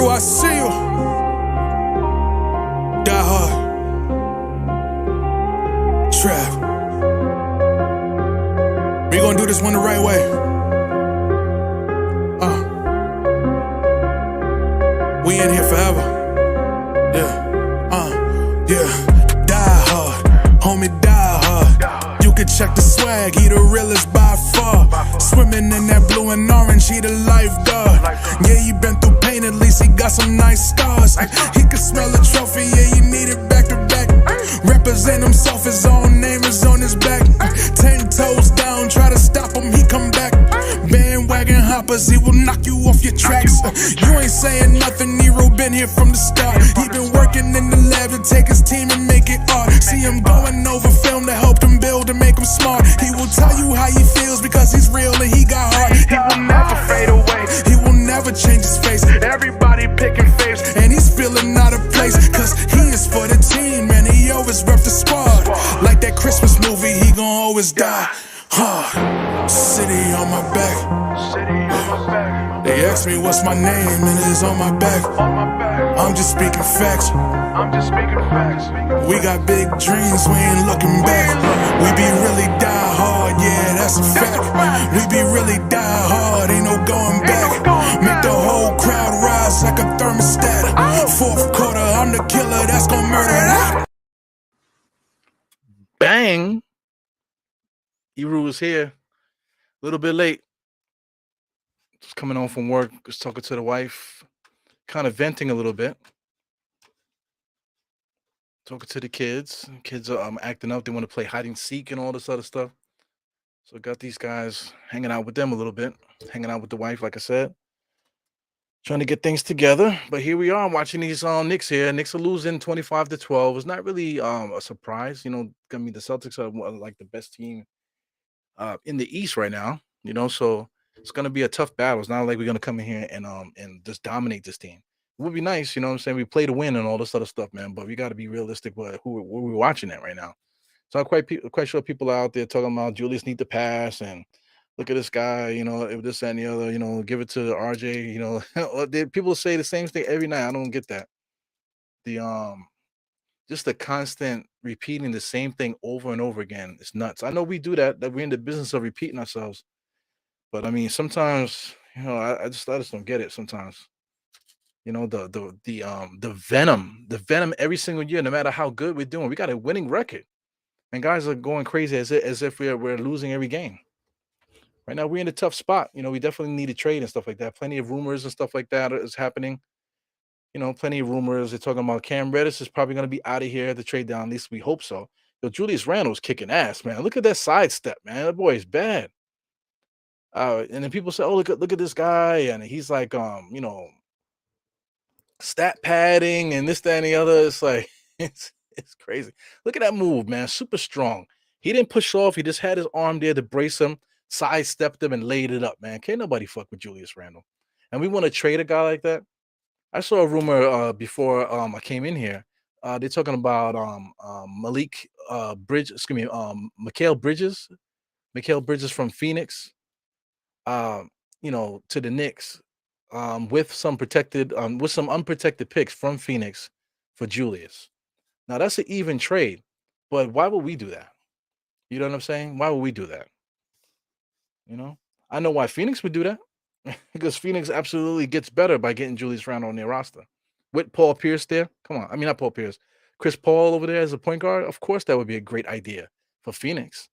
Crew, I see you. Die hard. Trap. We gonna do this one the right way. We in here forever. Yeah. Die hard. Homie, die hard. You can check the swag, he the realest by far. Swimming in that blue and orange, he the lifeguard. Yeah, he been through pain, at least he got some nice scars. He can smell a trophy, yeah, he need it back to back. Represent himself, his own name is on his back. 10 toes down, try to stop him, he come back. Bandwagon hoppers, he will knock you off your tracks. You ain't saying nothing, Nero been here from the start. He been working in the lab to take his team and make it art. See him going over film to help him build and make him smart. He will tell you how he feels because he's real and he got heart. He will never fade away, he will never change his face. Everybody picking faves and he's feeling out of place. Cause he is for the team and he always rep the squad. Like that Christmas movie, he gon' always die hard. City on my back. They ask me what's my name and it's on my back. I'm just speaking facts. We got big dreams, we ain't looking back. We be really die hard, yeah, that's a fact. We be really die hard, ain't no going back. Make the whole crowd rise like a thermostat. Fourth quarter, I'm the killer that's gonna murder that. Bang! Eru was here. A little bit late. Just coming home from work, just talking to the wife, kind of venting a little bit. Talking to the kids. Kids are acting up. They want to play hide and seek and all this other stuff. So I got these guys hanging out with them a little bit, hanging out with the wife, like I said, trying to get things together. But here we are watching these Knicks here. Knicks are losing 25-12. It's not really a surprise. You know, I mean, the Celtics are like the best team in the East right now. You know, so it's gonna be a tough battle. It's not like we're gonna come in here and just dominate this team. It would be nice, you know what I'm saying? We play to win and all this other stuff, man. But we got to be realistic with who we're watching at right now. So I'm quite sure people are out there talking about Julius need to pass and look at this guy, you know, if this and the other, you know, give it to RJ, you know. People say the same thing every night. I don't get that. The just the constant repeating the same thing over and over again is nuts. I know we do that we're in the business of repeating ourselves, but I mean sometimes, you know, I just don't get it sometimes. You know, the venom every single year, no matter how good we're doing. We got a winning record. And guys are going crazy as if we're losing every game. Right now, we're in a tough spot. You know, we definitely need a trade and stuff like that. Plenty of rumors and stuff like that is happening. You know, plenty of rumors. They're talking about Cam Reddish is probably going to be out of here. The trade down, at least we hope so. Yo, Julius Randle's kicking ass, man. Look at that sidestep, man. That boy is bad. And then people say, "Oh, look at this guy," and he's like, you know, stat padding and this, that, and the other. It's like it's crazy. Look at that move, man. Super strong. He didn't push off. He just had his arm there to brace him, sidestepped him, and laid it up, man. Can't nobody fuck with Julius Randle. And we want to trade a guy like that. I saw a rumor before I came in here. They're talking about Malik Bridge, excuse me, Mikal Bridges. Mikal Bridges from Phoenix. You know, to the Knicks. With some unprotected picks from Phoenix for Julius. Now that's an even trade, but why would we do that? You know what I'm saying? Why would we do that? You know, I know why Phoenix would do that because Phoenix absolutely gets better by getting Julius Randle on their roster with Paul Pierce there. Come on, I mean not Paul Pierce, Chris Paul over there as a point guard. Of course, that would be a great idea for Phoenix,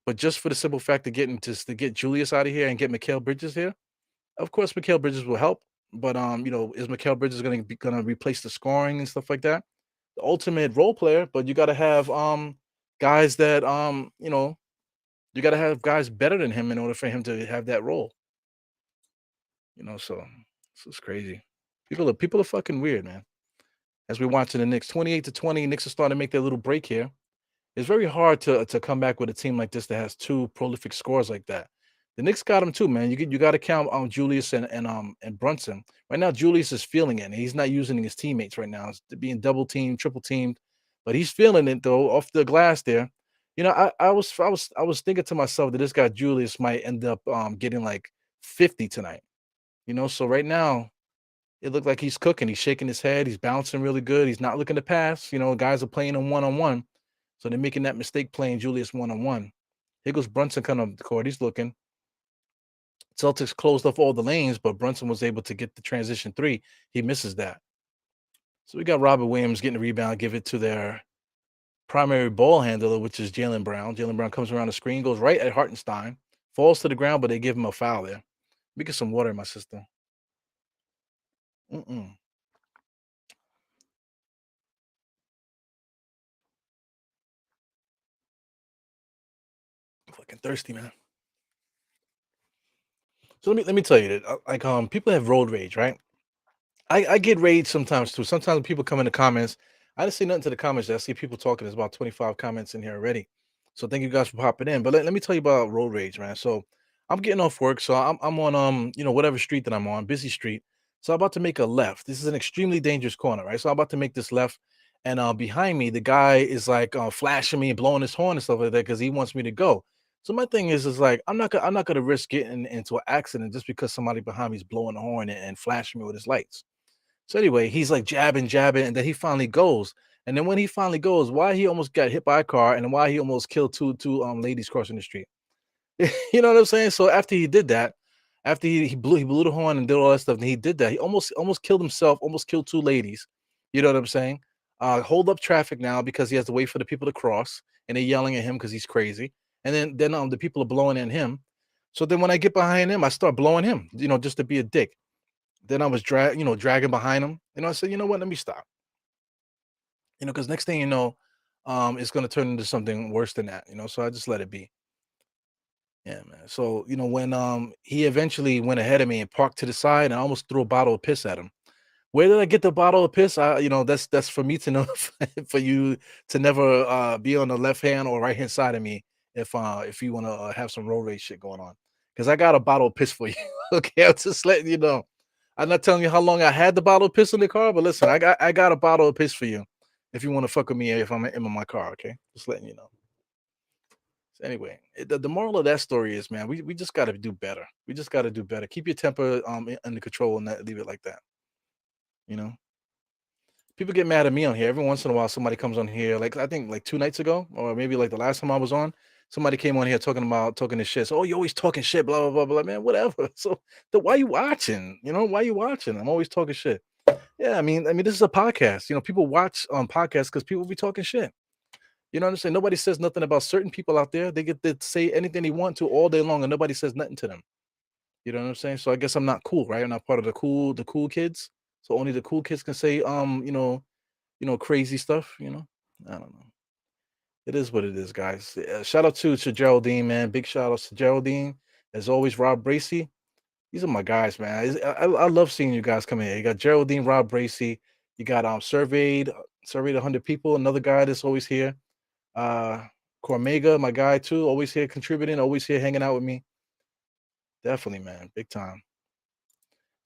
but just for the simple fact of to get Julius out of here and get Mikal Bridges here. Of course, Mikal Bridges will help, but you know, is Mikal Bridges gonna replace the scoring and stuff like that? The ultimate role player, but you got to have guys that you know, you got to have guys better than him in order for him to have that role. You know, so this is crazy. People are fucking weird, man. As we're watching the Knicks, 28-20, Knicks are starting to make their little break here. It's very hard to come back with a team like this that has two prolific scores like that. The Knicks got him too, man. You got to count on Julius and Brunson. Right now, Julius is feeling it. And he's not using his teammates right now. It's being double teamed, triple teamed, but he's feeling it though off the glass there. You know, I was thinking to myself that this guy Julius might end up getting like 50 tonight. You know, so right now It looked like he's cooking. He's shaking his head. He's bouncing really good. He's not looking to pass. Guys are playing him one-on-one. So they're making that mistake playing Julius one-on-one. Here goes Brunson coming up the court. He's looking. Celtics closed off all the lanes, but Brunson was able to get the transition three. He misses that. So we got Robert Williams getting the rebound, give it to their primary ball handler, which is Jaylen Brown. Jaylen Brown comes around the screen, goes right at Hartenstein, falls to the ground, but they give him a foul there. Let me get some water in my system. Fucking thirsty, man. So let me tell you that like people have road rage, right? I get rage sometimes too. Sometimes when people come in the comments, I didn't see nothing to the comments. I see people talking. There's about 25 comments in here already. So thank you guys for popping in. But let me tell you about road rage, man. So I'm getting off work. So I'm on whatever street that I'm on, busy street. So I'm about to make a left. This is an extremely dangerous corner, right? So I'm about to make this left. And behind me, the guy is like flashing me and blowing his horn and stuff like that because he wants me to go. So my thing is like I'm not gonna risk getting into an accident just because somebody behind me is blowing the horn and flashing me with his lights. So anyway, he's like jabbing, and then he finally goes. And then when he finally goes, why he almost got hit by a car and why he almost killed two ladies crossing the street. You know what I'm saying? So after he did that, after he blew the horn and did all that stuff, and he did that, he almost killed himself, almost killed two ladies. You know what I'm saying? Hold up traffic now because he has to wait for the people to cross, and they're yelling at him because he's crazy. And then the people are blowing at him. So then when I get behind him, I start blowing him, just to be a dick. Then I was dragging behind him. I said, you know what? Let me stop. Because next thing you know, it's gonna turn into something worse than that. So I just let it be. Yeah, man. So when he eventually went ahead of me and parked to the side, and I almost threw a bottle of piss at him. Where did I get the bottle of piss? That's for me to know, for you to never be on the left hand or right hand side of me if you want to have some road rage shit going on. Because I got a bottle of piss for you. Okay, I'm just letting you know. I'm not telling you how long I had the bottle of piss in the car, but listen, I got a bottle of piss for you if you want to fuck with me if I'm in my car. Okay, just letting you know. So anyway, the moral of that story is, man, we just got to do better. We just got to do better. Keep your temper under control and not leave it like that. You know. People get mad at me on here. Every once in a while, somebody comes on here. Like I think like 2 nights ago, or maybe like the last time I was on, somebody came on here talking this shit. So, oh, you always talking shit, blah blah blah blah. Man, whatever. So, why you watching? Why you watching? I'm always talking shit. Yeah, I mean, this is a podcast. People watch on podcasts because people be talking shit. You know what I'm saying? Nobody says nothing about certain people out there. They get to say anything they want to all day long, and nobody says nothing to them. You know what I'm saying? So I guess I'm not cool, right? I'm not part of the cool kids. So only the cool kids can say crazy stuff. I don't know. It is what it is, guys. Shout out to Geraldine, man. Big shout outs to Geraldine. As always, Rob Bracy. These are my guys, man. I love seeing you guys come in here. You got Geraldine, Rob Bracy. You got surveyed 100 people. Another guy that's always here. Cormega, my guy too, always here contributing, always here hanging out with me. Definitely, man, big time.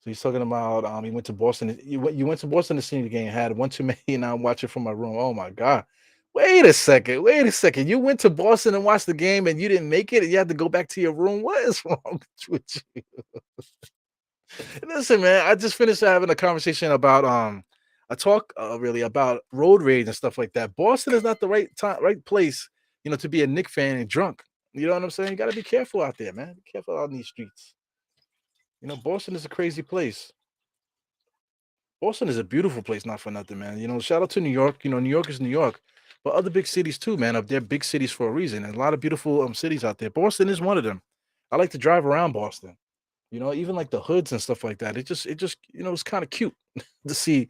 So he's talking about he went to Boston. You went to Boston to see the game, had one too many, and I'm watching from my room. Oh my god. Wait a second. You went to Boston and watched the game and you didn't make it and you had to go back to your room. What is wrong with you? Listen, man, I just finished having a conversation about a talk really about road rage and stuff like that. Boston is not the right place, to be a Knicks fan and drunk. You know what I'm saying? You gotta be careful out there, man. Be careful out in these streets. Boston is a crazy place. Boston is a beautiful place, not for nothing, man. Shout out to New York. New York is New York, but other big cities too, man. They're big cities for a reason. And a lot of beautiful cities out there. Boston is one of them. I like to drive around Boston. Even like the hoods and stuff like that. It just it's kind of cute to see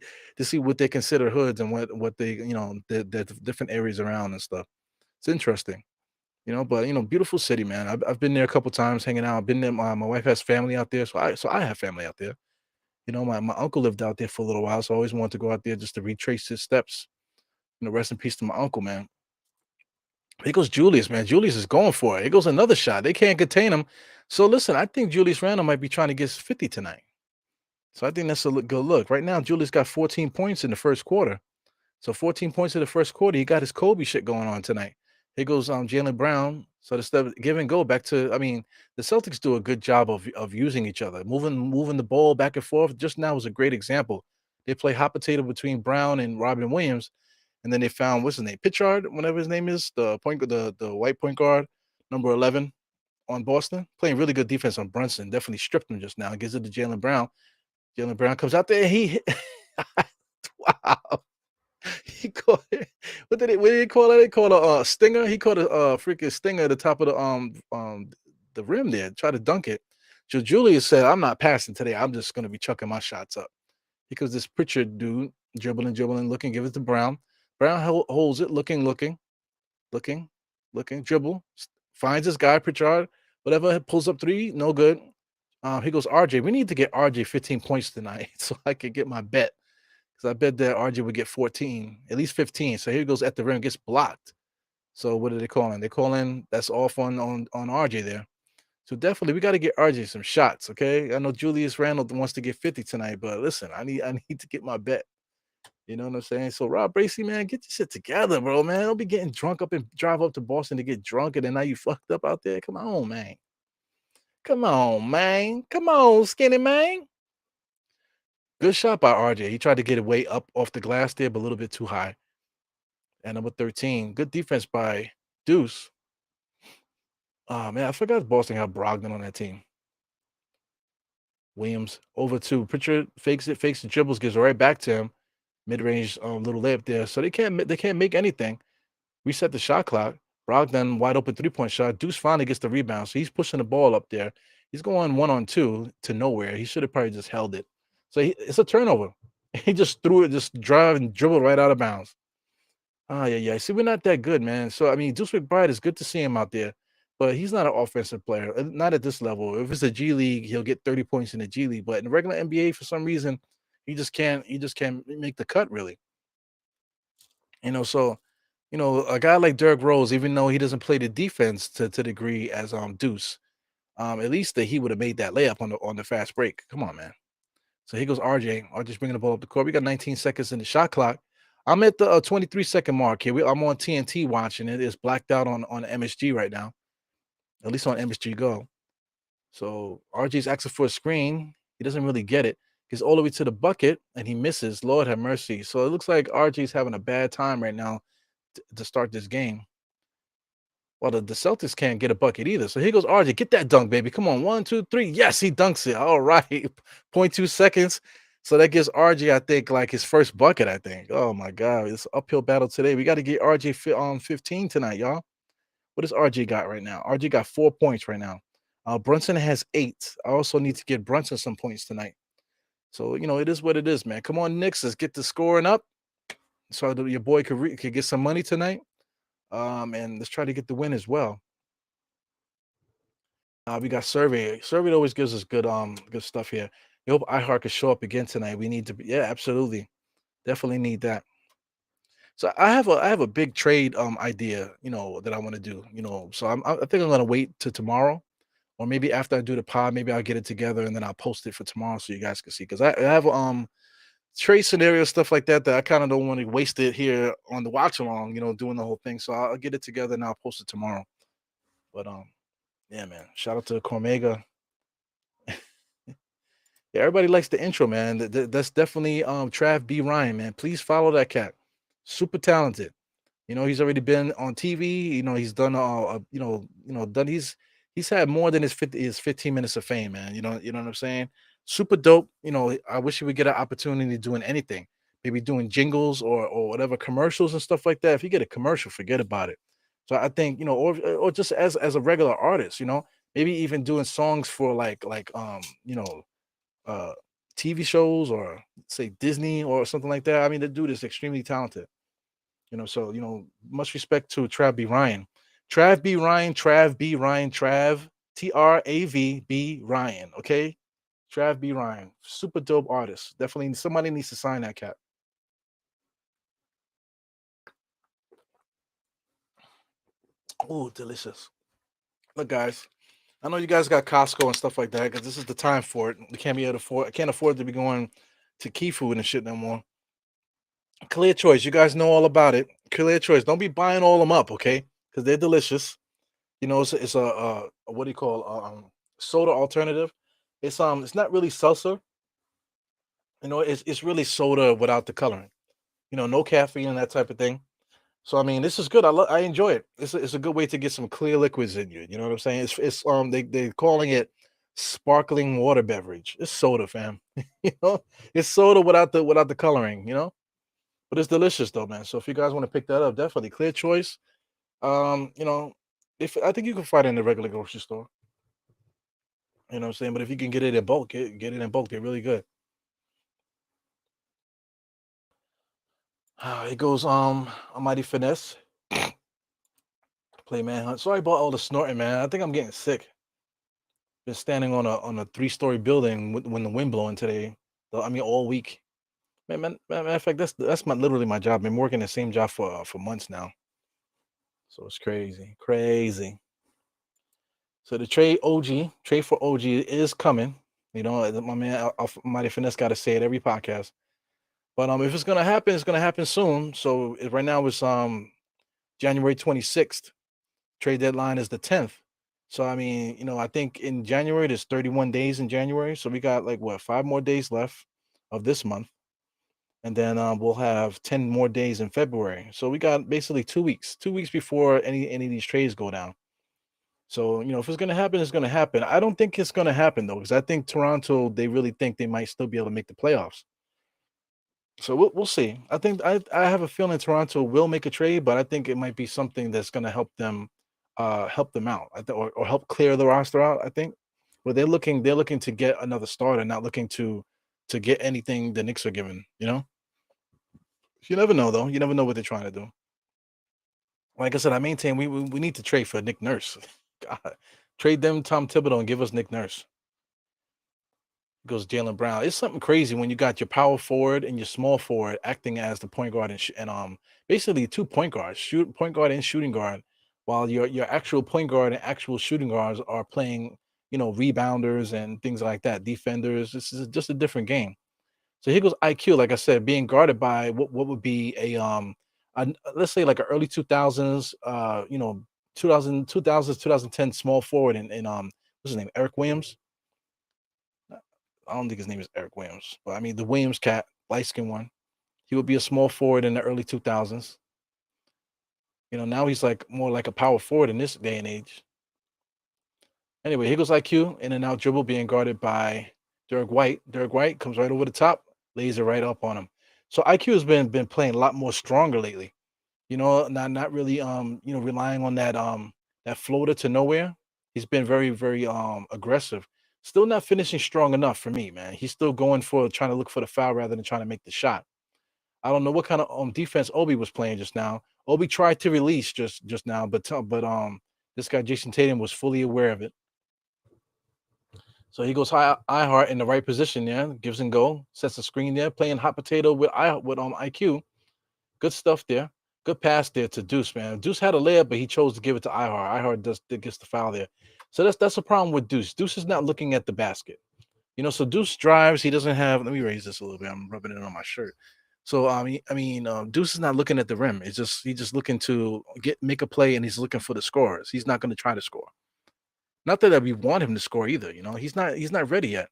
what they consider hoods and what they the different areas around and stuff. It's interesting. But beautiful city, man. I've been there a couple times hanging out. I've been there. My wife has family out there, so I have family out there. My uncle lived out there for a little while, so I always wanted to go out there just to retrace his steps. Rest in peace to my uncle, man. Here goes Julius, man. Julius is going for it. Here goes another shot. They can't contain him. So listen, I think Julius Randle might be trying to get 50 tonight. So I think that's a good look. Right now, Julius got 14 points in the first quarter. So 14 points in the first quarter. He got his Kobe shit going on tonight. Here goes Jalen Brown. So the step give and go back to. I mean, the Celtics do a good job of using each other, moving the ball back and forth. Just now was a great example. They play hot potato between Brown and Robin Williams, and then they found what's his name, Pitchard, whatever his name is, the white point guard, number 11 on Boston, playing really good defense on Brunson. Definitely stripped him just now. Gives it to Jalen Brown. Jalen Brown comes out there. And he wow. He caught it. What did he call it? They call it a stinger. He caught a freaking stinger at the top of the rim there. Try to dunk it. So Julius said, "I'm not passing today. I'm just going to be chucking my shots up." Because this Pritchard dude dribbling, looking, give it to Brown. Brown holds it, looking, dribble, finds this guy Pritchard. Whatever, pulls up three, no good. He goes RJ. We need to get RJ 15 points tonight so I can get my bet. Because I bet that RJ would get 14, at least 15. So here he goes at the rim, gets blocked. So what are they calling? They calling that's off on RJ there. So definitely we got to get RJ some shots. Okay. I know Julius Randle wants to get 50 tonight, but listen, I need to get my bet. You know what I'm saying? So Rob Bracey, man, get your shit together, bro, man. Don't be getting drunk up and drive up to Boston to get drunk, and then now you fucked up out there. Come on, man. Come on, man. Come on, skinny man. Good shot by RJ. He tried to get it way up off the glass there, but a little bit too high. And number 13, good defense by Deuce. Oh man, I forgot Boston had Brogdon on that team. Williams over to Pritchard, fakes the dribbles, gives it right back to him. Mid-range little layup there. So they can't make anything. Reset the shot clock. Brogdon wide open 3-point shot. Deuce finally gets the rebound. So he's pushing the ball up there. He's going 1-on-2 to nowhere. He should have probably just held it. So it's a turnover. He just threw it, just drive and dribbled right out of bounds. Oh, yeah. See, we're not that good, man. So, I mean, Deuce McBride is good to see him out there, but he's not an offensive player, not at this level. If it's a G League, he'll get 30 points in the G League, but in the regular NBA, for some reason, he just can't make the cut, really. So, a guy like Derrick Rose, even though he doesn't play the defense to degree as Deuce, at least that he would have made that layup on the fast break. Come on, man. So here goes RJ. RJ's bringing the ball up the court. We got 19 seconds in the shot clock. I'm at the 23-second mark here. I'm on TNT watching it. It's blacked out on MSG right now, at least on MSG Go. So RJ's asking for a screen. He doesn't really get it. He's all the way to the bucket, and he misses. Lord have mercy. So it looks like RJ's having a bad time right now to start this game. Well, the Celtics can't get a bucket either. So here goes RJ. Get that dunk, baby. Come on. 1, 2, 3. Yes, he dunks it. All right. 0.2 seconds. So that gives RJ, I think, like his first bucket, I think. Oh, my God. It's an uphill battle today. We got to get RJ on 15 tonight, y'all. What does RJ got right now? RJ got 4 points right now. Brunson has 8. I also need to get Brunson some points tonight. So, it is what it is, man. Come on, Knicks. Let's get the scoring up so that your boy could get some money tonight. And let's try to get the win as well. We got Survey. Survey always gives us good stuff here. I hope iHeart can show up again tonight. We need to be, yeah, absolutely. Definitely need that. So I have a big trade idea, that I want to do, So I think I'm gonna wait till tomorrow, or maybe after I do the pod, maybe I'll get it together and then I'll post it for tomorrow so you guys can see. Because I have trade scenario stuff like that I kind of don't want to waste it here on the watch along, doing the whole thing. So I'll get it together and I'll post it tomorrow. But yeah, man. Shout out to Cormega. Yeah, everybody likes the intro, man. That's definitely Trav B. Ryan, man. Please follow that cat. Super talented. He's already been on TV. He's done done he's had more than his 15 minutes of fame, man. You know what I'm saying? Super dope. I wish he would get an opportunity doing anything. Maybe doing jingles or whatever commercials and stuff like that. If you get a commercial, forget about it. So I think, or just as a regular artist, maybe even doing songs for uh TV shows or say Disney or something like that. I mean, the dude is extremely talented. So much respect to Trav B. Ryan. Trav B. Ryan, Trav B. Ryan, Trav Trav B. Ryan. Okay. Trav B. Ryan. Super dope artist. Definitely somebody needs to sign that cat. Oh, delicious. Look, guys. I know you guys got Costco and stuff like that because this is the time for it. We can't be able to afford. I can't afford to be going to Key Food and shit no more. Clear Choice. You guys know all about it. Clear Choice. Don't be buying all them up, okay? because they're delicious. It's a what do you call soda alternative. It's not really seltzer. It's really soda without the coloring. No caffeine and that type of thing. So I mean, this is good. I enjoy it. It's a good way to get some clear liquids in you. You know what I'm saying? They're calling it sparkling water beverage. It's soda, fam. It's soda without the coloring. But it's delicious though, man. So if you guys want to pick that up, definitely clear choice. You know, if I think you can find it in the regular grocery store. You know what I'm saying? But if you can get it in bulk, get it in bulk. They're really good. It goes a mighty finesse. Play manhunt. Sorry about all the snorting, man. I think I'm getting sick. Been standing on a 3-story building when the wind blowing today. I mean, all week. Matter of fact, that's literally my job. Been working the same job for months now. So it's crazy, crazy. So the trade for OG is coming. My man Mighty Finesse got to say it every podcast. But if it's gonna happen, it's gonna happen soon. So right now it's January 26th. Trade deadline is the 10th. So I mean, I think in January there's 31 days in January. So we got like what 5 more days left of this month, and then we'll have 10 more days in February. So we got basically 2 weeks, 2 weeks before any of these trades go down. So if it's gonna happen, it's gonna happen. I don't think it's gonna happen though, because I think Toronto they really think they might still be able to make the playoffs. So we'll see. I think I have a feeling Toronto will make a trade, but I think it might be something that's going to help them out, or help clear the roster out. I think, but they're looking to get another starter, not looking to get anything the Knicks are giving. You never know though. You never know what they're trying to do. Like I said, I maintain we need to trade for Nick Nurse. God, trade them Tom Thibodeau and give us Nick Nurse. Goes Jalen Brown. It's something crazy when you got your power forward and your small forward acting as the point guard and basically two point guards, point guard and shooting guard, while your actual point guard and actual shooting guards are playing, rebounders and things like that, defenders. This is just a different game. So here goes IQ, like I said, being guarded by what would be let's say like an early 2000s, 2010 small forward and what's his name, Eric Williams. I don't think his name is Eric Williams, but I mean the Williams cat, light skinned one. He would be a small forward in the early 2000s. Now he's like more like a power forward in this day and age. Anyway, here goes IQ in and out dribble being guarded by Derek White. Derek White comes right over the top, lays it right up on him. So IQ has been playing a lot more stronger lately. Not really relying on that floater to nowhere. He's been very, very aggressive. Still not finishing strong enough for me, man. He's still going for trying to look for the foul rather than trying to make the shot. I don't know what kind of defense Obi was playing just now. Obi tried to release just now, but this guy Jason Tatum was fully aware of it. So he goes high iHeart in the right position there, gives and go, sets the screen there, playing hot potato with IQ. Good stuff there. Good pass there to Deuce, man. Deuce had a layup, but he chose to give it to iHeart. iHeart gets the foul there. So that's a problem with Deuce. Deuce is not looking at the basket. So Deuce drives. He doesn't have. Let me raise this a little bit. I'm rubbing it on my shirt. So Deuce is not looking at the rim. He's just looking to make a play, and he's looking for the scores. He's not going to try to score. Not that we want him to score either. He's not ready yet.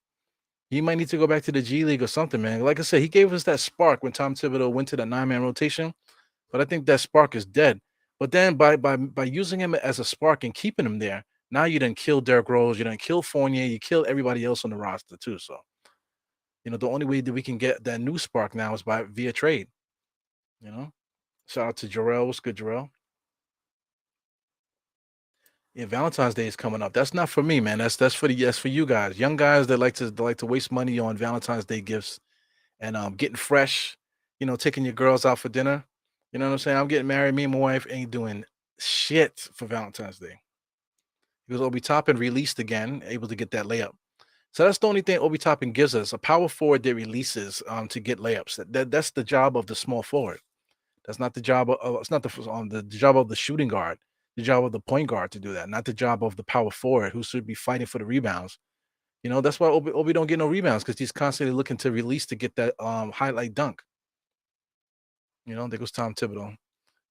He might need to go back to the G League or something, man. Like I said, he gave us that spark when Tom Thibodeau went to the 9-man rotation, but I think that spark is dead. But then by using him as a spark and keeping him there, now you didn't kill Derrick Rose, you didn't kill Fournier, you kill everybody else on the roster too. So, the only way that we can get that new spark now is via trade. You know, Shout out to Jarrell. What's good, Jarrell? Yeah, Valentine's Day is coming up. That's not for me, man. That's for you guys, young guys that like to waste money on Valentine's Day gifts and getting fresh. Taking your girls out for dinner. You know what I'm saying? I'm getting married. Me and my wife ain't doing shit for Valentine's Day because Obi Toppin released again, able to get that layup. So that's the only thing Obi Toppin gives us, a power forward that releases to get layups. That's the job of the small forward. That's not the job of it's not the job of the shooting guard, the job of the point guard to do that, not the job of the power forward who should be fighting for the rebounds. That's why Obi don't get no rebounds because he's constantly looking to release to get that highlight dunk. There goes Tom Thibodeau.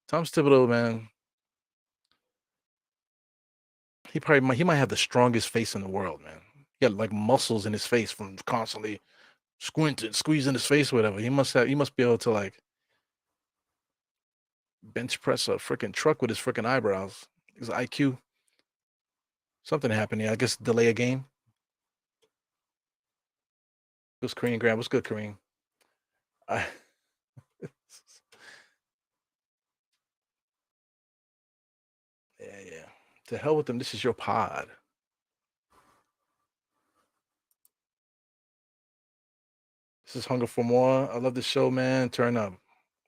Tom Thibodeau, man. he might have the strongest face in the world, man. He got like muscles in his face from constantly squeezing his face, whatever. He must be able to like bench press a freaking truck with his freaking eyebrows. His IQ. Something happened here. I guess delay a game. It was Kareem Grant. What's good, Kareem? I, yeah. To hell with them. This is your pod. This is Hunger for More. I love the show, man. Turn up.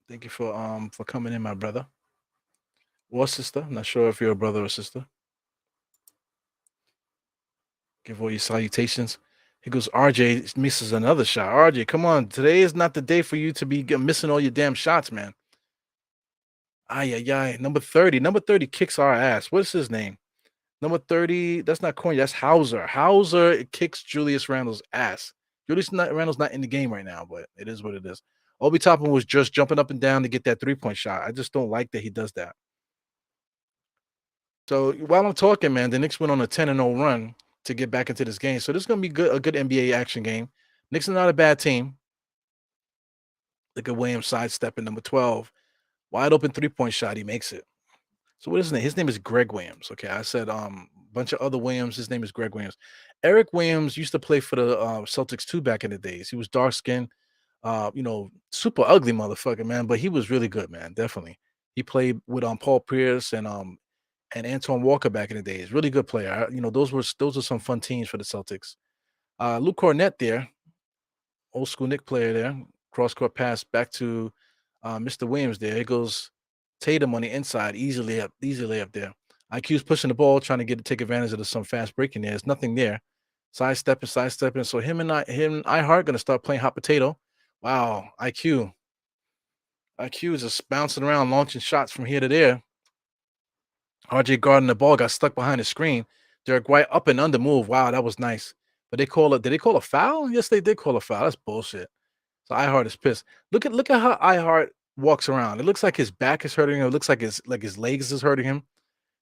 Thank you for coming in, my brother. Or sister. I'm not sure if you're a brother or sister. Give all your salutations. Here goes RJ misses another shot. RJ, come on. Today is not the day for you to be missing all your damn shots, man. Ay, ay, ay. Number 30. Number 30 kicks our ass. What's his name? Number 30. That's not Corny. That's Hauser. Hauser kicks Julius Randle's ass. Randle's not in the game right now, but it is what it is. Obi Toppin was just jumping up and down to get that 3-point shot. I just don't like that he does that. So while I'm talking, man, the Knicks went on a 10-0 run to get back into this game. So this is going to be a good NBA action game. Knicks are not a bad team. Look at Williams sidestepping number 12. Wide open 3-point shot. He makes it. So what is his name? His name is Greg Williams. Okay. I said bunch of other Williams. His name is Greg Williams. Eric Williams used to play for the Celtics too back in the days. He was dark skinned, super ugly motherfucker, man. But he was really good, man. Definitely. He played with Paul Pierce and Antoine Walker back in the days. Really good player. Those were some fun teams for the Celtics. Luke Cornett there, old school Nick player there. Cross court pass back to Mr. Williams there. It goes Tatum on the inside, easily up there. IQ's pushing the ball, trying to take advantage of some fast breaking there. There's nothing there. Sidestepping. So him and iHeart gonna start playing hot potato. Wow, IQ is just bouncing around, launching shots from here to there. RJ guarding the ball got stuck behind the screen. Derek White up and under move. Wow, that was nice. But did they call a foul? Yes, they did call a foul. That's bullshit. So iHeart is pissed. Look at how iHeart walks around. It looks like his back is hurting him. It looks like his legs is hurting him.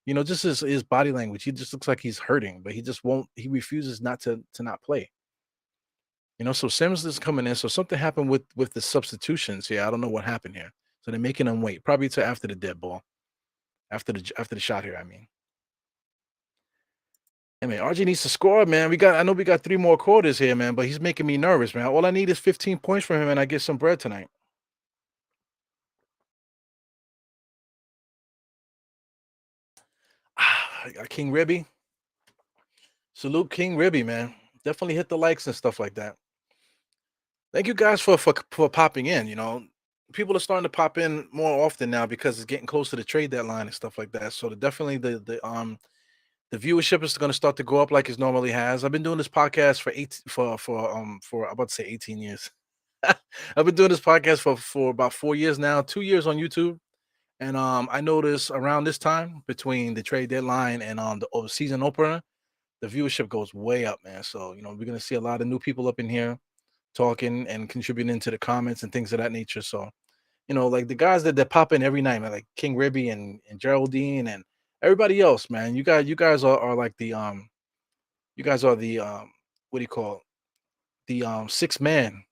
Just his body language. He just looks like he's hurting, but he just won't. He refuses not to not play. So Sims is coming in. So something happened with the substitutions. Yeah, I don't know what happened here. So they're making him wait, probably to after the dead ball, after the shot here. I mean, RJ needs to score, man. I know we got 3 more quarters here, man, but he's making me nervous, man. All I need is 15 points from him, and I get some bread tonight. King Ribby. Salute King Ribby, man. Definitely hit the likes and stuff like that. Thank you guys for popping in. People are starting to pop in more often now because it's getting close to the trade deadline and stuff like that. So definitely the viewership is going to start to go up like it normally has. I've been doing this podcast for I'm about to say 18 years. I've been doing this podcast for about 4 years now, 2 years on YouTube. And I noticed around this time between the trade deadline and the season opener, the viewership goes way up, man. So, we're going to see a lot of new people up in here talking and contributing to the comments and things of that nature. So, like the guys that pop in every night, man, like King Ribby and Geraldine and everybody else, man. You guys are like the you guys are the what do you call it? The sixth man.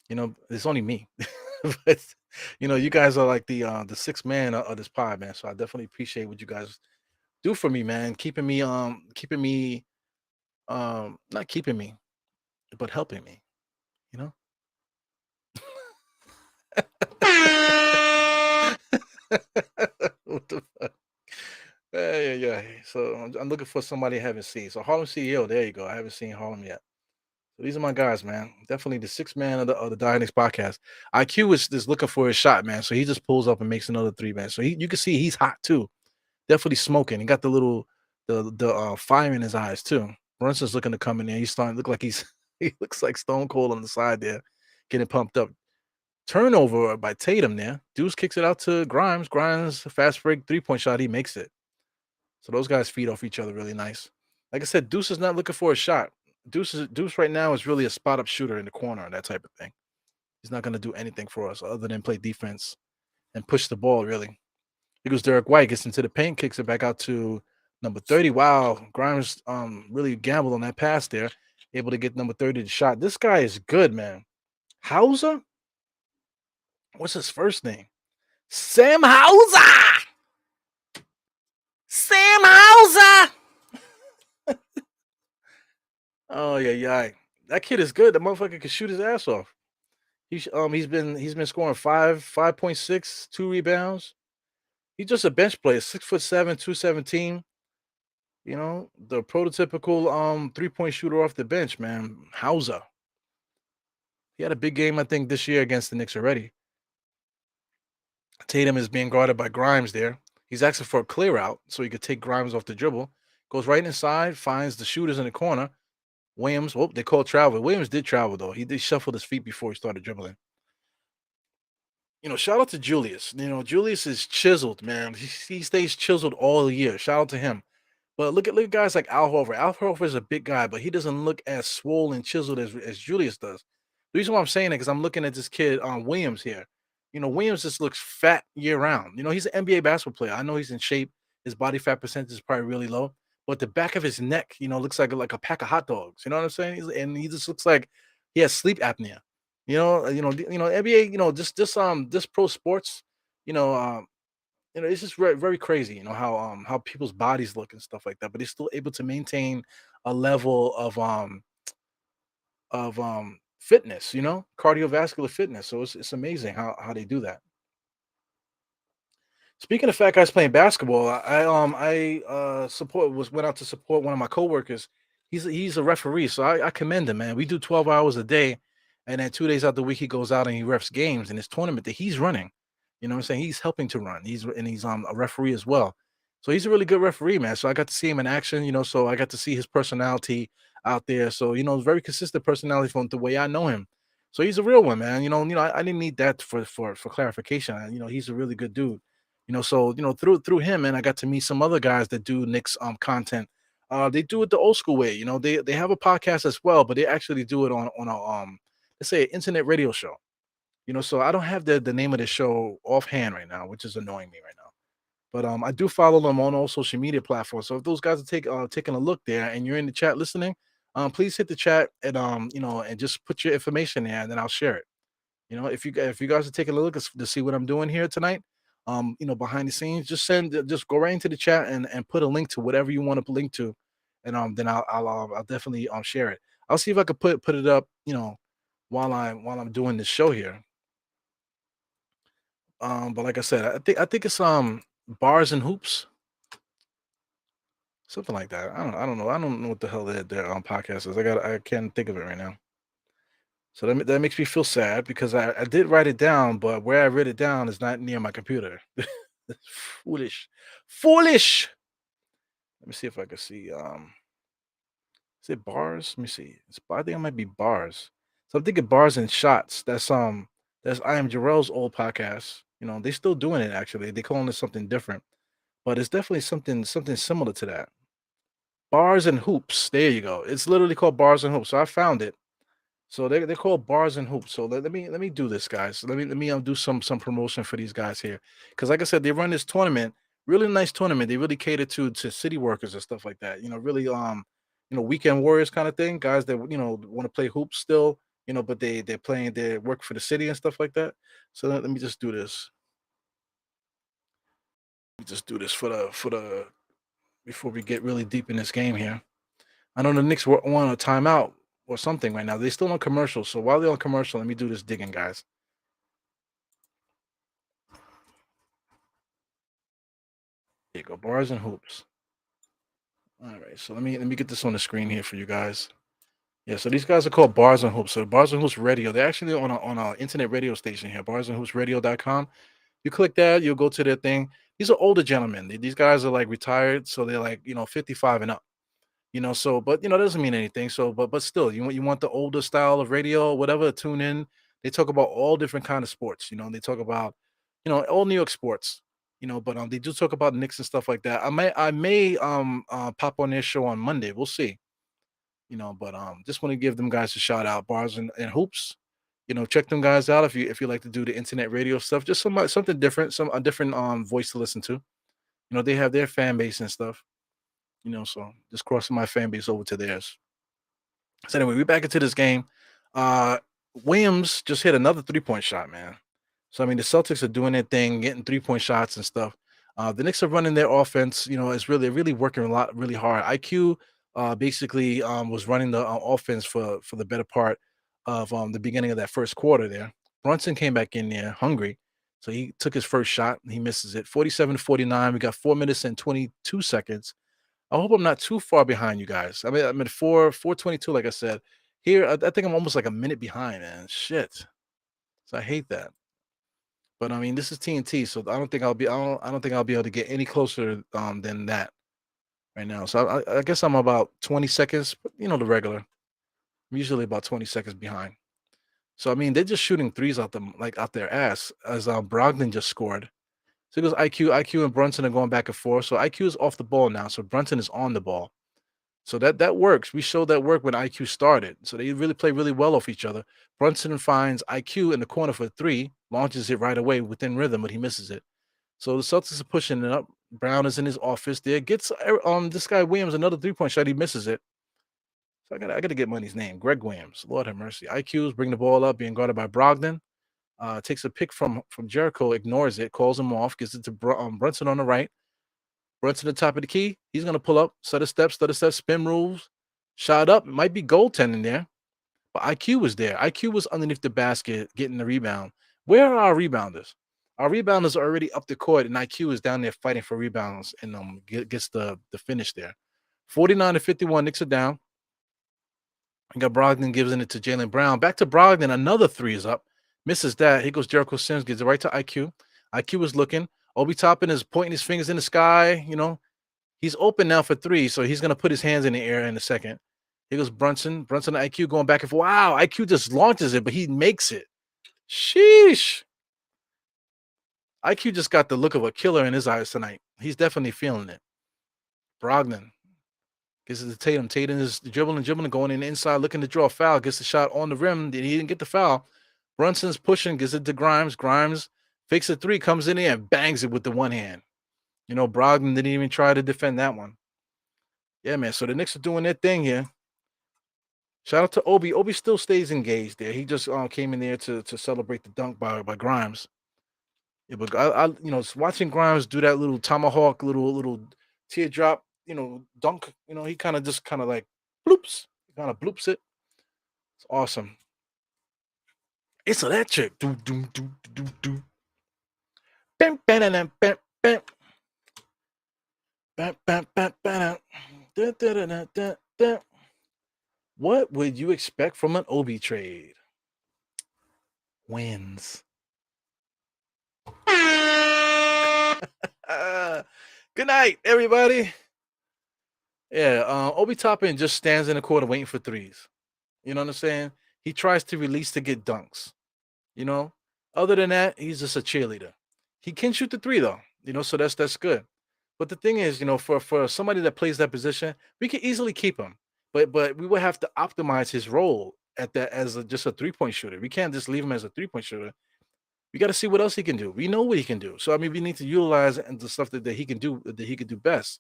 It's only me. But you guys are like the sixth man of this pod, man. So I definitely appreciate what you guys do for me, man. Keeping me not keeping me, but helping me, you know? What the fuck? Yeah. So I'm looking for somebody I haven't seen. So Harlem CEO, there you go. I haven't seen Harlem yet. So these are my guys, man. Definitely the sixth man of the Dynamics podcast. IQ is looking for his shot, man. So he just pulls up and makes another 3, man. So you can see he's hot too. Definitely smoking. He got the little the fire in his eyes too. Brunson's looking to come in there. He's starting to look like he looks like Stone Cold on the side there, getting pumped up. Turnover by Tatum there. Deuce kicks it out to Grimes. Grimes fast break 3-point shot. He makes it. So those guys feed off each other really nice. Like I said, Deuce is not looking for a shot. Deuce right now is really a spot up shooter in the corner, that type of thing. He's not going to do anything for us other than play defense and push the ball, really. Here goes Derek White, gets into the paint, kicks it back out to Number 30. Wow, Grimes really gambled on that pass there, able to get number 30 the shot. This guy is good, man. Hauser? What's his first name? Sam Hauser. Sam Hauser. Oh yeah, yeah. That kid is good. That motherfucker can shoot his ass off. He's been scoring 5.6, 2 rebounds. He's just a bench player, 6'7", 217. You know, the prototypical 3-point shooter off the bench, man. Hauser. He had a big game, I think, this year against the Knicks already. Tatum is being guarded by Grimes there. He's asking for a clear out so he could take Grimes off the dribble. Goes right inside, finds the shooters in the corner. Williams, they called travel. Williams did travel though. He did shuffle his feet before he started dribbling. Shout out to Julius. Julius is chiseled, man. He stays chiseled all year. Shout out to him. But look at guys like Al Horford. Al Horford is a big guy, but he doesn't look as swollen and chiseled as Julius does. The reason why I'm saying it because I'm looking at this kid Williams here. Williams just looks fat year round. He's an NBA basketball player. I know he's in shape. His body fat percentage is probably really low, but the back of his neck, looks like a pack of hot dogs. You know what I'm saying? And he just looks like he has sleep apnea. NBA. This pro sports. You know, um, it's just very, very crazy. How people's bodies look and stuff like that, but he's still able to maintain a level of fitness. Cardiovascular fitness. So it's amazing how they do that. Speaking of fat guys playing basketball, I support was went out to support one of my coworkers. He's a referee, so I commend him, man. We do 12 hours a day, and then 2 days out the week he goes out and he refs games in his tournament that he's running. You know what I'm saying? He's helping to run. He's a referee as well. So he's a really good referee, man. So I got to see him in action, so I got to see his personality out there. So, very consistent personality from the way I know him. So he's a real one, man. I didn't need that for clarification. He's a really good dude. Through him, and I got to meet some other guys that do Knicks content. They do it the old school way. They have a podcast as well, but they actually do it on a let's say an internet radio show. So I don't have the name of the show offhand right now, which is annoying me right now. But I do follow them on all social media platforms. So if those guys are taking a look there and you're in the chat listening, please hit the chat and and just put your information there, and then I'll share it. If you guys are taking a look to see what I'm doing here tonight, behind the scenes, just go right into the chat and put a link to whatever you want to link to, and then I'll definitely share it. I'll see if I could put it up, while I'm doing this show here. But like I said, I think it's bars and hoops, something like that. I don't know. I don't know what the hell their podcast is. I can't think of it right now. So that makes me feel sad because I did write it down, but where I wrote it down is not near my computer. That's foolish. Foolish. Let me see if I can see. Is it bars? Let me see. I think it might be bars. So I'm thinking bars and shots. That's I am Jarrell's old podcast. They still doing it actually. They calling it something different, but it's definitely something similar to that. Bars and hoops. There you go. It's literally called bars and hoops. So I found it. So they're called bars and hoops. So let me do this, guys. Let me do some promotion for these guys here, because like I said, they run this tournament, really nice tournament. They really cater to city workers and stuff like that. Really weekend warriors kind of thing. Guys that want to play hoops still, but they work for the city and stuff like that. So let me just do this. Let me just do this for the before we get really deep in this game here. I know the Knicks want a timeout or something right now. They're still on commercial. So while they're on commercial, let me do this digging, guys. There you go, bars and hoops. All right, so let me get this on the screen here for you guys. Yeah, so these guys are called Bars and Hoops. So Bars and Hoops Radio. They're actually on a internet radio station here, barsandhoopsradio.com. You click that, you'll go to their thing. These are older gentlemen. These guys are like retired, so they're like 55 and up. So but that doesn't mean anything. So but still, you want the older style of radio, whatever, tune in. They talk about all different kind of sports. They talk about all New York sports. But they do talk about Knicks and stuff like that. I may pop on their show on Monday. We'll see. But just want to give them guys a shout out, bars and hoops. Check them guys out if you like to do the internet radio stuff, just something different, a different voice to listen to. They have their fan base and stuff. So just crossing my fan base over to theirs. So anyway, we're back into this game. Uh, Williams just hit another 3-point shot, man. So I mean, the Celtics are doing their thing, getting 3-point shots and stuff. The Knicks are running their offense. It's really working a lot, really hard. IQ basically was running the offense for the better part of the beginning of that first quarter. There, Brunson came back in there hungry, so he took his first shot. And he misses it. 47-49. We got 4 minutes and 22 seconds. I hope I'm not too far behind you guys. I mean, I'm at 4:22, like I said. Here, I think I'm almost like a minute behind, man. Shit. So I hate that. But I mean, this is TNT, so I don't think I'll be able to get any closer than that right now. So I guess I'm about 20 seconds, but the regular. I'm usually about 20 seconds behind. So I mean, they're just shooting threes out their ass as Brogdon just scored. So it goes IQ and Brunson are going back and forth. So IQ is off the ball now. So Brunson is on the ball. So that works. We showed that work when IQ started. So they really play really well off each other. Brunson finds IQ in the corner for three, launches it right away within rhythm, but he misses it. So the Celtics are pushing it up. Brown is in his office there. Gets this guy Williams another 3-point shot. He misses it. So I gotta get money's name. Greg Williams. Lord have mercy. IQ's bringing the ball up, being guarded by Brogdon. Takes a pick from Jericho, ignores it, calls him off, gives it to Brunson on the right. Brunson at the top of the key. He's going to pull up, stutter steps, spin rules, shot up. It might be goaltending there, but IQ was there. IQ was underneath the basket getting the rebound. Where are our rebounders? Our rebounders are already up the court, and IQ is down there fighting for rebounds and gets the finish there. 49-51, Knicks are down. We got Brogdon giving it to Jaylen Brown. Back to Brogdon. Another three is up. Misses that. Here goes Jericho Sims. Gives it right to IQ. IQ is looking. Obi Toppin is pointing his fingers in the sky. He's open now for three, so he's going to put his hands in the air in a second. Here goes Brunson. Brunson and IQ going back and forth. Wow, IQ just launches it, but he makes it. Sheesh. IQ just got the look of a killer in his eyes tonight. He's definitely feeling it. Brogdon gives it to Tatum. Tatum is dribbling, going in inside, looking to draw a foul. Gets the shot on the rim. He didn't get the foul. Brunson's pushing, gives it to Grimes. Grimes fakes a three, comes in there and bangs it with the one hand. Brogdon didn't even try to defend that one. Yeah, man. So the Knicks are doing their thing here. Shout out to Obi. Obi still stays engaged there. He just came in there to celebrate the dunk by Grimes. Yeah, but I watching Grimes do that little tomahawk, little teardrop, dunk. He kind of like bloops. He kind of bloops it. It's awesome. It's electric. Do do do do do. Bam, bam, bam, bam, bam. Bam, bam, bam, bam. Da, da, da, da, da, da. What would you expect from an Obi trade? Wins. Good night, everybody. Yeah, Obi Toppin just stands in the corner waiting for threes. You know what I'm saying? He tries to release to get dunks. Other than that, he's just a cheerleader. He can shoot the three though. So that's good. But the thing is, for somebody that plays that position, we can easily keep him. But we would have to optimize his role at that as just a 3-point shooter. We can't just leave him as a 3-point shooter. We got to see what else he can do. We know what he can do. So I mean, we need to utilize and the stuff that he can do best.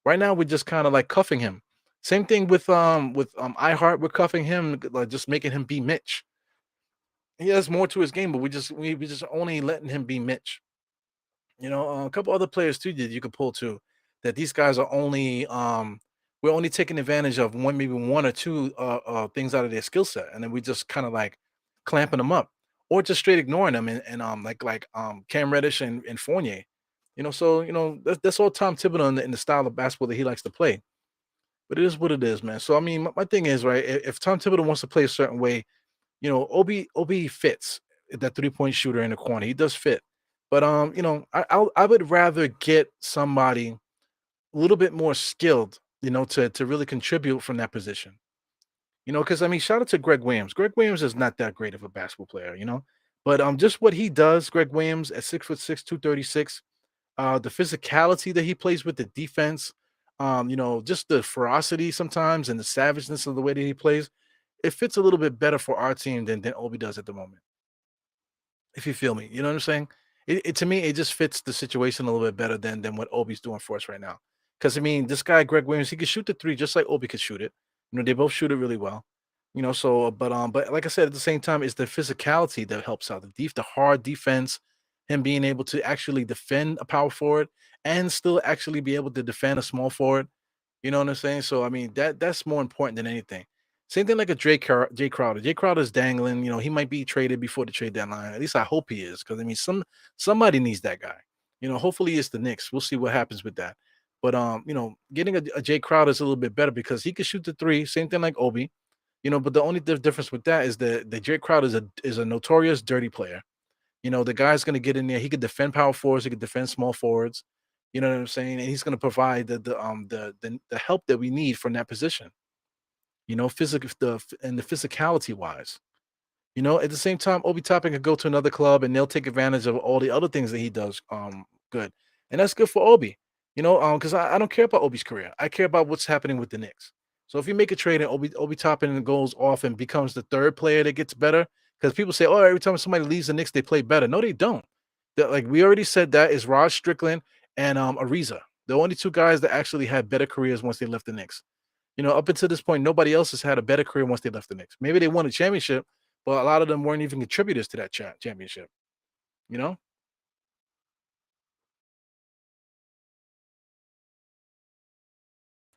Right now, we're just kind of like cuffing him. Same thing with iHeart. We're cuffing him, like just making him be Mitch. He has more to his game, but we just only letting him be Mitch. A couple other players too that you could pull to that these guys are only we're only taking advantage of maybe one or two things out of their skill set, and then we just kind of like clamping them up or just straight ignoring them and like Cam Reddish and Fournier. So that's all Tom Thibodeau in the style of basketball that he likes to play. But it is what it is, man. So I mean, my thing is, right, if Tom Thibodeau wants to play a certain way, Obi fits that 3-point shooter in the corner. He does fit. But I would rather get somebody a little bit more skilled, to really contribute from that position. Because I mean, shout out to Greg Williams. Greg Williams is not that great of a basketball player, but just what he does, Greg Williams at 6'6", 236, the physicality that he plays with, the defense, just the ferocity sometimes and the savageness of the way that he plays, it fits a little bit better for our team than Obi does at the moment. If you feel me, you know what I'm saying? To me, it just fits the situation a little bit better than what Obi's doing for us right now. Because I mean, this guy Greg Williams, he could shoot the three just like Obi could shoot it. They both shoot it really well. So but like I said, at the same time, it's the physicality that helps out the hard defense, him being able to actually defend a power forward and still actually be able to defend a small forward. You know what I'm saying? So I mean that's more important than anything. Same thing like a Jay Crowder. Jay Crowder's dangling. He might be traded before the trade deadline. At least I hope he is, because I mean somebody needs that guy. Hopefully it's the Knicks. We'll see what happens with that. But getting a Jay Crowder is a little bit better because he can shoot the three. Same thing like Obi. But the only difference with that is that the Jay Crowder is a notorious dirty player. The guy's going to get in there. He could defend power forwards. He could defend small forwards. You know what I'm saying? And he's going to provide the help that we need from that position. Physical and the physicality wise. At the same time, Obi Toppin could go to another club and they'll take advantage of all the other things that he does good. And that's good for Obi. Because I don't care about Obi's career. I care about what's happening with the Knicks. So if you make a trade and Obi Toppin goes off and becomes the third player that gets better, because people say, oh, every time somebody leaves the Knicks, they play better. No, they don't. Like we already said, that is Rod Strickland and Ariza. The only two guys that actually had better careers once they left the Knicks. Up until this point, nobody else has had a better career once they left the Knicks. Maybe they won a championship, but a lot of them weren't even contributors to that championship. You know?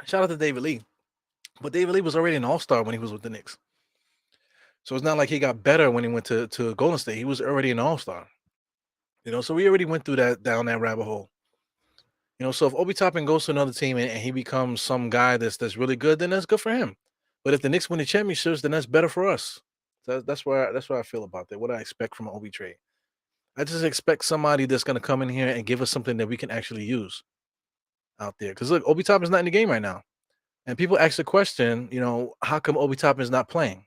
Shout out to David Lee. But David Lee was already an all-star when he was with the Knicks. So it's not like he got better when he went to Golden State. He was already an all-star. So we already went through down that rabbit hole. So if Obi Toppin goes to another team and he becomes some guy that's really good, then that's good for him. But if the Knicks win the championships, then that's better for us. So that's where I feel about that. What I expect from an Obi trade. I just expect somebody that's going to come in here and give us something that we can actually use out there. Because look, Obi Toppin's not in the game right now. And people ask the question, how come Obi Toppin's not playing?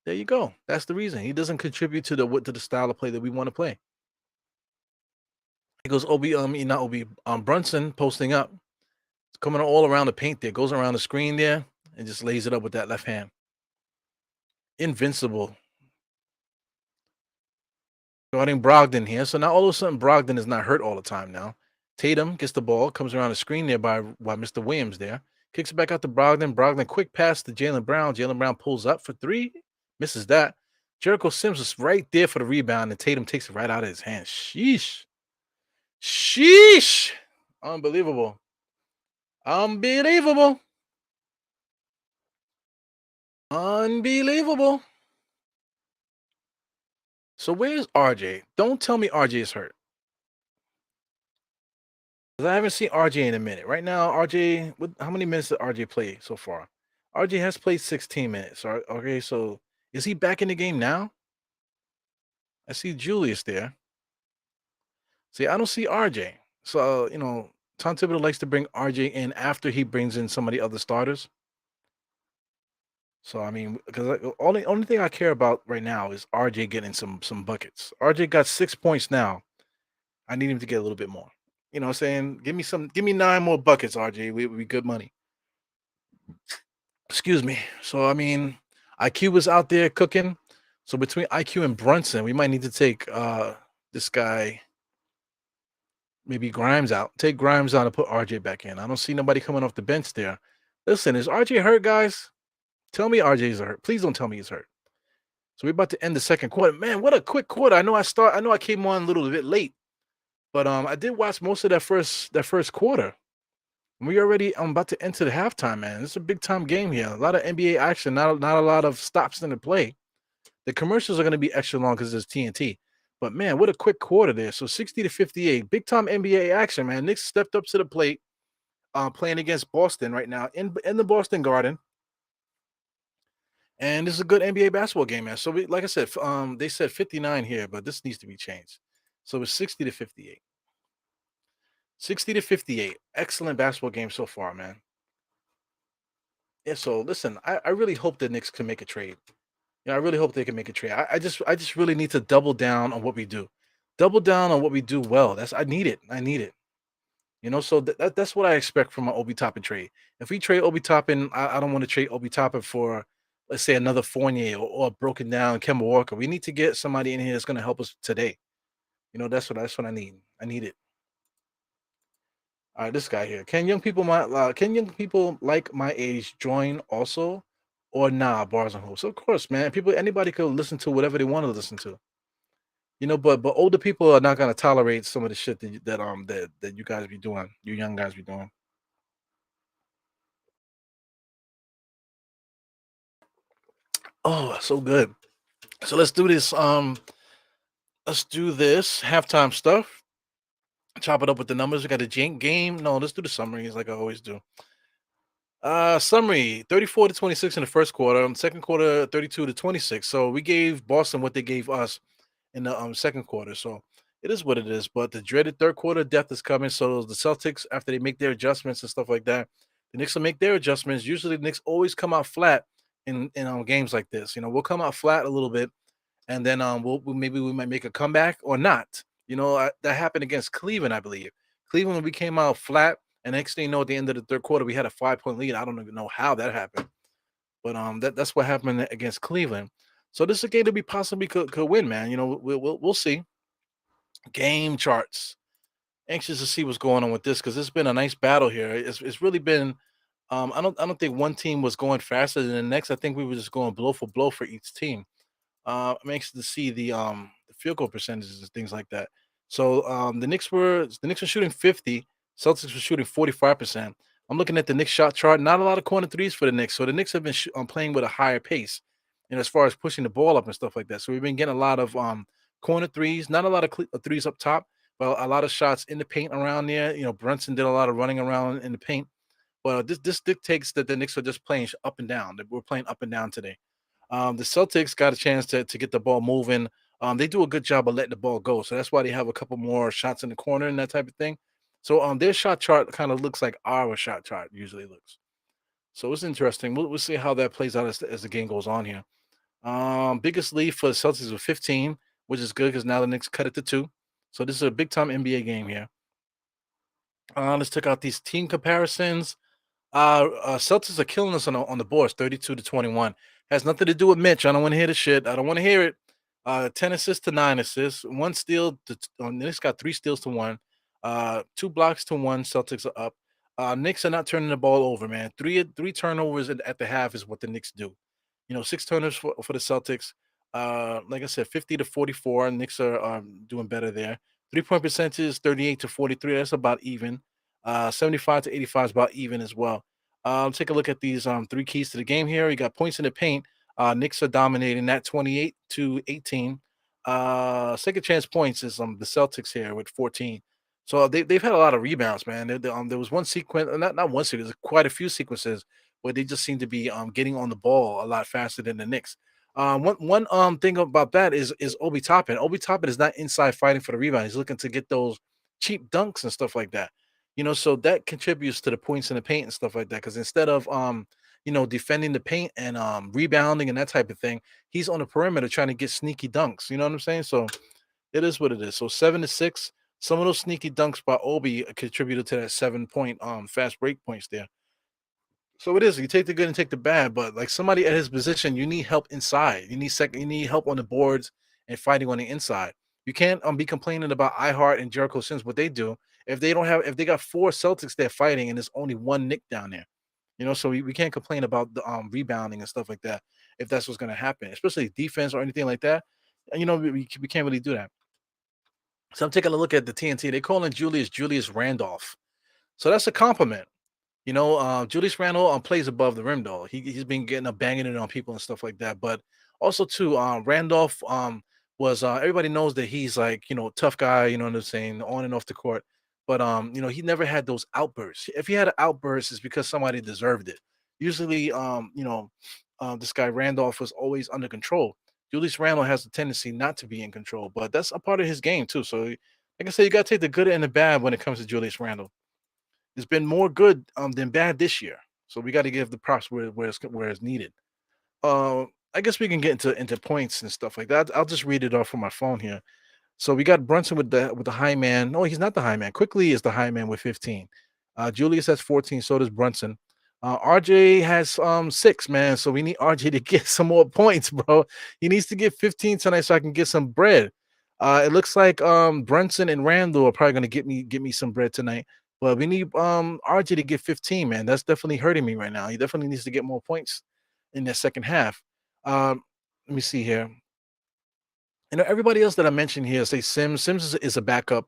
There you go. That's the reason. He doesn't contribute to the style of play that we want to play. He goes not Obi, Brunson posting up. It's coming all around the paint there, goes around the screen there and just lays it up with that left hand. Invincible. Guarding Brogdon here. So now all of a sudden Brogdon is not hurt all the time now. Tatum gets the ball, comes around the screen there by Mr. Williams there. Kicks it back out to Brogdon. Brogdon quick pass to Jaylen Brown. Jaylen Brown pulls up for three. Misses that. Jericho Sims was right there for the rebound, and Tatum takes it right out of his hand. Sheesh. Sheesh. Unbelievable. Unbelievable. Unbelievable. So where's RJ? Don't tell me RJ is hurt. Because I haven't seen RJ in a minute. Right now, RJ, how many minutes did RJ play so far? RJ has played 16 minutes. Okay, so is he back in the game now? I see Julius there. See, I don't see RJ. So, Tom Thibodeau likes to bring RJ in after he brings in some of the other starters. So, I mean, because only thing I care about right now is RJ getting some buckets. RJ got 6 points now. I need him to get a little bit more. You know what I'm saying? Give me 9 more buckets, RJ. We good money. Excuse me. So, I mean, IQ was out there cooking. So between IQ and Brunson, we might need to take this guy, maybe Grimes out. Take Grimes out and put RJ back in. I don't see nobody coming off the bench there. Listen, is RJ hurt, guys? Tell me RJ's hurt. Please don't tell me he's hurt. So we're about to end the second quarter. Man, what a quick quarter. I know I came on a little bit late, but I did watch most of that first quarter. We already about to enter the halftime, man. It's a big time game here. A lot of NBA action, not a lot of stops in the play. The commercials are going to be extra long because there's TNT. But man, what a quick quarter there. So 60-58, big time NBA action, man. Knicks stepped up to the plate, playing against Boston right now in the Boston Garden. And this is a good NBA basketball game, man. So like I said, they said 59 here, but this needs to be changed. So it's 60-58. 60-58. Excellent basketball game so far, man. Yeah, so listen, I really hope the Knicks can make a trade. I really hope they can make a trade. I just really need to double down on what we do. Double down on what we do well. I need it. So that's what I expect from an Obi Toppin trade. If we trade Obi Toppin, I don't want to trade Obi Toppin for, let's say, another Fournier or broken down Kemba Walker. We need to get somebody in here that's going to help us today. That's what I need. I need it. All right, this guy here. Can young people like my age join also, or nah? Bars and hoops. Of course, man. People, anybody could listen to whatever they want to listen to. But older people are not gonna tolerate some of the shit that you guys be doing. You young guys be doing. Oh, so good. So let's do this. Let's do this halftime stuff. Chop it up with the numbers. We got the game. No, let's do the summaries like I always do. Summary 34 to 26 in the first quarter. Second quarter, 32 to 26. So we gave Boston what they gave us in the second quarter. So it is what it is. But the dreaded third quarter death is coming. So the Celtics, after they make their adjustments and stuff like that, the Knicks will make their adjustments. Usually the Knicks always come out flat in games like this. We'll come out flat a little bit, and then maybe we might make a comeback or not. That happened against Cleveland, I believe. Cleveland, we came out flat, and next thing you know, at the end of the third quarter, we had a 5-point lead. I don't even know how that happened, but that's what happened against Cleveland. So this is a game that we possibly could win, man. We'll see. Game charts. Anxious to see what's going on with this because it's been a nice battle here. It's really been. I don't think one team was going faster than the next. I think we were just going blow for blow for each team. I'm anxious to see the field goal percentages and things like that. So the Knicks were shooting 50, Celtics were shooting 45%. I'm looking at the Knicks shot chart. Not a lot of corner threes for the Knicks. So the Knicks have been playing with a higher pace, as far as pushing the ball up and stuff like that. So we've been getting a lot of corner threes, not a lot of threes up top, but a lot of shots in the paint around there. Brunson did a lot of running around in the paint. Well, this dictates that the Knicks are just playing up and down. That we're playing up and down today. The Celtics got a chance to get the ball moving. They do a good job of letting the ball go, so that's why they have a couple more shots in the corner and that type of thing. So their shot chart kind of looks like our shot chart usually looks. So it's interesting. We'll see how that plays out as the game goes on here. Biggest lead for the Celtics was 15, which is good because now the Knicks cut it to 2. So this is a big time NBA game here. Let's check out these team comparisons. Celtics are killing us on the boards, 32 to 21. Has nothing to do with Mitch. I don't want to hear the shit. I don't want to hear it. 10 assists to 9 assists, one steal. Knicks got 3 steals to 1. 2 blocks to 1. Celtics are up. Knicks are not turning the ball over, man. Three turnovers at the half is what the Knicks do. 6 turnovers for the Celtics. Like I said, 50 to 44. Knicks are doing better there. 3-point percentage, 38 to 43. That's about even. 75 to 85 is about even as well. Take a look at these 3 keys to the game here. You got points in the paint. Knicks are dominating that 28 to 18. Second chance points is the Celtics here with 14. So they've had a lot of rebounds, man. There was one sequence, not one sequence, quite a few sequences where they just seem to be getting on the ball a lot faster than the Knicks. One thing about that is Obi Toppin. Obi Toppin is not inside fighting for the rebound. He's looking to get those cheap dunks and stuff like that. So that contributes to the points in the paint and stuff like that. Because instead of defending the paint and rebounding and that type of thing, he's on the perimeter trying to get sneaky dunks. You know what I'm saying? So it is what it is. So 7 to 6. Some of those sneaky dunks by Obi contributed to that 7-point fast break points there. So it is. You take the good and take the bad, but like somebody at his position, you need help inside. You need help on the boards and fighting on the inside. You can't be complaining about iHeart and Jericho Sims what they do if they got 4 Celtics there fighting and there's only one Nick down there. So we can't complain about the rebounding and stuff like that if that's what's going to happen, especially defense or anything like that. We can't really do that. So I'm taking a look at the TNT. They call him Julius Randolph. So that's a compliment. Julius Randle plays above the rim though. He's been getting up banging it on people and stuff like that. But also too, Randolph was everybody knows that he's like tough guy. You know what I'm saying, on and off the court. But he never had those outbursts. If he had an outburst, it's because somebody deserved it. Usually, this guy Randolph was always under control. Julius Randle has a tendency not to be in control, but that's a part of his game too. So, like I said, you got to take the good and the bad when it comes to Julius Randle. It's been more good than bad this year. So we got to give the props where it's needed. I guess we can get into points and stuff like that. I'll just read it off from my phone here. So we got Brunson with the high man. No, he's not the high man. Quickly is the high man with 15. Julius has 14. So does Brunson. RJ has 6, man. So we need RJ to get some more points, bro. He needs to get 15 tonight so I can get some bread. It looks like Brunson and Randall are probably gonna get me some bread tonight. But we need RJ to get 15, man. That's definitely hurting me right now. He definitely needs to get more points in the second half. Let me see here. Everybody else that I mentioned here, say Sims. Sims is a backup.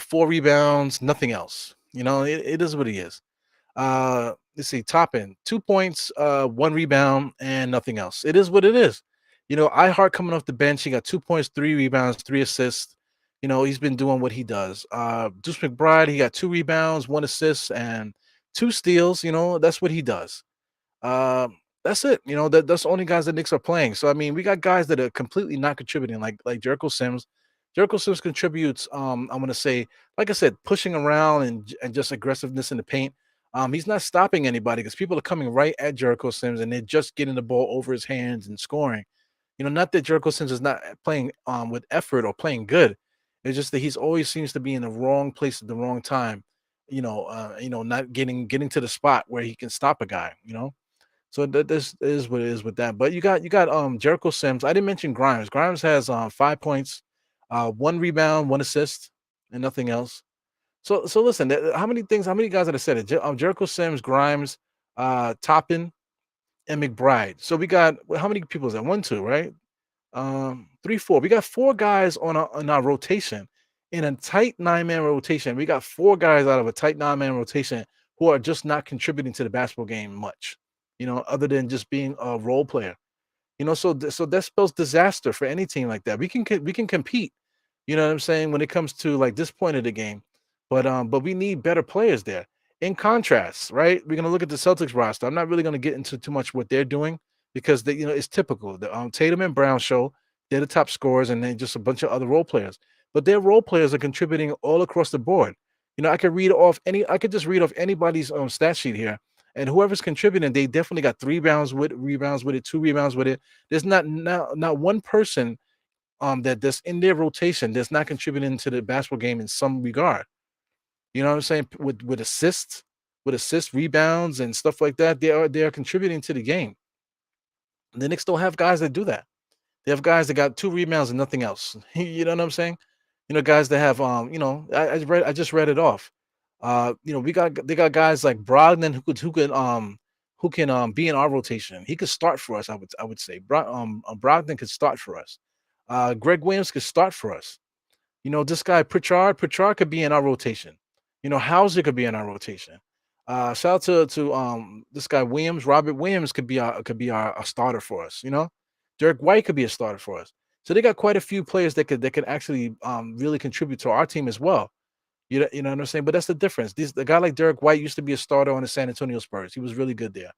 4 rebounds, nothing else. It is what he is. Let's see, Toppin, 2 points, 1 rebound, and nothing else. It is what it is. I coming off the bench, he got 2 points, 3 rebounds, 3 assists. He's been doing what he does. Deuce McBride, he got 2 rebounds, 1 assist, and 2 steals. That's what he does. That's it. That's the only guys that Knicks are playing. So I mean, we got guys that are completely not contributing, like Jericho Sims. Jericho Sims contributes. I'm gonna say, like I said, pushing around and just aggressiveness in the paint. He's not stopping anybody because people are coming right at Jericho Sims and they're just getting the ball over his hands and scoring. Not that Jericho Sims is not playing with effort or playing good. It's just that he's always seems to be in the wrong place at the wrong time. Not getting to the spot where he can stop a guy. So this is what it is with that. But you got Jericho Sims. I didn't mention Grimes. Grimes has 5 points, 1 rebound, 1 assist, and nothing else. So listen, how many guys that I said it? Jericho Sims, Grimes, Toppin, and McBride. So we got how many people is that? One, two, right? Three, four. We got 4 guys on our rotation in a tight 9-man rotation. We got 4 guys out of a tight 9-man rotation who are just not contributing to the basketball game much, other than just being a role player. So that spells disaster for any team like that. We can compete, what I'm saying, when it comes to like this point of the game. But we need better players there. In contrast, right? We're gonna look at the Celtics roster. I'm not really gonna get into too much what they're doing because it's typical. The Tatum and Brown show, they're the top scorers, and then just a bunch of other role players. But their role players are contributing all across the board. I could just read off anybody's stat sheet here. And whoever's contributing, they definitely got 3 rebounds with it, 2 rebounds with it. There's not one person that's in their rotation that's not contributing to the basketball game in some regard. You know what I'm saying? With assists, rebounds, and stuff like that, they are contributing to the game. The Knicks don't have guys that do that. They have guys that got 2 rebounds and nothing else. You know what I'm saying? Guys that have I just read it off. They got guys like Brogdon who can be in our rotation. He could start for us. I would say Brogdon could start for us. Greg Williams could start for us. This guy Pritchard could be in our rotation. Hauser could be in our rotation. Shout out to this guy Williams. Robert Williams could be our starter for us. Derek White could be a starter for us. So they got quite a few players that could actually really contribute to our team as well. You know what I'm saying? But that's the difference. The guy like Derek White used to be a starter on the San Antonio Spurs. He was really good there.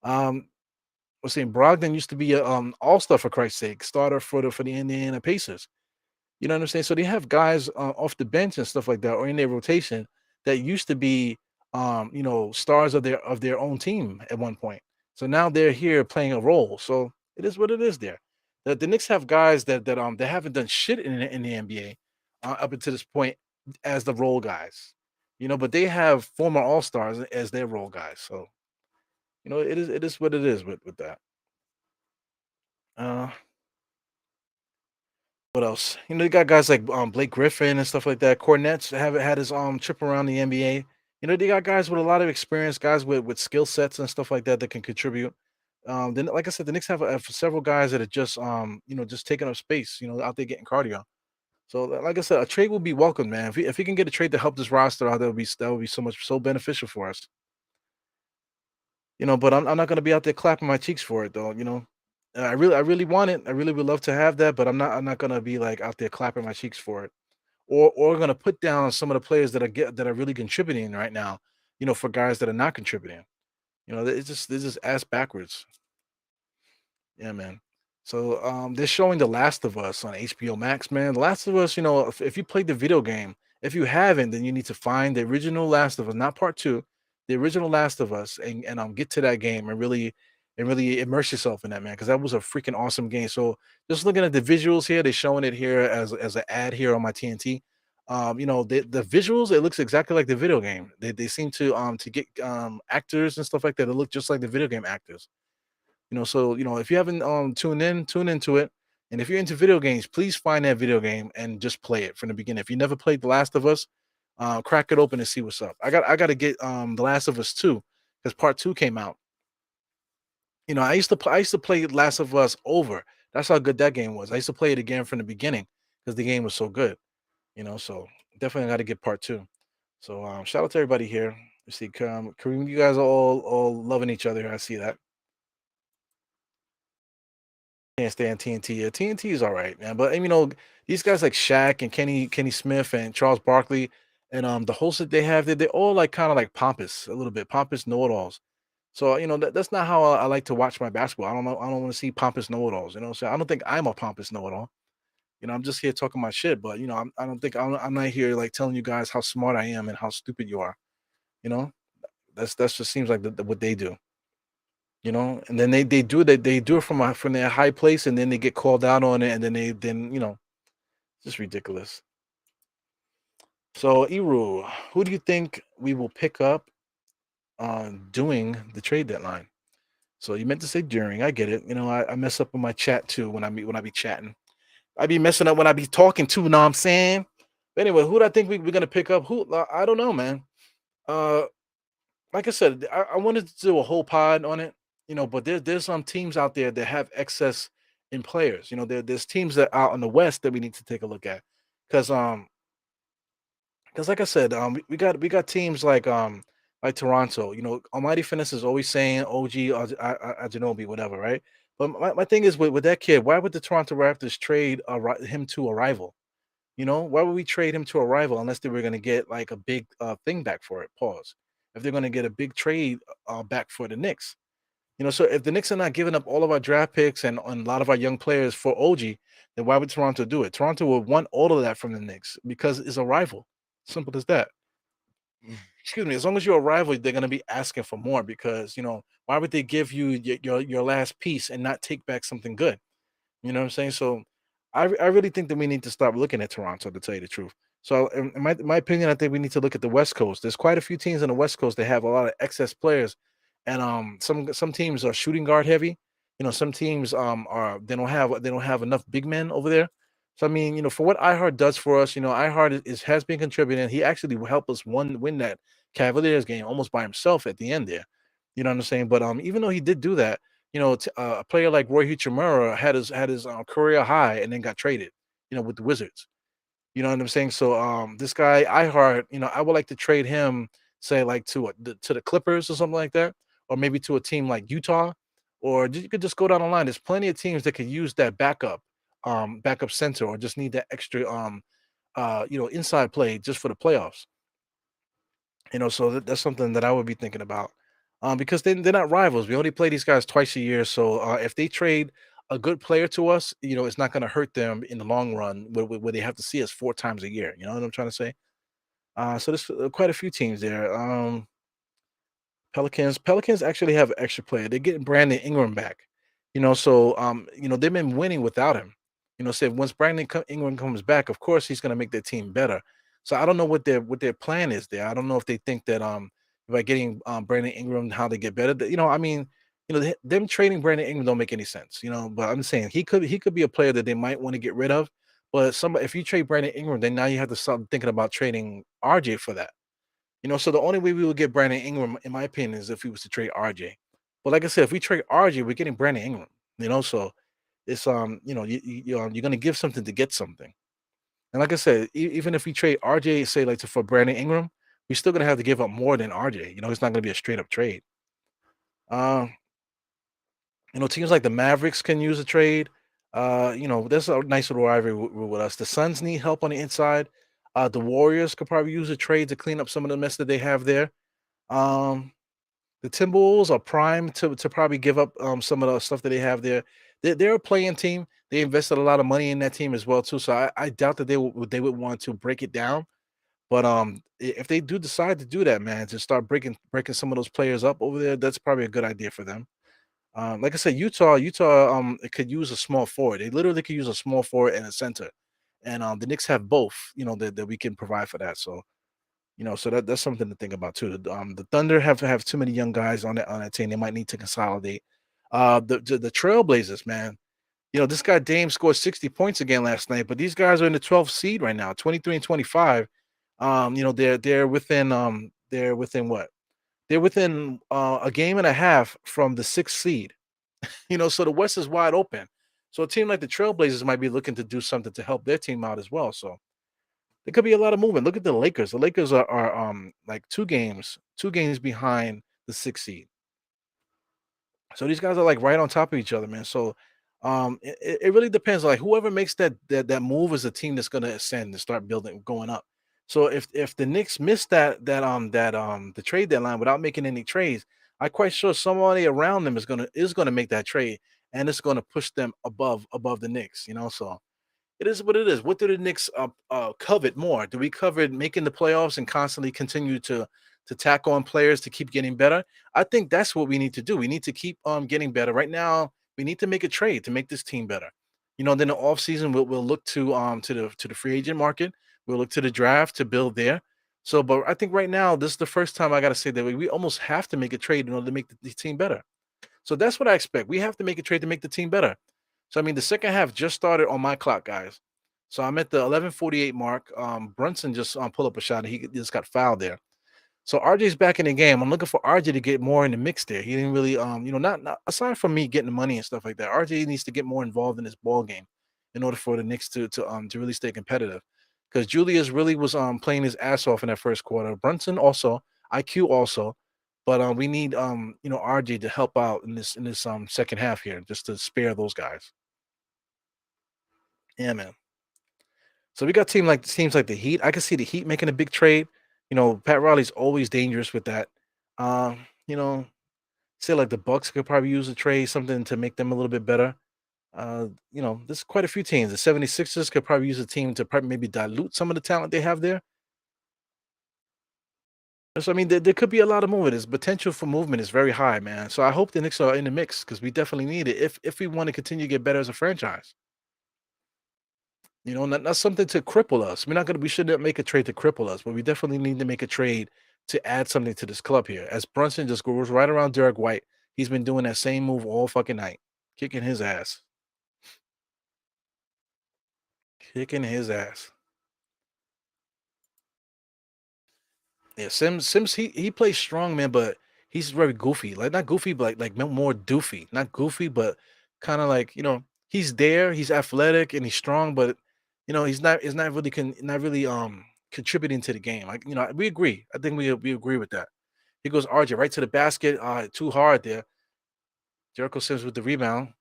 We're saying Brogdon used to be a all-star, for Christ's sake, starter for the Indiana Pacers. You know what I'm saying? So they have guys off the bench and stuff like that, or in their rotation that used to be, stars of their own team at one point. So now they're here playing a role. So it is what it is. There, the Knicks have guys that haven't done shit in the NBA up until this point as the role guys. But they have former All Stars as their role guys. So it is what it is with that. Uh, What else? You got guys like Blake Griffin and stuff like that. Cornette's haven't had his trip around the NBA. They got guys with a lot of experience, guys with skill sets and stuff like that can contribute. Then, like I said, the Knicks have several guys that are just taking up space. Out there getting cardio. So, like I said, a trade will be welcome, man. If we can get a trade to help this roster out, that would be so beneficial for us. But I'm not gonna be out there clapping my cheeks for it though. And I really want it. I really would love to have that, but I'm not gonna be like out there clapping my cheeks for it, or gonna put down some of the players that are really contributing right now. For guys that are not contributing. It's just ass backwards. Yeah, man. So they're showing The Last of Us on HBO Max, man. The Last of Us, if you played the video game, if you haven't, then you need to find the original Last of Us, not part two, the original Last of Us, and get to that game and really immerse yourself in that, man, because that was a freaking awesome game. So just looking at the visuals here, they're showing it here as an ad here on my TNT. The visuals, it looks exactly like the video game. They seem to get actors and stuff like that that look just like the video game actors. So if you haven't tune into it. And if you're into video games, please find that video game and just play it from the beginning. If you never played The Last of Us, Crack it open and see what's up. I got to get The Last of Us 2 because part 2 came out. I used to play Last of Us over. That's how good that game was. I used to play it again from the beginning because the game was so good. So definitely got to get part 2. So shout out to everybody here. You see, Kareem, you guys are all loving each other. I see that. Can't stand TNT. Yeah, TNT is all right, man. But these guys like Shaq and Kenny Smith and Charles Barkley and the hosts that they have, they're all like kind of like pompous, a little bit pompous know-it-alls. So that's not how I like to watch my basketball. I don't know. I don't want to see pompous know-it-alls. So I don't think I'm a pompous know-it-all. I'm just here talking my shit. But I don't think I'm not here like telling you guys how smart I am and how stupid you are. You know, that's just seems like what they do. And then they do it from their high place, and then they get called out on it, and then just ridiculous. So Eru, who do you think we will pick up doing the trade deadline? So you meant to say during. I get it. I mess up in my chat too when I be chatting. I be messing up when I be talking too. Know what I'm saying? But anyway, who do I think we're gonna pick up? Who I don't know, man. Uh, like I said, I wanted to do a whole pod on it, but there's some teams out there that have excess in players. There's teams that out in the West that we need to take a look at, because like I said, we got teams like Toronto. Almighty Finesse is always saying OG Ajinobi, whatever, right? But my thing is with that kid, why would the Toronto Raptors trade him to a rival? Why would we trade him to a rival unless they were going to get like a big thing back for it? Pause. If they're going to get a big trade back for the Knicks, so if the Knicks are not giving up all of our draft picks and a lot of our young players for OG, then why would Toronto do it? Toronto would want all of that from the Knicks because it's a rival. Simple as that. Excuse me. As long as you're a rival, they're going to be asking for more because why would they give you your last piece and not take back something good? You know what I'm saying? So I really think that we need to stop looking at Toronto, to tell you the truth. So in my opinion, I think we need to look at the West Coast. There's quite a few teams in the West Coast that have a lot of excess players, and some teams are shooting guard heavy. Some teams are they don't have enough big men over there. So I mean, for what iHeart does for us, iHeart has been contributing. He actually helped us win that Cavaliers game almost by himself at the end there. You know what I'm saying? But even though he did do that, a player like Roy Hachimura had his career high and then got traded, with the Wizards. You know what I'm saying? So this guy iHeart, I would like to trade him, say like to the Clippers or something like that, or maybe to a team like Utah, or you could just go down the line. There's plenty of teams that could use that backup center, or just need that extra inside play just for the playoffs. So that's something that I would be thinking about. Because they're not rivals. We only play these guys twice a year. So if they trade a good player to us, it's not going to hurt them in the long run where they have to see us 4 times a year. You know what I'm trying to say? So there's quite a few teams there. Pelicans actually have an extra player. They're getting Brandon Ingram back. They've been winning without him. So once Ingram comes back, of course he's gonna make their team better. So I don't know what their plan is there. I don't know if they think that by getting Brandon Ingram, how they get better. I mean, them trading Brandon Ingram don't make any sense. But I'm saying he could be a player that they might want to get rid of. But if you trade Brandon Ingram, then now you have to start thinking about trading RJ for that. So the only way we would get Brandon Ingram, in my opinion, is if we was to trade RJ. But like I said, if we trade RJ, we're getting Brandon Ingram. So it's you're gonna give something to get something. And like I said, even if we trade RJ, say like for Brandon Ingram, we're still gonna have to give up more than RJ. It's not gonna be a straight up trade. Uh, Teams like the Mavericks can use a trade. There's a nice little rivalry with us. The Suns need help on the inside. The Warriors could probably use a trade to clean up some of the mess that they have there. Um, the Timberwolves are primed to probably give up some of the stuff that they have there. They're a playing team. They invested a lot of money in that team as well too. So I doubt that they would want to break it down. But if they do decide to do that, man, to start breaking some of those players up over there, that's probably a good idea for them. Like I said, Utah, it could use a small forward. They literally could use a small forward and a center, and the Knicks have both. That we can provide for that. So so that's something to think about too. The Thunder have too many young guys on that team. They might need to consolidate. The Trailblazers, man. This guy Dame scored 60 points again last night, but these guys are in the 12th seed right now, 23 and 25. They're within what? They're within a game and a half from the sixth seed. So the West is wide open. So a team like the Trailblazers might be looking to do something to help their team out as well. So there could be a lot of movement. Look at the Lakers. The Lakers are like two games behind the sixth seed. So these guys are like right on top of each other, man. So it really depends. Like whoever makes that move is a team that's gonna ascend and start building, going up. So if the Knicks miss the trade deadline without making any trades, I'm quite sure somebody around them is gonna make that trade, and it's gonna push them above the Knicks. So it is what it is. What do the Knicks covet more? Do we covet making the playoffs and constantly continue to tack on players to keep getting better? I think that's what we need to do. We need to keep getting better. Right now, we need to make a trade to make this team better. Then the offseason we'll look to the free agent market. We'll look to the draft to build there. So, but I think right now this is the first time I got to say that we almost have to make a trade in order to make the team better. So that's what I expect. We have to make a trade to make the team better. So I mean, the second half just started on my clock, guys. So I'm at the 11:48 mark. Brunson just pulled up a shot, and he just got fouled there. So RJ's back in the game. I'm looking for RJ to get more in the mix there. He didn't really, not aside from me getting the money and stuff like that. RJ needs to get more involved in this ball game in order for the Knicks to really stay competitive. Because Julius really was playing his ass off in that first quarter. Brunson also, IQ also, but we need RJ to help out in this second half here, just to spare those guys. Yeah, man. So we got teams like the Heat. I can see the Heat making a big trade. Pat Riley's always dangerous with that. You know, say like the Bucks could probably use a trade, something to make them a little bit better. There's quite a few teams. The 76ers could probably use a team to probably maybe dilute some of the talent they have there. So I mean, there could be a lot of movement. There's potential for movement is very high, man. So I hope the Knicks are in the mix because we definitely need it if we want to continue to get better as a franchise. Not something to cripple us. We shouldn't make a trade to cripple us, but we definitely need to make a trade to add something to this club here. As Brunson just goes right around Derek White, he's been doing that same move all fucking night, kicking his ass, kicking his ass. Yeah, Sims, he plays strong, man, but he's very goofy. Like not goofy, but like more doofy. Not goofy, but kind of like he's there. He's athletic and he's strong, but he's not really contributing to the game. Like we agree. I think we agree with that. He goes RJ right to the basket. Too hard there. Jericho Sims with the rebound.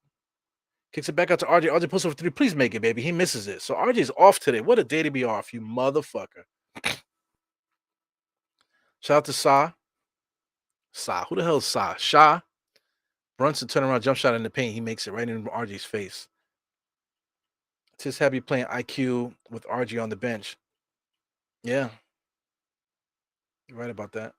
Kicks it back out to RJ. RJ pulls over three. Please make it, baby. He misses it. So RJ's off today. What a day to be off, you motherfucker. Shout out to Sa. Sa. Who the hell is Sa? Sha. Brunson turnaround jump shot in the paint. He makes it right in RJ's face. Just happy playing IQ with RJ on the bench. Yeah, you're right about that.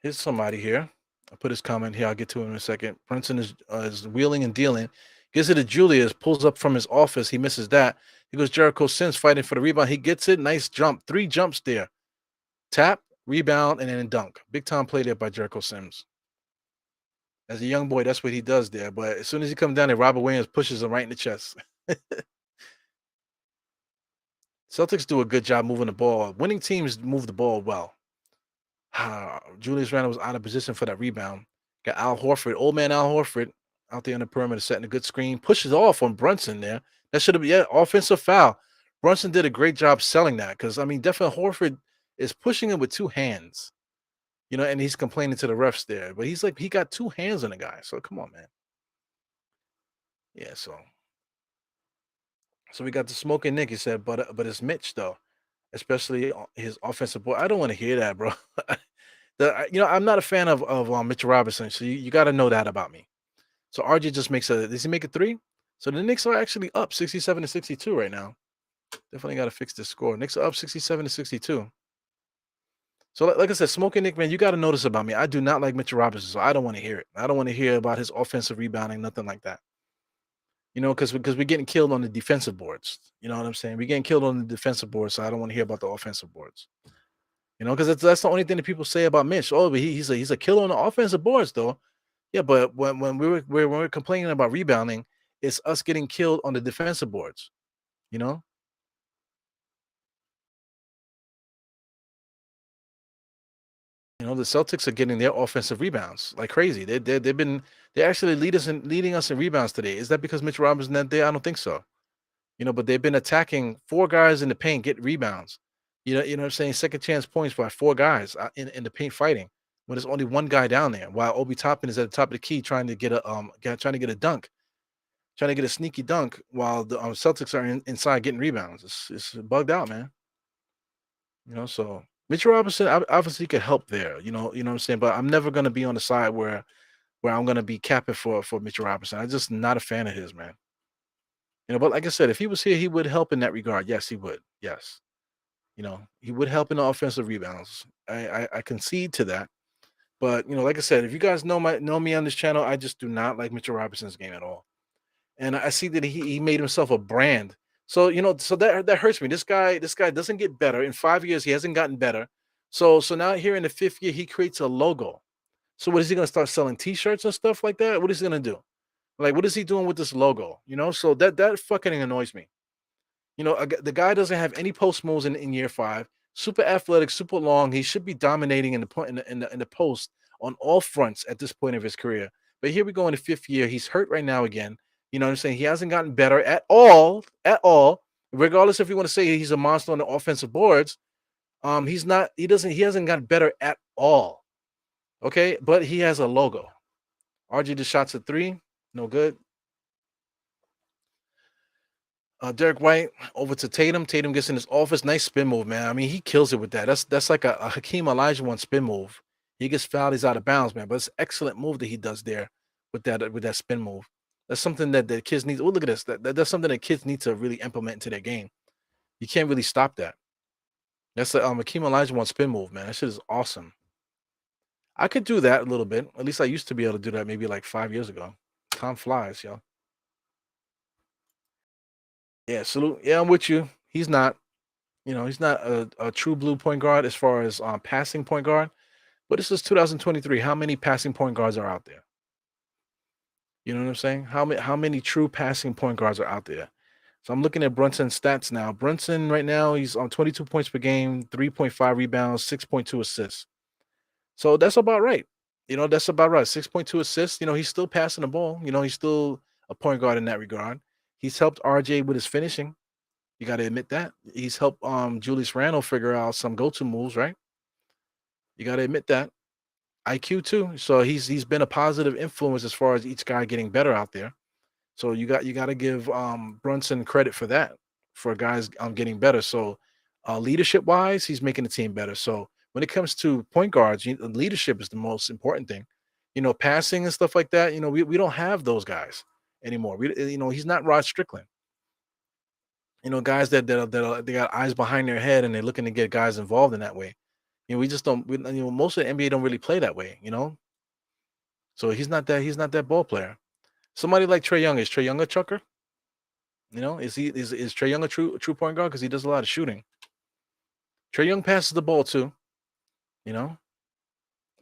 Here's somebody here. I'll put his comment here. I'll get to him in a second. Brunson is wheeling and dealing. Gives it to Julius. Pulls up from his office. He misses that. He goes Jericho Sims fighting for the rebound. He gets it. Nice jump. 3 jumps there. Tap, rebound, and then dunk. Big time play there by Jericho Sims. As a young boy, that's what he does there. But as soon as he comes down there, Robert Williams pushes him right in the chest. Celtics do a good job moving the ball. Winning teams move the ball well. Julius Randle was out of position for that rebound. Got Al Horford, old man Al Horford, out there on the perimeter, setting a good screen. Pushes off on Brunson there. That should have been offensive foul. Brunson did a great job selling that because I mean, definitely Horford is pushing him with 2 hands. And he's complaining to the refs there, but he's like he got 2 hands on the guy. So come on, man. Yeah, so we got the smoking Nick. He said, but it's Mitch though, especially his offensive boy. I don't want to hear that, bro. I'm not a fan of Mitchell Robinson, so you got to know that about me. So RJ just makes does he make a 3? So the Knicks are actually up 67-62 right now. Definitely got to fix this score. Knicks are up 67-62. So like I said, smoking Nick, man, you got to notice about me. I do not like Mitchell Robinson, so I don't want to hear it. I don't want to hear about his offensive rebounding, nothing like that. Because we're getting killed on the defensive boards. You know what I'm saying? We're getting killed on the defensive boards, so I don't want to hear about the offensive boards. Because that's the only thing that people say about Mitch. Oh, but he's a killer on the offensive boards, though. Yeah, but when we're complaining about rebounding, it's us getting killed on the defensive boards. You know? The Celtics are getting their offensive rebounds like crazy. They actually leading us in rebounds today. Is that because Mitch Robinson not there? I don't think so. But they've been attacking four guys in the paint, get rebounds. What I'm saying? Second chance points by four guys in the paint fighting when there's only one guy down there. While Obi Toppin is at the top of the key trying to get trying to get a dunk, trying to get a sneaky dunk, while the Celtics are inside getting rebounds. It's bugged out, man. So Mitchell Robinson obviously could help there. What I'm saying. But I'm never gonna be on the side where I'm gonna be capping for Mitchell Robinson. I'm just not a fan of his, man. But like I said, if he was here, he would help in that regard. Yes, he would. Yes. He would help in the offensive rebounds. I concede to that. But like I said, if you guys know me on this channel, I just do not like Mitchell Robinson's game at all. And I see that he made himself a brand. So so that hurts me. This guy doesn't get better. In 5 years, he hasn't gotten better. So now here in the fifth year, he creates a logo. So what is he gonna start selling T-shirts and stuff like that? What is he gonna do? Like, what is he doing with this logo? So that fucking annoys me. The guy doesn't have any post moves in year five. Super athletic, super long. He should be dominating in the point in the post on all fronts at this point of his career. But here we go in the fifth year. He's hurt right now again. What I'm saying? He hasn't gotten better at all, at all. Regardless if you want to say he's a monster on the offensive boards, he's not. He hasn't gotten better at all. Okay, but he has a logo. RG just shots at three, no good. Derek White over to Tatum. Tatum gets in his office. Nice spin move, man. I mean, he kills it with that. That's like a Hakeem Olajuwon spin move. He gets fouled. He's out of bounds, man. But it's an excellent move that he does there with that spin move. That's something that the kids need. Oh, look at this. That's something that kids need to really implement into their game. You can't really stop that. That's the Hakeem Olajuwon spin move, man. That shit is awesome. I could do that a little bit. At least I used to be able to do that maybe like 5 years ago. Time flies, yo. Yeah, salute. Yeah, I'm with you. He's not. He's not a true blue point guard as far as passing point guard. But this is 2023. How many passing point guards are out there? You know what I'm saying? How many true passing point guards are out there? So I'm looking at Brunson's stats now. Brunson right now, he's on 22 points per game, 3.5 rebounds, 6.2 assists. So that's about right. That's about right. 6.2 assists. He's still passing the ball. He's still a point guard in that regard. He's helped RJ with his finishing. You got to admit that. He's helped Julius Randle figure out some go-to moves, right? You got to admit that. IQ too. So he's been a positive influence as far as each guy getting better out there. So you got to give Brunson credit for that, for guys getting better. So leadership wise, he's making the team better. So when it comes to point guards, leadership is the most important thing. Passing and stuff like that. We don't have those guys anymore. He's not Rod Strickland. Guys they got eyes behind their head and they're looking to get guys involved in that way. We just don't. Most of the NBA don't really play that way. So he's not that ball player. Somebody like Trae Young, is Trae Young a chucker? Is Trae Young a true point guard because he does a lot of shooting? Trae Young passes the ball too.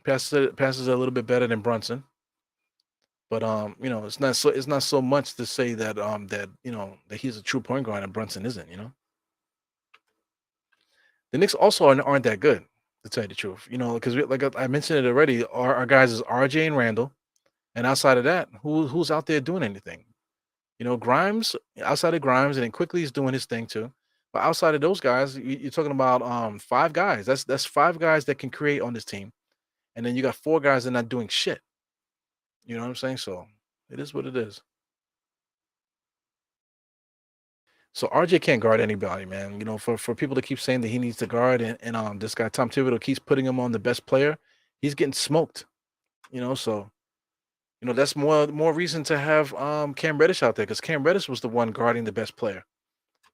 Passes a little bit better than Brunson. But it's not so much to say that that he's a true point guard and Brunson isn't. The Knicks also aren't that good, to tell you the truth. Because like I mentioned it already, our guys is RJ and Randall, and outside of that, who's out there doing anything? Grimes, outside of Grimes, and then Quickly is doing his thing too. But outside of those guys, you're talking about five guys. That's five guys that can create on this team, and then you got four guys that are not doing shit. You know what I'm saying? So it is what it is. So RJ can't guard anybody, man. For people to keep saying that he needs to guard, and this guy Tom Thibodeau keeps putting him on the best player, he's getting smoked. So that's more reason to have Cam Reddish out there, because Cam Reddish was the one guarding the best player,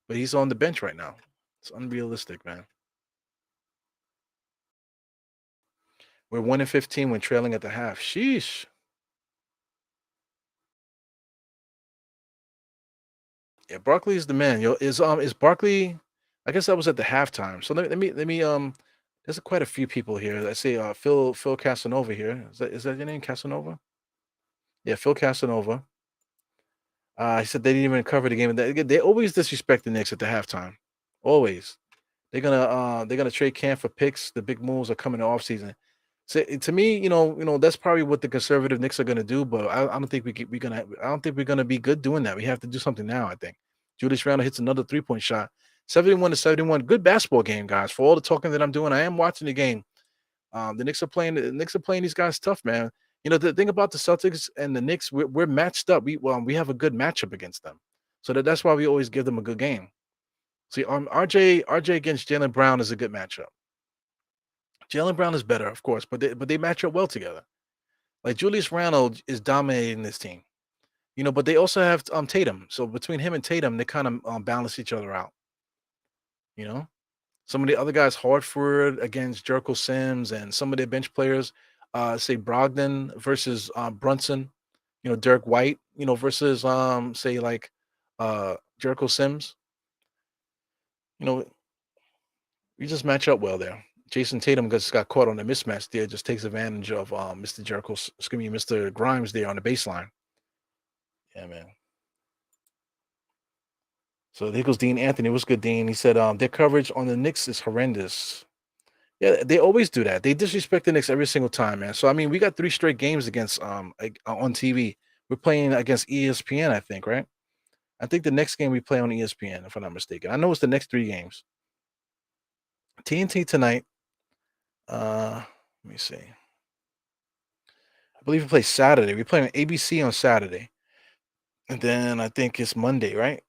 but he's on the bench right now. It's unrealistic, man. We're 1-15 when trailing at the half. Sheesh. Yeah, Barkley is the man. Yo, is Barkley? I guess that was at the halftime. So let me there's quite a few people here. I see Phil Casanova here. Is that your name, Casanova? Yeah, Phil Casanova. He said they didn't even cover the game. They always disrespect the Knicks at the halftime. Always. They're gonna trade Cam for picks. The big moves are coming in the offseason. So to me, that's probably what the conservative Knicks are going to do. But I don't think we're gonna. I don't think we're going to be good doing that. We have to do something now. I think Julius Randle hits another 3-point shot. 71-71. Good basketball game, guys. For all the talking that I'm doing, I am watching the game. The Knicks are playing these guys tough, man. The thing about the Celtics and the Knicks, we're matched up. We have a good matchup against them, so that's why we always give them a good game. See, RJ against Jalen Brown is a good matchup. Jalen Brown is better, of course, but they match up well together. Like Julius Randle is dominating this team, but they also have Tatum. So between him and Tatum, they kind of balance each other out. You know, some of the other guys, Hartford against Jericho Sims, and some of their bench players, say Brogdon versus Brunson. Dirk White. Versus say like Jericho Sims. You know, we just match up well there. Jason Tatum just got caught on a mismatch there, just takes advantage of Mr. Mr. Grimes there on the baseline. Yeah, man. So there goes Dean Anthony. What's good, Dean? He said their coverage on the Knicks is horrendous. Yeah, they always do that. They disrespect the Knicks every single time, man. So I mean, we got 3 straight games against on TV. We're playing against ESPN, I think, right? I think the next game we play on ESPN, if I'm not mistaken. I know it's the next 3 games. TNT tonight. Let me see. I believe we play Saturday. We play on ABC on Saturday. And then I think it's Monday, right?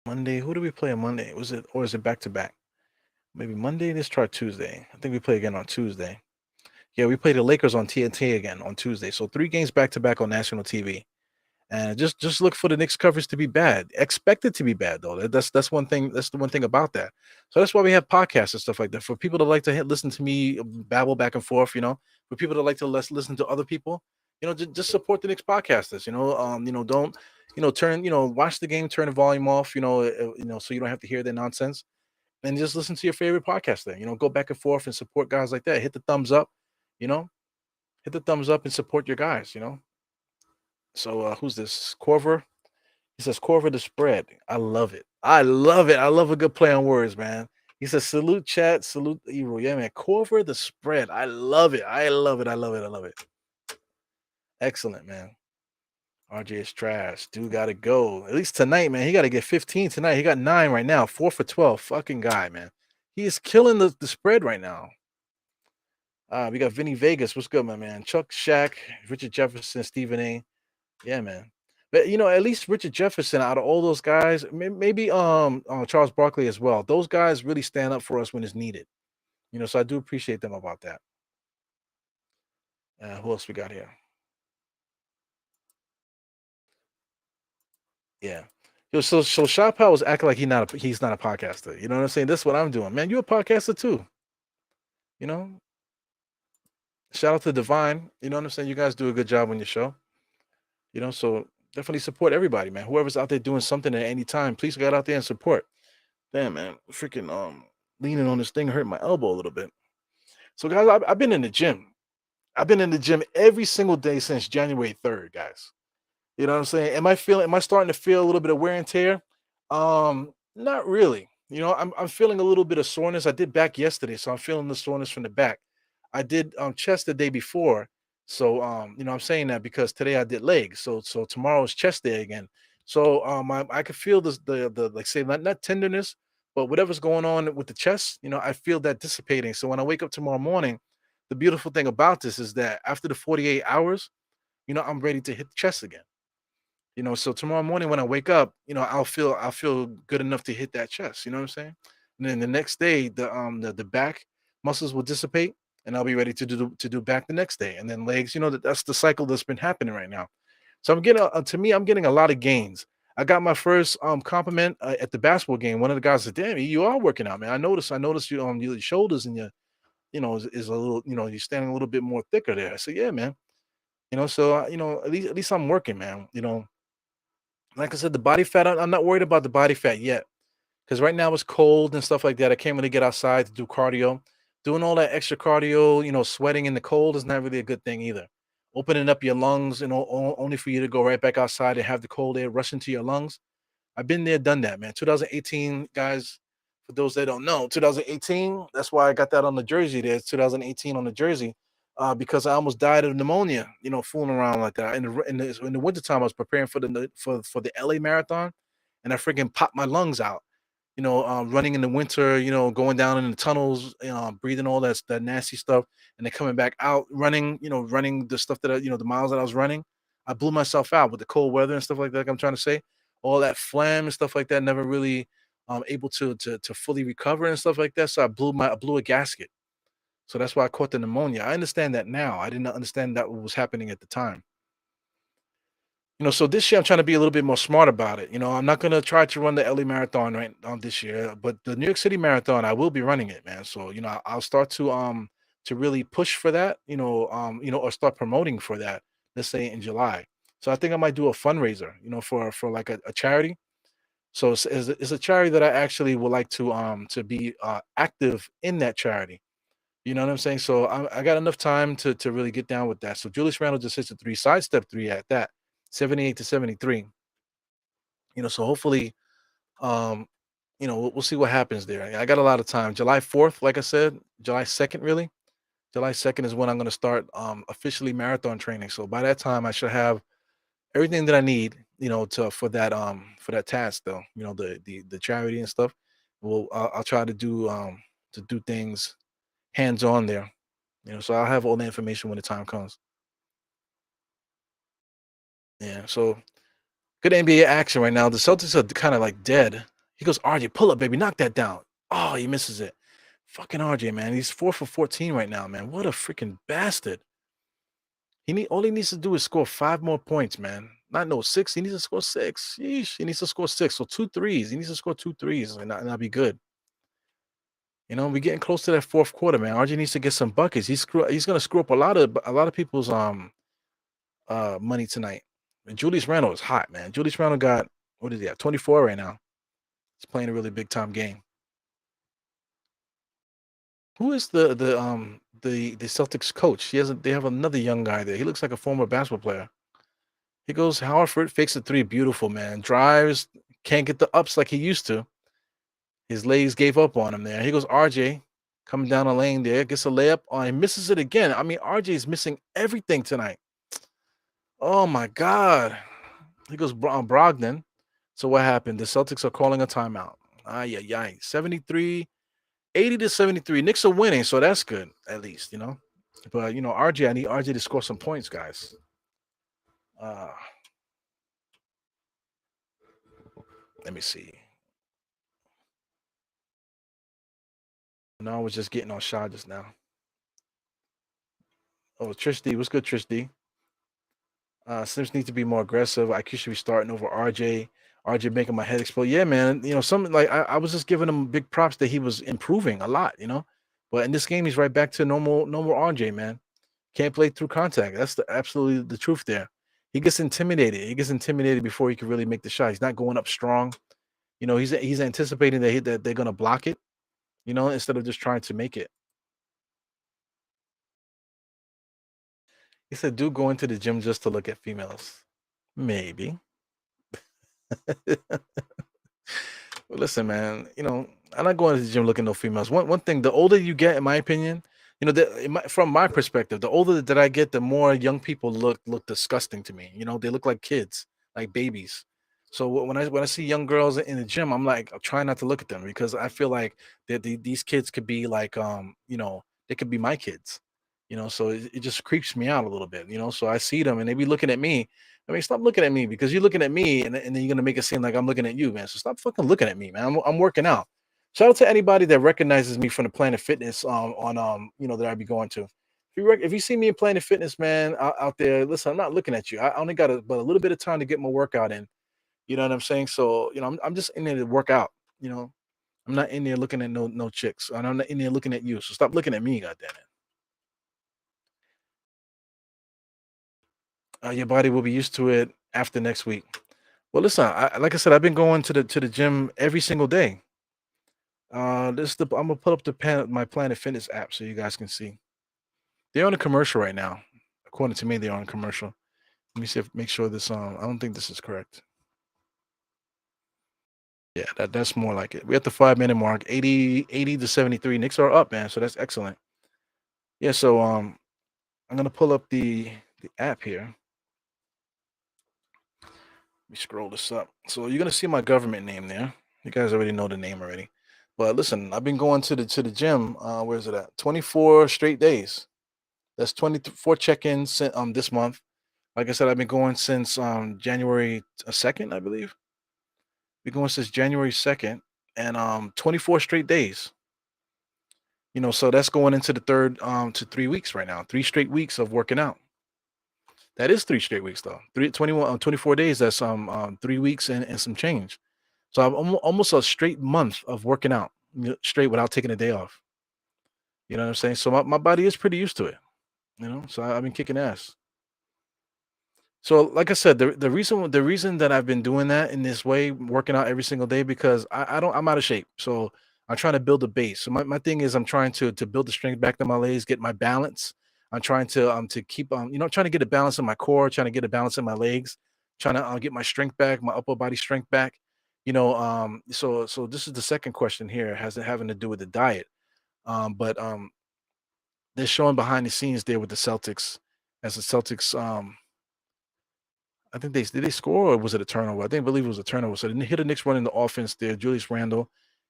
Monday. Who do we play on Monday? Is it back to back? Maybe Monday. Let's try Tuesday. I think we play again on Tuesday. Yeah, we play the Lakers on TNT again on Tuesday. So 3 games back to back on national TV. And just look for the Knicks coverage to be bad. Expect it to be bad though. That's one thing. That's the one thing about that. So that's why we have podcasts and stuff like that. For people that like to listen to me babble back and forth, for people that like to listen to other people, just support the Knicks podcasters. Don't turn watch the game, turn the volume off. So you don't have to hear their nonsense, and just listen to your favorite podcaster. Go back and forth and support guys like that. Hit the thumbs up. You know, hit the thumbs up and support your guys. So who's this? Corver. He says Corver the spread. I love it. I love it. I love a good play on words, man. He says salute chat, salute Ebro. Yeah, man. Corver the spread. I love it. I love it. I love it. I love it. Excellent, man. RJ is trash. Dude got to go. At least tonight, man. He got to get 15 tonight. He got 9 right now. 4 for 12. Fucking guy, man. He is killing the spread right now. We got Vinny Vegas. What's good, my man? Chuck Shack, Richard Jefferson, Stephen A. Yeah, man. But at least Richard Jefferson, out of all those guys, maybe Charles Barkley as well. Those guys really stand up for us when it's needed. So I do appreciate them about that. Who else we got here? Yeah. So Shaw Powell's acting like he's not a podcaster. You know what I'm saying? This is what I'm doing, man. You a podcaster too. You know. Shout out to Divine. You know what I'm saying? You guys do a good job on your show. So definitely support everybody, man. Whoever's out there doing something at any time, please get out there and support. Damn, man, freaking leaning on this thing hurt my elbow a little bit. So guys, I've been in the gym. I've been in the gym every single day since January 3rd, guys. You know what I'm saying? Am I starting to feel a little bit of wear and tear? Not really. I'm feeling a little bit of soreness. I did back yesterday, so I'm feeling the soreness from the back. I did chest the day before. So I'm saying that because today I did legs. So tomorrow's chest day again. So I could feel this the like say not tenderness, but whatever's going on with the chest, I feel that dissipating. So when I wake up tomorrow morning, the beautiful thing about this is that after the 48 hours, I'm ready to hit the chest again. So tomorrow morning when I wake up, I'll feel good enough to hit that chest. You know what I'm saying? And then the next day, the back muscles will dissipate, and I'll be ready to do back the next day, and then legs. That's the cycle that's been happening right now. So I'm getting a lot of gains. I got my first compliment at the basketball game. One of the guys said, "Damn, you are working out, man. I noticed your shoulders and is a little, you're standing a little bit more thicker there." I said, "Yeah, man." So at least I'm working, man. Like I said, the body fat, I'm not worried about the body fat yet. Because right now it's cold and stuff like that. I can't really get outside to do cardio. Doing all that extra cardio, sweating in the cold is not really a good thing either. Opening up your lungs, only for you to go right back outside and have the cold air rush into your lungs. I've been there, done that, man. 2018, guys, For those that don't know, 2018. That's why I got that on the jersey. There's 2018 on the jersey, because I almost died of pneumonia. Fooling around like that. In the wintertime, I was preparing for the LA marathon, and I freaking popped my lungs out. Running in the winter. Going down in the tunnels, breathing all that nasty stuff, and then coming back out, running. Running the stuff the miles that I was running. I blew myself out with the cold weather and stuff like that. Like I'm trying to say, all that phlegm and stuff like that. Never really able to fully recover and stuff like that. So I blew a gasket. So that's why I caught the pneumonia. I understand that now. I didn't understand that what was happening at the time. So this year I'm trying to be a little bit more smart about it. I'm not gonna try to run the LA marathon right this year, but the New York City marathon, I will be running it, man. So I'll start to really push for that, or start promoting for that, let's say in July. So I think I might do a fundraiser, for like a charity. So it's a charity that I actually would like to be active in that charity. You know what I'm saying? So I got enough time to really get down with that. So Julius Randle just hits a three, sidestep three at that, 78 to 73. So hopefully, um, we'll see what happens there. I got a lot of time. July 4th, like I said, July 2nd, really. July 2nd is when I'm going to start officially marathon training. So by that time, I should have everything that I need, to for that task though, the charity and stuff. Well, I'll try to do things hands on there, so I'll have all the information when the time comes. Yeah. So good NBA action right now. The Celtics are kind of like dead. He goes, RJ, pull up, baby, knock that down. Oh, he misses it. Fucking RJ, man. He's 4 for 14 right now, man. What a freaking bastard. All he needs to do is score 5 more points, man. Not no six. He needs to score six. Yeesh. He needs to score six. So two threes. He needs to score two threes, and that'll be good. We're getting close to that fourth quarter, man. RJ needs to get some buckets. He's gonna screw up a lot of people's money tonight. And Julius Randle is hot, man. Julius Randle got, what is he at? 24 right now. He's playing a really big time game. Who is the Celtics coach? They have another young guy there. He looks like a former basketball player. He goes, Howard fakes a three, beautiful, man. Drives, can't get the ups like he used to. His legs gave up on him there. He goes, RJ coming down the lane there, gets a layup on, he misses it again. I mean, RJ is missing everything tonight. Oh my God. He goes, Brogdon. So what happened? The Celtics are calling a timeout. Yeah, yeah. 73, 80 to 73. Knicks are winning, so that's good, at least. But RJ, I need RJ to score some points, guys. Uh let me see. No, I was just getting on shot just now. Oh, Trish D. What's good, Trish D? Sims needs to be more aggressive. IQ should be starting over RJ. RJ making my head explode. Yeah, man. Something like I was just giving him big props that he was improving a lot. But in this game, he's right back to normal RJ, man. Can't play through contact. That's absolutely the truth there. He gets intimidated. He gets intimidated before he can really make the shot. He's not going up strong. He's anticipating that they're gonna block it, instead of just trying to make it. He said, "Do go into the gym just to look at females." Maybe. Well, listen, man. I'm not going to the gym looking no females. One thing, the older you get, in my opinion, from my perspective, the older that I get, the more young people look disgusting to me. They look like kids, like babies. So when I see young girls in the gym, I'm like, I'm trying not to look at them because I feel like these kids could be like, they could be my kids. So it just creeps me out a little bit. So I see them and they be looking at me. I mean, stop looking at me because you're looking at me and then you're gonna make it seem like I'm looking at you, man. So stop fucking looking at me, man. I'm working out. Shout out to anybody that recognizes me from the Planet Fitness on that I be going to. If you see me in Planet Fitness, man, out there, listen, I'm not looking at you. I only got but a little bit of time to get my workout in. You know what I'm saying? So I'm just in there to work out. You know, I'm not in there looking at no chicks, and I'm not in there looking at you. So stop looking at me, goddamn it. Your body will be used to it after next week. Well, listen, like I said, I've been going to the gym every single day. I'm gonna put up my Planet Fitness app so you guys can see. They're on a commercial right now. According to me, they're on a commercial. Let me see if make sure this I don't think this is correct. Yeah, that's more like it. We're at the 5 minute mark. 80 to 73. Knicks are up, man. So that's excellent. Yeah. So I'm gonna pull up the app here. Let me scroll this up. So you're gonna see my government name there. You guys already know the name already. But listen, I've been going to the gym. Where's it at? 24 straight days. That's 24 check-ins this month. Like I said, I've been going since January 2nd, I believe. Been going since January 2nd, and 24 straight days. So that's going into the third to 3 weeks right now. 3 straight weeks of working out. That is 3 straight weeks though. 24 days. That's 3 weeks and some change. So I'm almost a straight month of working out, straight without taking a day off. You know what I'm saying? So my body is pretty used to it. So I've been kicking ass. So, like I said, the reason that I've been doing that in this way, working out every single day, because I'm out of shape. So I'm trying to build a base. So my thing is I'm trying to build the strength back to my legs, get my balance. I'm trying to keep trying to get a balance in my core, trying to get a balance in my legs, trying to get my strength back, my upper body strength back. So this is the second question here, has it having to do with the diet. But they're showing behind the scenes there with the Celtics, as the Celtics I think did they score or was it a turnover? I believe it was a turnover. So they hit the Knicks running the offense there. Julius Randle,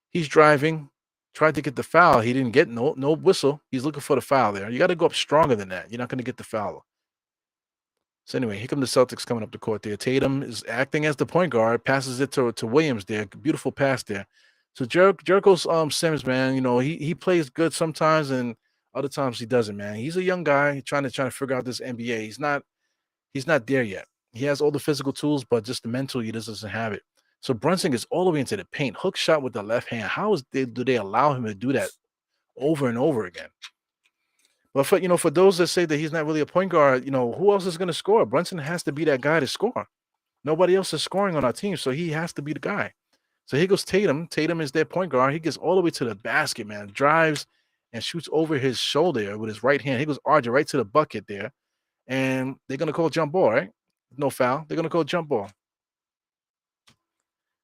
he's driving, tried to get the foul. He didn't get no whistle. He's looking for the foul there. You got to go up stronger than that. You're not going to get the foul. So anyway, here come the Celtics coming up the court there. Tatum is acting as the point guard, passes it to Williams there. Beautiful pass there. So Jericho's Sims, man, he plays good sometimes and other times he doesn't, man. He's a young guy trying to figure out this NBA. He's not there yet. He has all the physical tools, but just the mental, he just doesn't have it. So Brunson gets all the way into the paint, hook shot with the left hand. Do they allow him to do that over and over again? But for those that say that he's not really a point guard, who else is going to score? Brunson has to be that guy to score. Nobody else is scoring on our team, so he has to be the guy. So here goes Tatum. Tatum is their point guard. He gets all the way to the basket, man. Drives and shoots over his shoulder with his right hand. He goes RJ right to the bucket there, and they're gonna call jump ball, right? No foul. They're gonna call jump ball.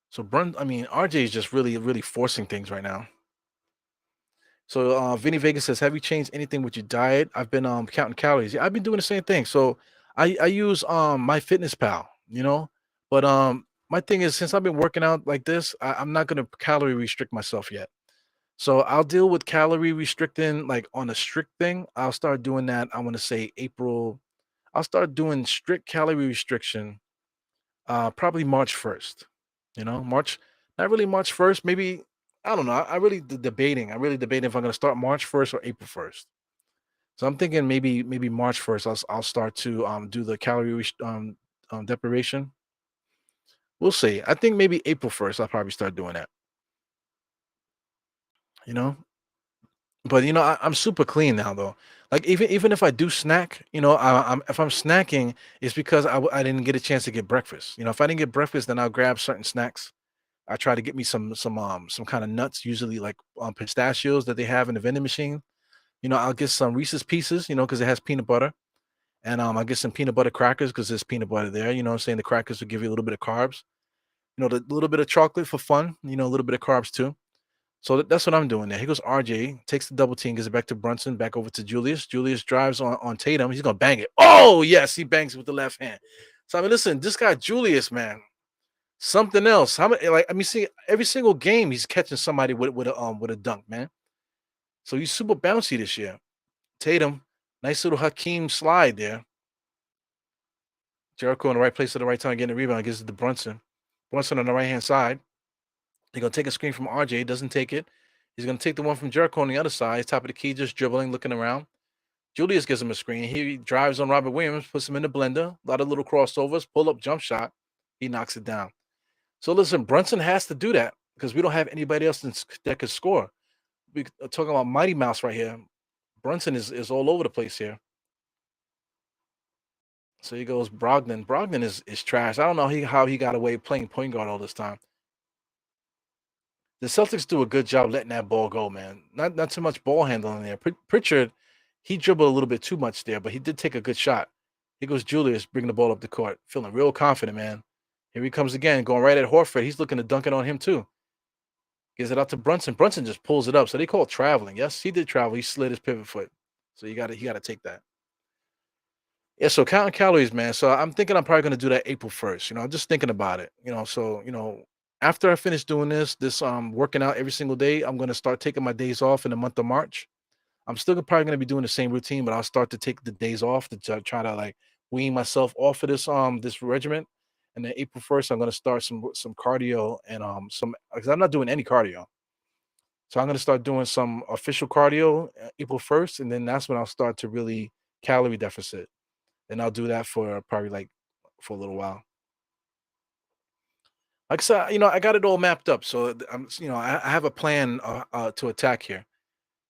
So RJ is just really, really forcing things right now. So Vinny Vegas says, have you changed anything with your diet? I've been counting calories. Yeah, I've been doing the same thing. So I use my fitness pal, But my thing is, since I've been working out like this, I'm not gonna calorie restrict myself yet. So I'll deal with calorie restricting like on a strict thing. I'll start doing that. I want to say April. I'll start doing strict calorie restriction probably March 1st. March, not really March 1st, maybe I don't know. I really debating. I'm really debating if I'm gonna start March 1st or April 1st. So I'm thinking maybe March 1st. I'll start to do the calorie deprivation. We'll see. I think maybe April 1st. I'll probably start doing that. You know, but I'm super clean now though. Like even if I do snack, if I'm snacking, it's because I didn't get a chance to get breakfast. If I didn't get breakfast, then I'll grab certain snacks. I try to get me some kind of nuts, usually like pistachios that they have in the vending machine. I'll get some Reese's Pieces, because it has peanut butter, and I'll get some peanut butter crackers because there's peanut butter there. You know what I'm saying? The crackers will give you a little bit of carbs. The little bit of chocolate for fun. A little bit of carbs too. So that's what I'm doing there. Here goes RJ, takes the double team, gives it back to Brunson, back over to Julius. Julius drives on Tatum. He's gonna bang it. Oh yes, he bangs it with the left hand. So listen, this guy Julius, man, something else. How many? See, every single game he's catching somebody with a dunk, man. So he's super bouncy this year. Tatum, nice little Hakeem slide there. Jericho in the right place at the right time, getting the rebound, gives it to Brunson. Brunson on the right hand side. They're gonna take a screen from RJ, doesn't take it. He's gonna take the one from Jericho on the other side, top of the key, just dribbling, looking around. Julius gives him a screen. He drives on Robert Williams, puts him in the blender. A lot of little crossovers, pull up jump shot. He knocks it down. So listen, Brunson has to do that because we don't have anybody else that could score. We are talking about Mighty Mouse right here. Brunson is all over the place here. So he goes Brogdon. Brogdon is trash. I don't know how he got away playing point guard all this time. The Celtics do a good job letting that ball go, man. Not too much ball handling there. Pritchard, he dribbled a little bit too much there, but he did take a good shot. Here goes Julius bringing the ball up the court, feeling real confident, man. Here he comes again, going right at Horford. He's looking to dunk it on him too. Gives it out to Brunson. Brunson just pulls it up. So they call it traveling. Yes, he did travel. He slid his pivot foot. So you gotta take that. Yeah, so counting calories, man. So I'm thinking I'm probably gonna do that April 1st. I'm just thinking about it. So after I finish doing this working out every single day, I'm gonna start taking my days off in the month of March. I'm still probably gonna be doing the same routine, but I'll start to take the days off to try to like wean myself off of this regimen. And then April 1st, I'm gonna start some cardio and some because I'm not doing any cardio. So I'm gonna start doing some official cardio April 1st, and then that's when I'll start to really calorie deficit. And I'll do that for probably like for a little while. Like I said, I got it all mapped up. So I have a plan to attack here.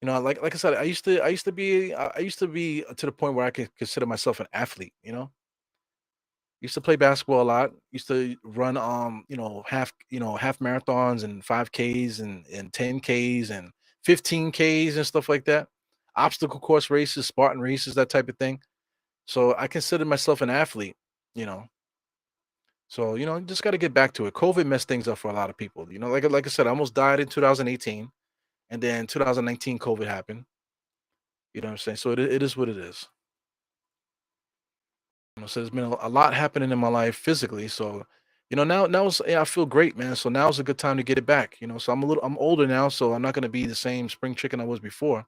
Like I said, I used to be to the point where I could consider myself an athlete. Used to play basketball a lot. Used to run half marathons and 5Ks and 10Ks and 15Ks and stuff like that. Obstacle course races, Spartan races, that type of thing. So I consider myself an athlete, you know. So, just got to get back to it. COVID messed things up for a lot of people. Like I said, I almost died in 2018, and then 2019 COVID happened. You know what I'm saying? So it is what it is. So there's been a lot happening in my life physically. So, I feel great, man. So now is a good time to get it back. So I'm older now, so I'm not gonna be the same spring chicken I was before.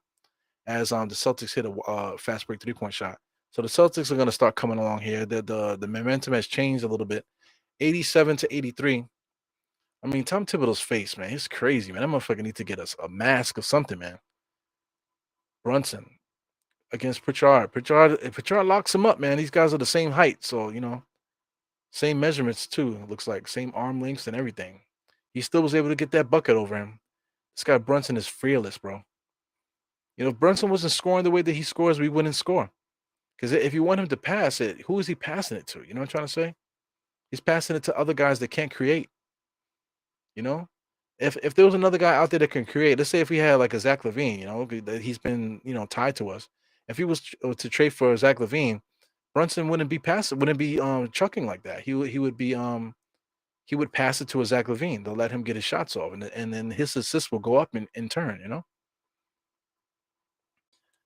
As the Celtics hit a fast break 3-point shot. So the Celtics are gonna start coming along here. The momentum has changed a little bit. 87 to 83. I mean, Tom Thibodeau's face, man, he's crazy, man. That motherfucker need to get us a mask or something, man. Brunson against Pritchard. If Pritchard locks him up, man, these guys are the same height. So, same measurements too. It looks like same arm lengths and everything. He still was able to get that bucket over him. This guy Brunson is fearless, bro. If Brunson wasn't scoring the way that he scores, we wouldn't score. Because if you want him to pass it, who is he passing it to? You know what I'm trying to say? He's passing it to other guys that can't create. You know, if there was another guy out there that can create, let's say if we had like a Zach Levine, that he's been tied to us. If he was to trade for Zach Levine, Brunson wouldn't be passing, wouldn't be chucking like that. He would pass it to a Zach Levine. They'll let him get his shots off, and then his assists will go up in turn.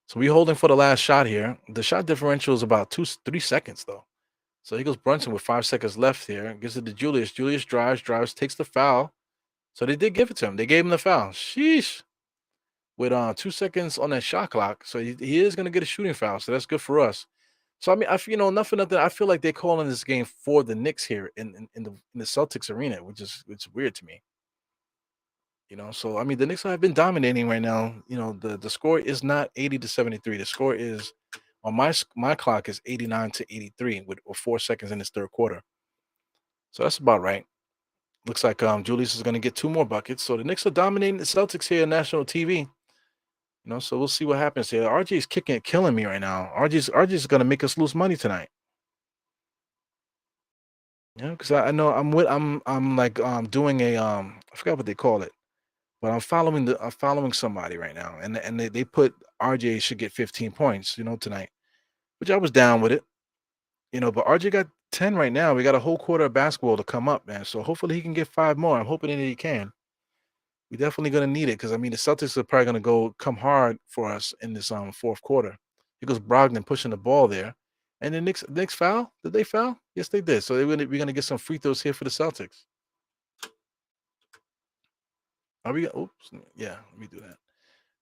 So we holding for the last shot here. The shot differential is about 3 seconds though. So he goes Brunson with 5 seconds left here. Gives it to Julius. Julius drives, takes the foul. So they did give it to him. They gave him the foul. Sheesh. With 2 seconds on that shot clock. So he is going to get a shooting foul. So that's good for us. So I mean, nothing, nothing. I feel like they're calling this game for the Knicks here in the Celtics arena, which is weird to me. So I mean, the Knicks have been dominating right now. The score is not 80 to 73. The score is on my clock is 89 to 83 with 4 seconds in this third quarter. So that's about right. Looks like Julius is going to get 2 more buckets. So the Knicks are dominating the Celtics here on national TV. So we'll see what happens here. RJ is killing me right now. RJ's going to make us lose money tonight. Because I know I'm like doing a I forgot what they call it, but I'm following somebody right now, and they put RJ should get 15 points, tonight, which I was down with it, but RJ got 10 right now. We got a whole quarter of basketball to come up, man. So hopefully he can get 5 more. I'm hoping that he can. We definitely gonna need it because I mean the Celtics are probably gonna come hard for us in this fourth quarter. Because Brogdon pushing the ball there. And then Knicks foul? Did they foul? Yes, they did. So we're gonna get some free throws here for the Celtics. Are we oops, yeah, let me do that.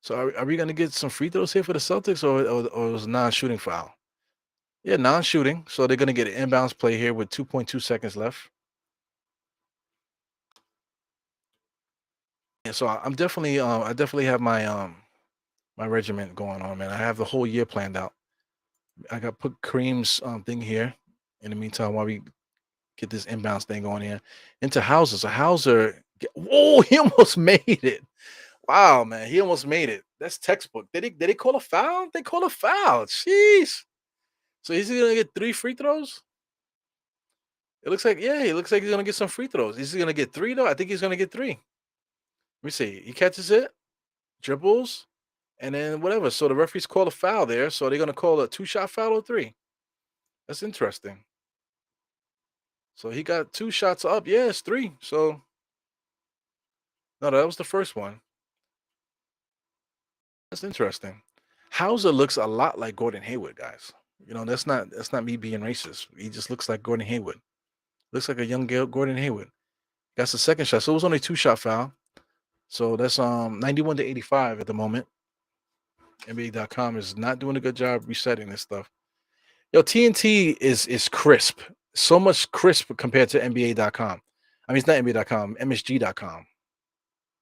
So are we gonna get some free throws here for the Celtics or it was non-shooting foul? Yeah, non-shooting. So they're gonna get an inbounds play here with 2.2 seconds left. And so I'm definitely I definitely have my regiment going on, man. I have the whole year planned out. I got put Kareem's thing here in the meantime while we get this inbounds thing going here into Hauser. So Hauser, oh, he almost made it. Wow, man, he almost made it. That's textbook. Did they call a foul? They call a foul. Jeez. So is he gonna get 3 free throws? It looks like, yeah, he looks like he's gonna get some free throws. Is he gonna get 3 though? I think he's gonna get 3. Let me see. He catches it, dribbles, and then whatever. So the referees call a foul there. So they're gonna call a 2-shot foul or 3. That's interesting. So he got 2 shots up. Yeah, it's 3. So No, that was the first one. That's interesting. Hauser looks a lot like Gordon Hayward, guys. That's not me being racist. He just looks like Gordon Hayward. Looks like a young Gordon Hayward. That's the second shot. So it was only two shot foul. So that's 91 to 85 at the moment. NBA.com is not doing a good job resetting this stuff. Yo, TNT is crisp. So much crisp compared to NBA.com. I mean, it's not NBA.com, MSG.com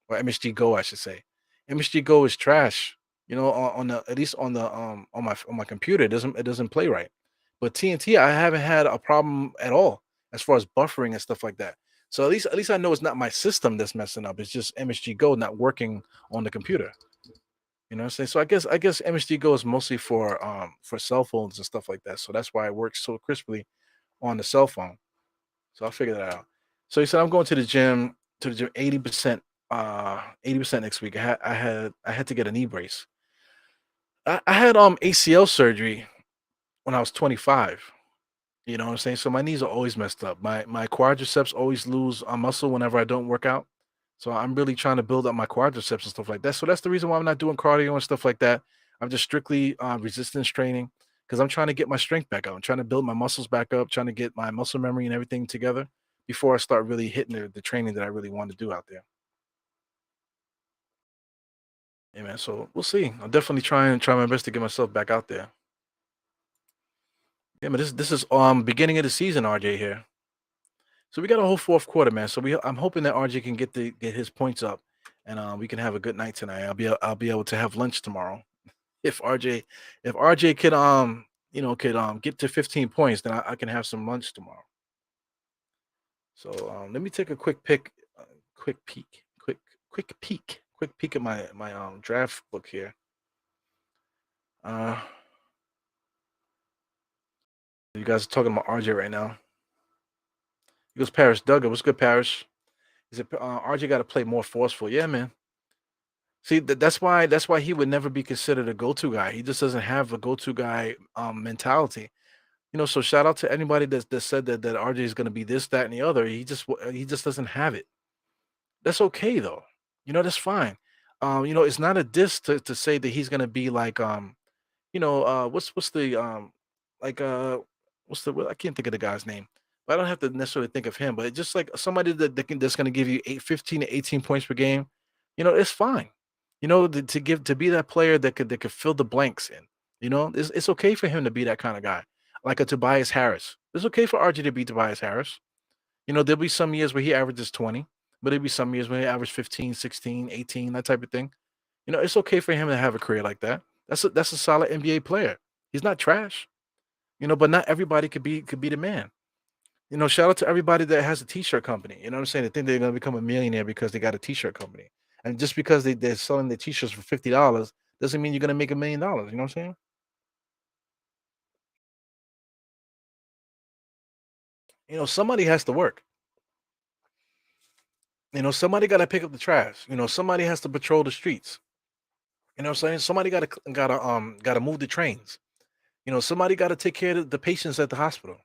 or MSG Go, I should say. MSG Go is trash. On the at least on my computer, it doesn't play right. But TNT, I haven't had a problem at all as far as buffering and stuff like that. So at least I know it's not my system that's messing up. It's just MSG Go not working on the computer. You know what I'm saying? So I guess MSG Go is mostly for cell phones and stuff like that. So that's why it works so crisply on the cell phone. So I'll figure that out. So he said I'm going to the gym 80% next week. I had to get a knee brace. I had ACL surgery when I was 25. You know what I'm saying? So my knees are always messed up. My quadriceps always lose a muscle whenever I don't work out. So I'm really trying to build up my quadriceps and stuff like that. So that's the reason why I'm not doing cardio and stuff like that. I'm just strictly resistance training because I'm trying to get my strength back up. I'm trying to build my muscles back up, trying to get my muscle memory and everything together before I start really hitting the training that I really want to do out there. Yeah, man. So we'll see. I'll definitely try my best to get myself back out there. Yeah, but this is beginning of the season, RJ here. So we got a whole fourth quarter, man. So I'm hoping that RJ can get his points up, and we can have a good night tonight. I'll be able to have lunch tomorrow. If RJ if RJ could get to 15 points, then I can have some lunch tomorrow. So let me take a quick peek, quick peek at my draft book here. Uh, you guys are talking about RJ right now. He goes Parrish Duggar. What's good, Parrish? He said RJ got to play more forceful. Yeah, man. See, that's why he would never be considered a go-to guy. He just doesn't have a go-to guy mentality. So shout out to anybody that said that RJ is going to be this, that, and the other. He just doesn't have it. That's okay though. That's fine. It's not a diss to say that he's going to be like what's the like I can't think of the guy's name. But I don't have to necessarily think of him, but just like somebody that's going to give you 15 to 18 points per game, it's fine. To be that player that could fill the blanks in. It's okay for him to be that kind of guy, like a Tobias Harris. It's okay for RJ to be Tobias Harris. There'll be some years where he averages 20, but there'll be some years where he averages 15, 16, 18, that type of thing. It's okay for him to have a career like that. That's a solid NBA player. He's not trash, but not everybody could be the man. Shout out to everybody that has a t-shirt company. You know what I'm saying? They think they're gonna become a millionaire because they got a t-shirt company. And just because they're selling their t-shirts for $50 doesn't mean you're gonna make $1 million. You know what I'm saying? Somebody has to work. Somebody gotta pick up the trash. Somebody has to patrol the streets. You know what I'm saying? Somebody gotta move the trains. Somebody gotta take care of the patients at the hospital.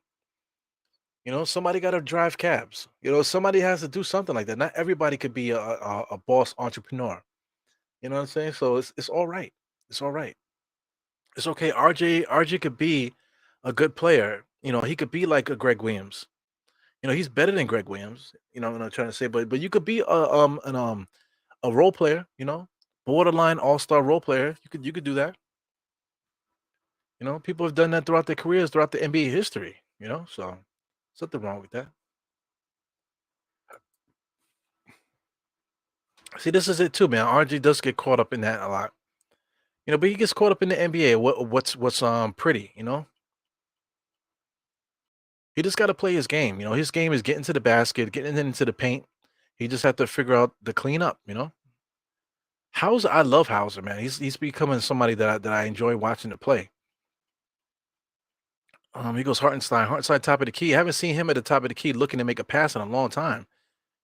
Somebody got to drive cabs. Somebody has to do something like that. Not everybody could be a boss entrepreneur. You know what I'm saying? So it's all right. It's all right. It's okay. RJ could be a good player. He could be like a Greg Williams. He's better than Greg Williams. What I'm trying to say, but you could be a role player. Borderline all-star role player. You could do that. People have done that throughout their careers, throughout the NBA history. So there's nothing wrong with that. See, this is it too, man. RJ does get caught up in that a lot. But he gets caught up in the NBA. What's pretty, He just got to play his game. His game is getting to the basket, getting into the paint. He just had to figure out the cleanup. Hauser, I love Hauser, man. He's becoming somebody that I enjoy watching to play. He goes Hartenstein. Hartenstein top of the key. I haven't seen him at the top of the key looking to make a pass in a long time.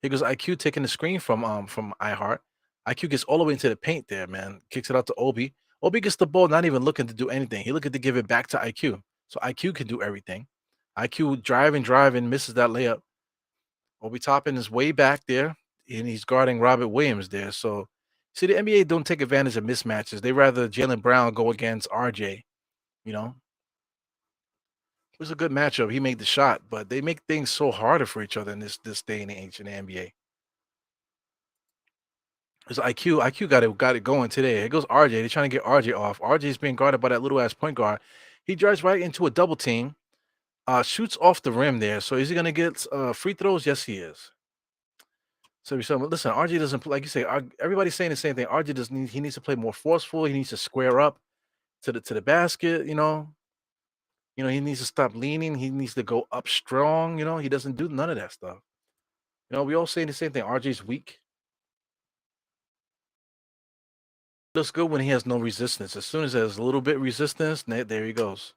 He goes IQ taking the screen from iHeart. IQ gets all the way into the paint there, man. Kicks it out to Obi. Obi gets the ball, not even looking to do anything. He looking to give it back to IQ. So IQ can do everything. IQ driving, misses that layup. Obi Toppin is way back there. he's guarding Robert Williams there. So see, the NBA don't take advantage of mismatches. They rather Jalen Brown go against RJ. You know, it was a good matchup. He made the shot, but they make things so harder for each other in this day and age in the NBA. It's IQ got it going today. Here goes RJ. They're trying to get RJ off. RJ's being guarded by that little ass point guard. He drives right into a double team. Shoots off the rim there. So is he gonna get free throws? Yes, he is. So listen, RJ doesn't like you say. Everybody's saying the same thing. RJ doesn't need. He needs to play more forceful. He needs to square up to the basket. He needs to stop leaning. He needs to go up strong. He doesn't do none of that stuff. We all saying the same thing. RJ's weak. Looks good when he has no resistance. As soon as there's a little bit resistance, there he goes.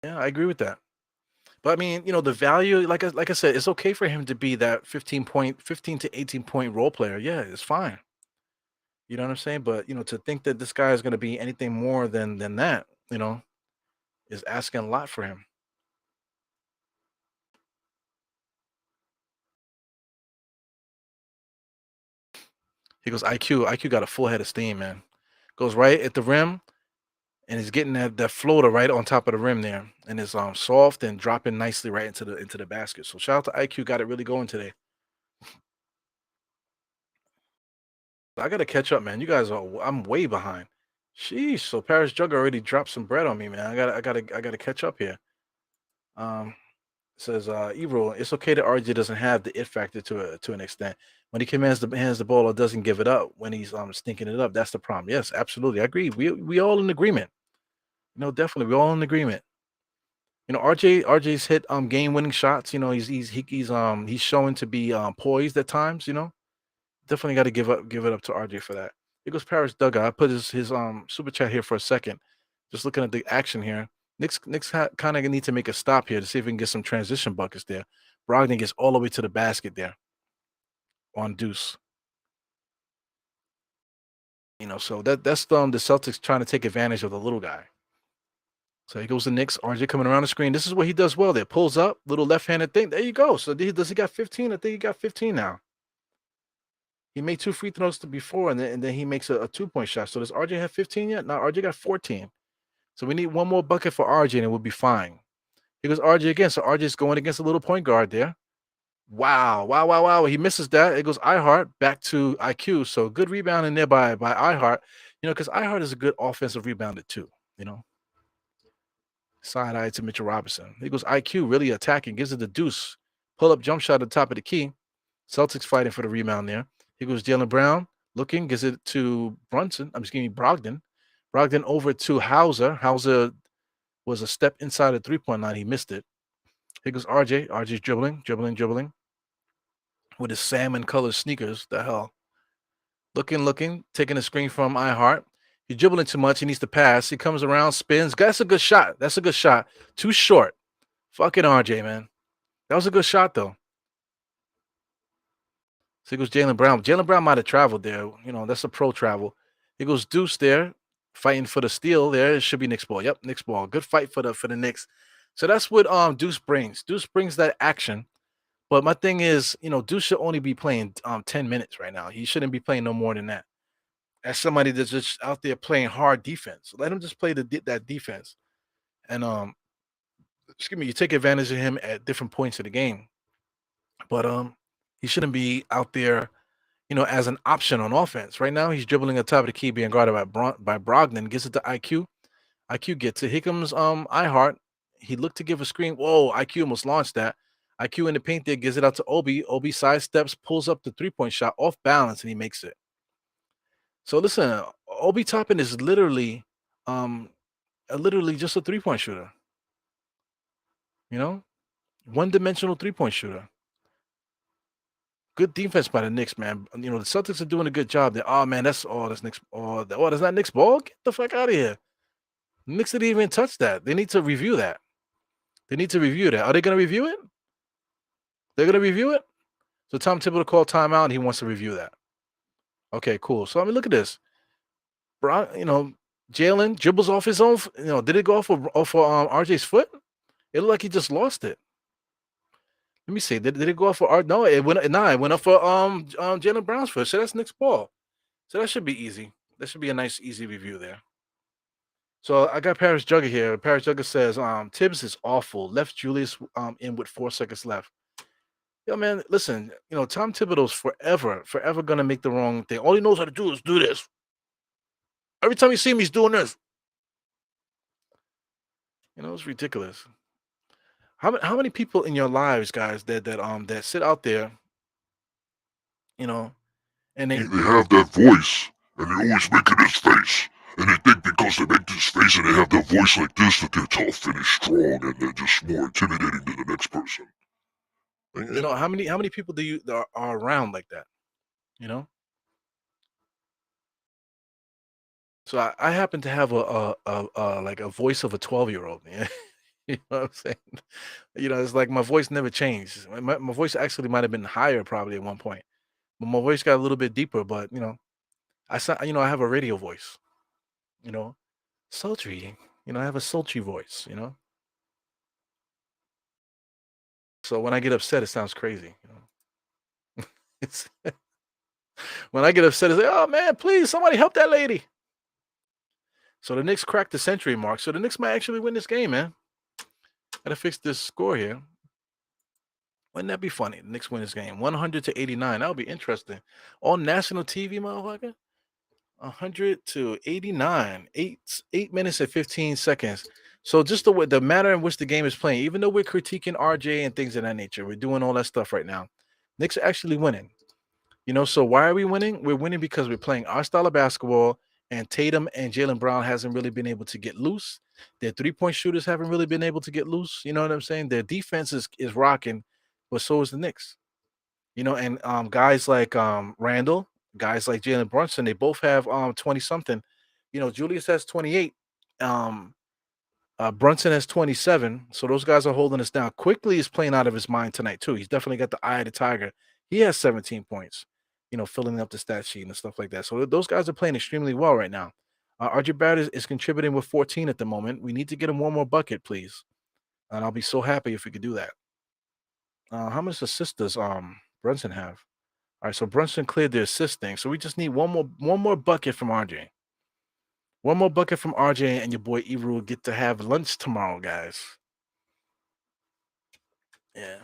Yeah, I agree with that. But I mean, the value, like I said, it's okay for him to be that 15 to 18 point role player. Yeah, it's fine. You know what I'm saying? But to think that this guy is going to be anything more than that, is asking a lot for him. He goes IQ. IQ got a full head of steam, man. Goes right at the rim, and he's getting that floater right on top of the rim there, and it's soft and dropping nicely right into the basket. So shout out to IQ, got it really going today. I gotta catch up, man. You guys I'm way behind. Sheesh. So Paris Jugger already dropped some bread on me, man. I gotta catch up here. Um, says Ebro, it's okay that RJ doesn't have the it factor to an extent. When he hands the ball or doesn't give it up when he's stinking it up, that's the problem. Yes, absolutely. I agree. We all in agreement. Definitely. We're all in agreement. RJ's hit game winning shots. He's showing to be poised at times, Definitely got to give it up to RJ for that. Here goes Paris Duggar. I put his super chat here for a second. Just looking at the action here. Knicks kind of need to make a stop here to see if we can get some transition buckets there. Brogdon gets all the way to the basket there on Deuce. So that's the Celtics trying to take advantage of the little guy. So here goes the Knicks. RJ coming around the screen. This is what he does well there. Pulls up, little left-handed thing. There you go. So does he got 15? I think he got 15 now. He made 2 free throws before, and then he makes a 2-point shot. So does RJ have 15 yet? No, RJ got 14. So we need one more bucket for RJ, and it will be fine. Here goes RJ again. So RJ's going against a little point guard there. Wow, wow, wow, wow. He misses that. It goes iHeart back to IQ. So good rebound in there by iHeart. Because iHeart is a good offensive rebounder too. Side eye to Mitchell Robinson. He goes IQ really attacking, gives it the Deuce. Pull up jump shot at the top of the key. Celtics fighting for the rebound there. Here goes Jalen Brown looking, gives it to Brogdon. Brogdon over to Hauser. Hauser was a step inside the 3-point line. He missed it. Here goes RJ. RJ's dribbling. With his salmon colored sneakers. The hell. Looking, taking a screen from iHeart. He's dribbling too much. He needs to pass. He comes around, spins. That's a good shot. Too short. Fucking RJ, man. That was a good shot, though. So he goes Jalen Brown. Jalen Brown might have traveled there. That's a pro travel. He goes Deuce there, fighting for the steal there. It should be Knicks ball. Yep, Knicks ball. Good fight for the Knicks. So that's what Deuce brings. Deuce brings that action. But my thing is, Deuce should only be playing 10 minutes right now. He shouldn't be playing no more than that. As somebody that's just out there playing hard defense, let him just play that defense. And you take advantage of him at different points of the game. But he shouldn't be out there, as an option on offense. Right now, he's dribbling at the top of the key, being guarded by Brogdon. Gets it to IQ. IQ gets it. Here comes iHeart. He looked to give a screen. Whoa, IQ almost launched that. IQ in the paint there, gives it out to Obi. Obi sidesteps, pulls up the 3-point shot off balance, and he makes it. So listen, Obi Toppin is literally just a 3-point shooter. One-dimensional 3-point shooter. Good defense by the Knicks, man. The Celtics are doing a good job there. Oh man, that's Knicks. That's not Knicks ball. Get the fuck out of here. Knicks didn't even touch that. They need to review that. Are they going to review it? They're going to review it? So Tom Thibodeau called timeout, and he wants to review that. Okay, cool. So, look at this. Jalen dribbles off his own. Did it go off of RJ's foot? It looked like he just lost it. Let me see. Did it go up for Art? No, it went. Nah, it went up for Jalen Brown's first. So that's Nick's ball. So that should be easy. That should be a nice, easy review there. So I got Paris Jugger here. Paris Jugger says, Tibbs is awful. Left Julius in with 4 seconds left. Yo, man, listen, Tom Thibodeau's forever gonna make the wrong thing. All he knows how to do is do this. Every time you see him, he's doing this. It's ridiculous. How many people in your lives, guys, that sit out there, and They have that voice, and they're always making this face. And they think because they make this face and they have that voice like this that they're tough and they're strong and they're just more intimidating to the next person. how many people are around like that? You know. So I happen to have like a voice of a 12-year-old. Yeah. You know what I'm saying? It's like my voice never changed. My voice actually might have been higher probably at one point, but my voice got a little bit deeper. But I sound, I have a radio voice. You know, sultry. I have a sultry voice. So when I get upset, it sounds crazy. It's when I get upset, it's like, oh man, please, somebody help that lady. So the Knicks cracked the century mark. So the Knicks might actually win this game, man. Gotta fix this score here. Wouldn't that be funny? The Knicks win this game, 100-89. That would be interesting. On national TV, motherfucker. 100-89. 8 minutes and 15 seconds. So just the manner in which the game is playing, even though we're critiquing RJ and things of that nature, we're doing all that stuff right now. Knicks are actually winning. So why are we winning? We're winning because we're playing our style of basketball, and Tatum and Jalen Brown hasn't really been able to get loose. Their three-point shooters haven't really been able to get loose. You know what I'm saying? Their defense is rocking, but so is the Knicks. And guys like Randall, guys like Jalen Brunson, they both have 20 something. Julius has 28. Um, Brunson has 27. So those guys are holding us down. Quickly is playing out of his mind tonight, too. He's definitely got the eye of the tiger. He has 17 points, filling up the stat sheet and stuff like that. So those guys are playing extremely well right now. RJ Barrett is contributing with 14 at the moment. We need to get him one more bucket, please. And I'll be so happy if we could do that. How much assists does Brunson have? All right, so Brunson cleared the assist thing. So we just need one more bucket from RJ. One more bucket from RJ, and your boy Ebru will get to have lunch tomorrow, guys. Yeah.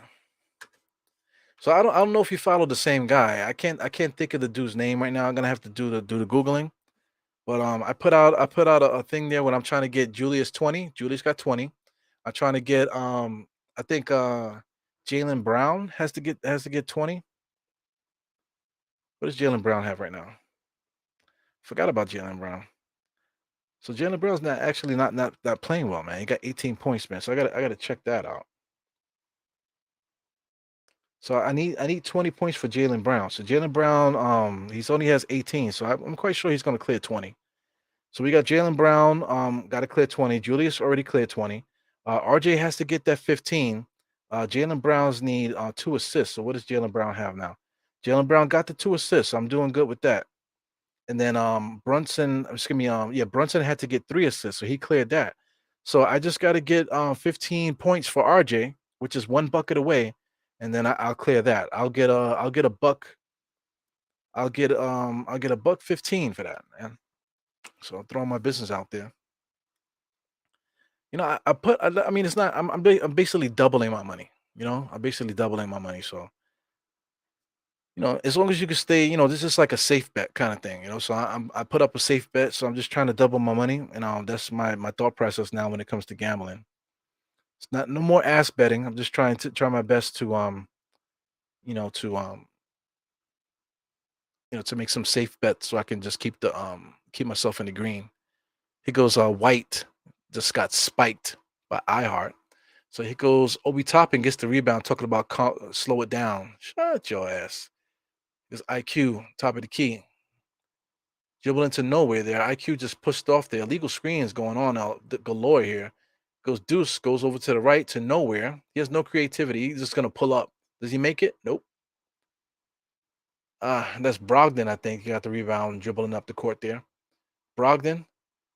So I don't know if you follow the same guy. I can't think of the dude's name right now. I'm gonna have to do the Googling. But I put out a thing there when I'm trying to get Julius 20. Julius got 20. I'm trying to get I think Jalen Brown has to get 20. What does Jalen Brown have right now? Forgot about Jalen Brown. So Jalen Brown's not playing well, man. He got 18 points, man. So I gotta check that out. So I need 20 points for Jalen Brown. So Jalen Brown, he's only has 18. So I'm quite sure he's gonna clear 20. So we got Jalen Brown, got to clear 20. Julius already cleared 20. RJ has to get that 15. Jalen Brown's need 2 assists. So what does Jalen Brown have now? Jalen Brown got the 2 assists. So I'm doing good with that. And then Brunson, Brunson had to get 3 assists, so he cleared that. So I just got to get 15 points for RJ, which is 1 bucket away, and then I'll clear that. I'll get a buck. I'll get a buck 15 for that, man. So I'm throwing my business out there. I mean, it's not. I'm basically doubling my money. I'm basically doubling my money. So as long as you can stay, this is like a safe bet kind of thing, So I put up a safe bet, so I'm just trying to double my money, and that's my thought process now when it comes to gambling. It's not no more ass betting. I'm just trying my best to to make some safe bets so I can just keep myself in the green. He goes White just got spiked by iHeart. So he goes Obi Toppin gets the rebound, talking about slow it down. Shut your ass. His IQ, top of the key. Dribbling to nowhere there. IQ just pushed off the illegal screens going on out galore here. Goes Deuce, goes over to the right to nowhere. He has no creativity. He's just going to pull up. Does he make it? Nope. That's Brogdon, I think. He got the rebound, dribbling up the court there. Brogdon,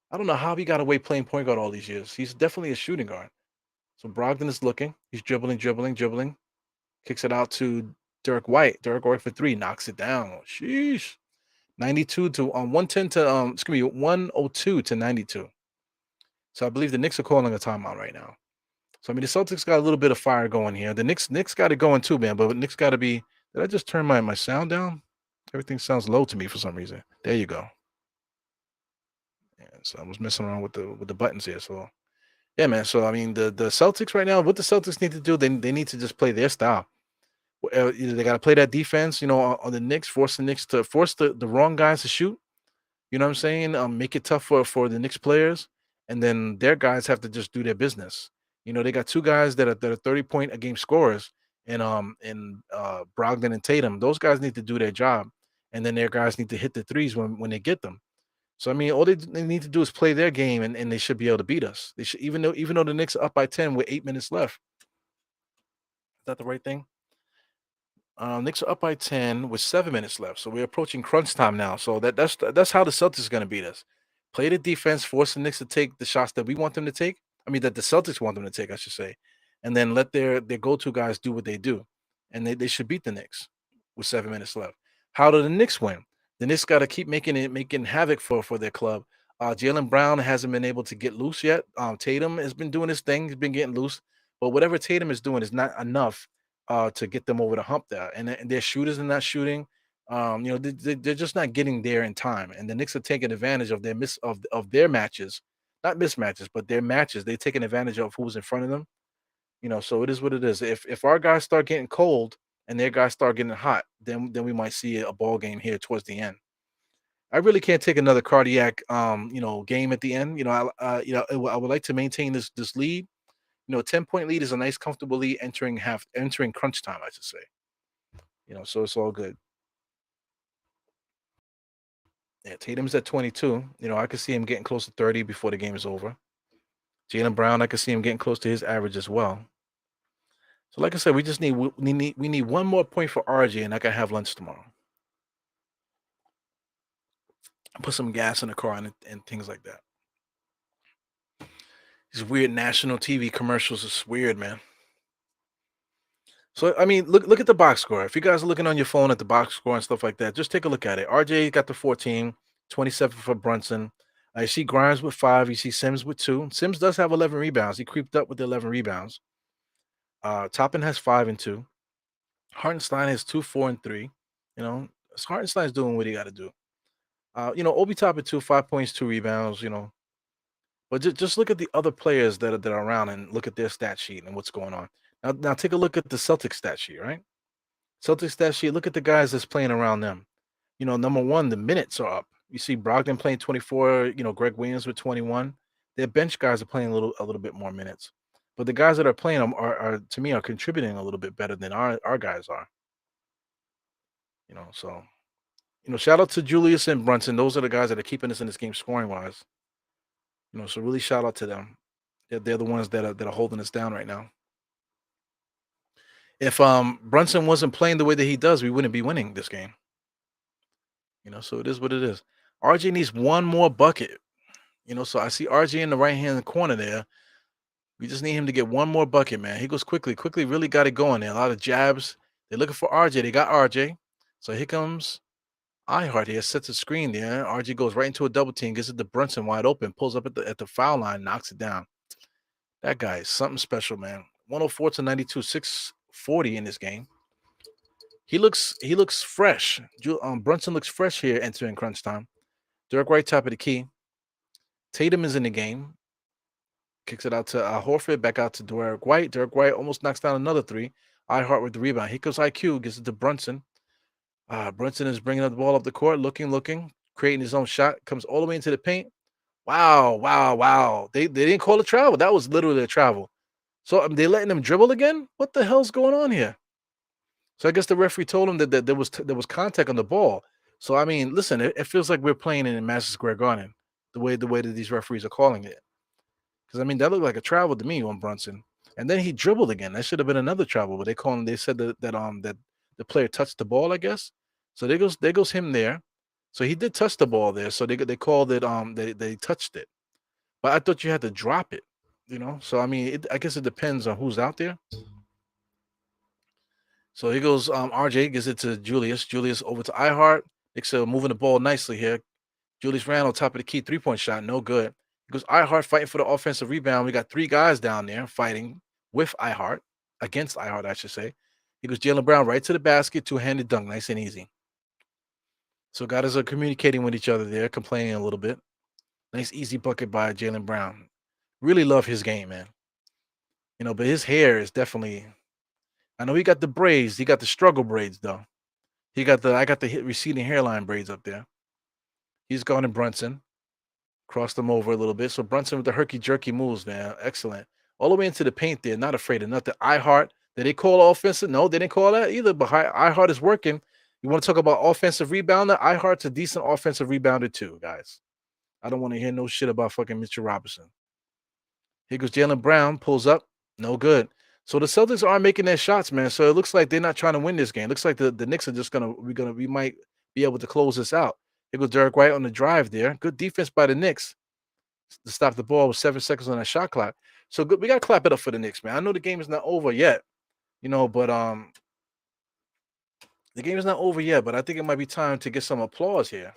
I don't know how he got away playing point guard all these years. He's definitely a shooting guard. So Brogdon is looking. He's dribbling. Kicks it out to Derek White. Derek White for 3, knocks it down. Sheesh. 92 to 110 to it's gonna be 102 to 92. So I believe the Knicks are calling a timeout right now. So I mean the Celtics got a little bit of fire going here. The Knicks got it going too, man. But Knicks got to be. Did I just turn my sound down? Everything sounds low to me for some reason. There you go. Yeah, so I was messing around with the buttons here. So yeah, man. So I mean the Celtics right now, what the Celtics need to do, they need to just play their style. Either they got to play that defense, on the Knicks, force the Knicks to force the wrong guys to shoot. You know what I'm saying? Make it tough for the Knicks players, and then their guys have to just do their business. They got two guys that are 30-point a game scorers, and Brogdon and Tatum. Those guys need to do their job, and then their guys need to hit the threes when they get them. So I mean, all they need to do is play their game, and they should be able to beat us. They should, even though the Knicks are up by 10 with 8 minutes left. Is that the right thing? Knicks are up by 10 with 7 minutes left. So we're approaching crunch time now. So that's how the Celtics are going to beat us. Play the defense, force the Knicks to take the shots that we want them to take. I mean, that the Celtics want them to take, I should say. And then let their go-to guys do what they do. And they should beat the Knicks with 7 minutes left. How do the Knicks win? The Knicks got to keep making havoc for their club. Jaylen Brown hasn't been able to get loose yet. Tatum has been doing his thing. He's been getting loose. But whatever Tatum is doing is not enough to get them over the hump there. And their shooters are not shooting. They're just not getting there in time. And the Knicks are taking advantage of their of their matches, not mismatches, but their matches. They're taking advantage of who's in front of them. So it is what it is. If our guys start getting cold and their guys start getting hot, then we might see a ball game here towards the end. I really can't take another cardiac game at the end. I would like to maintain this lead. 10-point lead is a nice, comfortable lead entering crunch time, I should say. So it's all good. Yeah, Tatum's at 22. I could see him getting close to 30 before the game is over. Jaylen Brown, I could see him getting close to his average as well. So like I said, we just need we need one more point for RJ, and I can have lunch tomorrow. Put some gas in the car and things like that. These weird national TV commercials is weird, man. So I mean, look at the box score. If you guys are looking on your phone at the box score and stuff like that, just take a look at it. RJ got the 14, 27 for Brunson. You see Grimes with 5. You see Sims with 2. Sims does have 11 rebounds. He creeped up with the 11 rebounds. Toppin has 5 and 2. Hartenstein has 2, 4, and 3. Hartenstein's doing what he got to do. Obi Toppin 2, 5 points, 2 rebounds. But just look at the other players that are around and look at their stat sheet and what's going on. Now take a look at the Celtics stat sheet, right? Celtics stat sheet, look at the guys that's playing around them. Number one, the minutes are up. You see Brogdon playing 24, Greg Williams with 21. Their bench guys are playing a little bit more minutes. But the guys that are playing them are to me, are contributing a little bit better than our guys are. So shout out to Julius and Brunson. Those are the guys that are keeping us in this game scoring wise. So really shout out to them. They're the ones that are holding us down right now. If Brunson wasn't playing the way that he does, we wouldn't be winning this game. So it is what it is. RJ needs one more bucket. So I see RJ in the right-hand corner there. We just need him to get one more bucket, man. He goes quickly. Quickly really got it going there. A lot of jabs. They're looking for RJ. They got RJ. So here comes iHeart here. Sets a screen there. RJ goes right into a double team. Gets it to Brunson wide open. Pulls up at the foul line. Knocks it down. That guy is something special, man. 104 to 92. 640 in this game. He looks fresh. Brunson looks fresh here entering crunch time. Derek White top of the key. Tatum is in the game. Kicks it out to Horford. Back out to Derek White. Derek White almost knocks down another 3. iHeart with the rebound. Here comes IQ. Gets it to Brunson. Brunson is bringing the ball up the court. Looking. Creating his own shot. Comes all the way into the paint. Wow. They didn't call a travel. That was literally a travel. So they letting him dribble again? What the hell's going on here? So I guess the referee told him that there was contact on the ball. So I mean, listen, it feels like we're playing in Madison Square Garden, the way that these referees are calling it. Because I mean, that looked like a travel to me on Brunson. And then he dribbled again. That should have been another travel, but they said that the player touched the ball, I guess. So there goes him there. So he did touch the ball there. So they called it they touched it. But I thought you had to drop it, So I mean, I guess it depends on who's out there. So here goes RJ, gives it to Julius. Julius over to iHeart. Knicks are moving the ball nicely here. Julius Randle, top of the key, 3-point shot, no good. He goes iHeart fighting for the offensive rebound. We got 3 guys down there fighting with iHeart, against iHeart, I should say. He goes Jaylen Brown right to the basket, 2-handed dunk, nice and easy. So guys are communicating with each other there, complaining a little bit. Nice easy bucket by Jaylen Brown. Really love his game, man. But his hair is definitely. I know he got the braids. He got the struggle braids though. I got the receding hairline braids up there. He's guarding Brunson. Crossed him over a little bit. So Brunson with the herky-jerky moves, man. Excellent. All the way into the paint there. Not afraid of nothing. iHeart, did they call offensive? No, they didn't call that either. But iHeart is working. You want to talk about offensive rebounder? iHeart's a decent offensive rebounder too, guys. I don't want to hear no shit about fucking Mitchell Robinson. Here goes Jaylen Brown. Pulls up. No good. So the Celtics aren't making their shots, man. So it looks like they're not trying to win this game. It looks like the Knicks are just we might be able to close this out. Here goes Derek White on the drive there. Good defense by the Knicks to stop the ball with 7 seconds on that shot clock. So good. We got to clap it up for the Knicks, man. I know the game is not over yet, but the game is not over yet, but I think it might be time to get some applause here.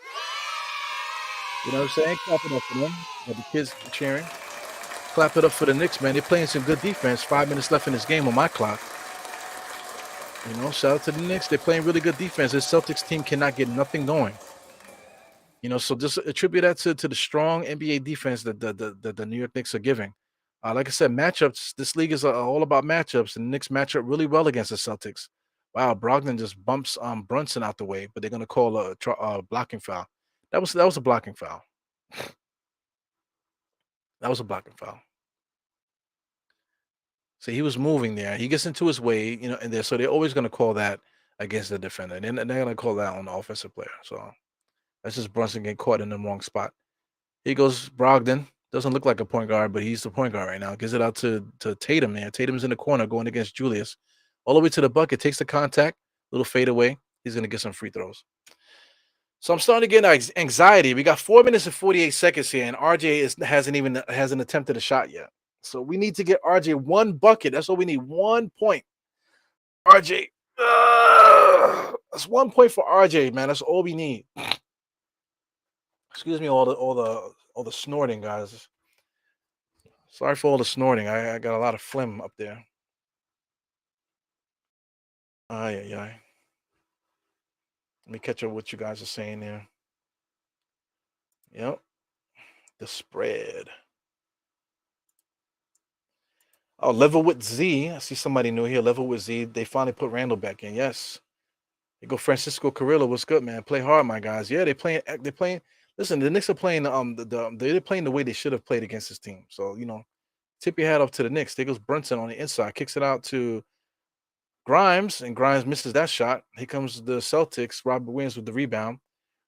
You know what I'm saying? Clap it up for them. The kids cheering. Clap it up for the Knicks, man. They're playing some good defense. 5 minutes left in this game on my clock. Shout out to the Knicks. They're playing really good defense. This Celtics team cannot get nothing going. So just attribute that to the strong NBA defense that the New York Knicks are giving. Like I said, matchups. This league is all about matchups, and the Knicks match up really well against the Celtics. Wow, Brogdon just bumps Brunson out the way, but they're gonna call a blocking foul. That was a blocking foul. That was a blocking foul. So he was moving there. He gets into his way, and so they're always gonna call that against the defender. And they're gonna call that on the offensive player. So that's just Brunson getting caught in the wrong spot. Here goes Brogdon. Doesn't look like a point guard, but he's the point guard right now. Gives it out to Tatum there. Tatum's in the corner going against Julius. All the way to the bucket. Takes the contact. Little fade away. He's going to get some free throws. So I'm starting to get anxiety. We got 4 minutes and 48 seconds here, and RJ hasn't attempted a shot yet. So we need to get RJ 1 bucket. That's all we need. 1 point. RJ. That's 1 point for RJ, man. That's all we need. Excuse me, all the snorting, guys. Sorry for all the snorting. I got a lot of phlegm up there. Let me catch up what you guys are saying there. Yep. The spread. Oh, Level with Z. I see somebody new here. Level with Z. They finally put Randall back in. Yes. They go Francisco Carrillo. What's good, man? Play hard, my guys. Yeah, they're playing. Listen, the Knicks are playing they're playing the way they should have played against this team. So, tip your hat off to the Knicks. There goes Brunson on the inside, kicks it out to Grimes, and Grimes misses that shot. Here comes the Celtics. Robert Williams with the rebound,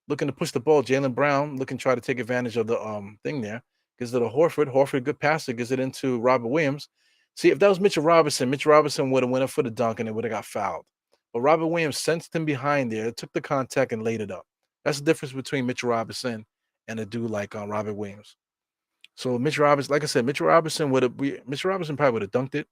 looking to push the ball. Jaylen Brown looking to try to take advantage of the thing there. Gives it to Horford. Horford, good passer, gives it into Robert Williams. See, if that was Mitchell Robinson would have went up for the dunk and it would have got fouled. But Robert Williams sensed him behind there, took the contact and laid it up. That's the difference between Mitchell Robinson and a dude like Robert Williams. So Mitchell Robinson, like I said, Mitchell Robinson probably would have dunked it,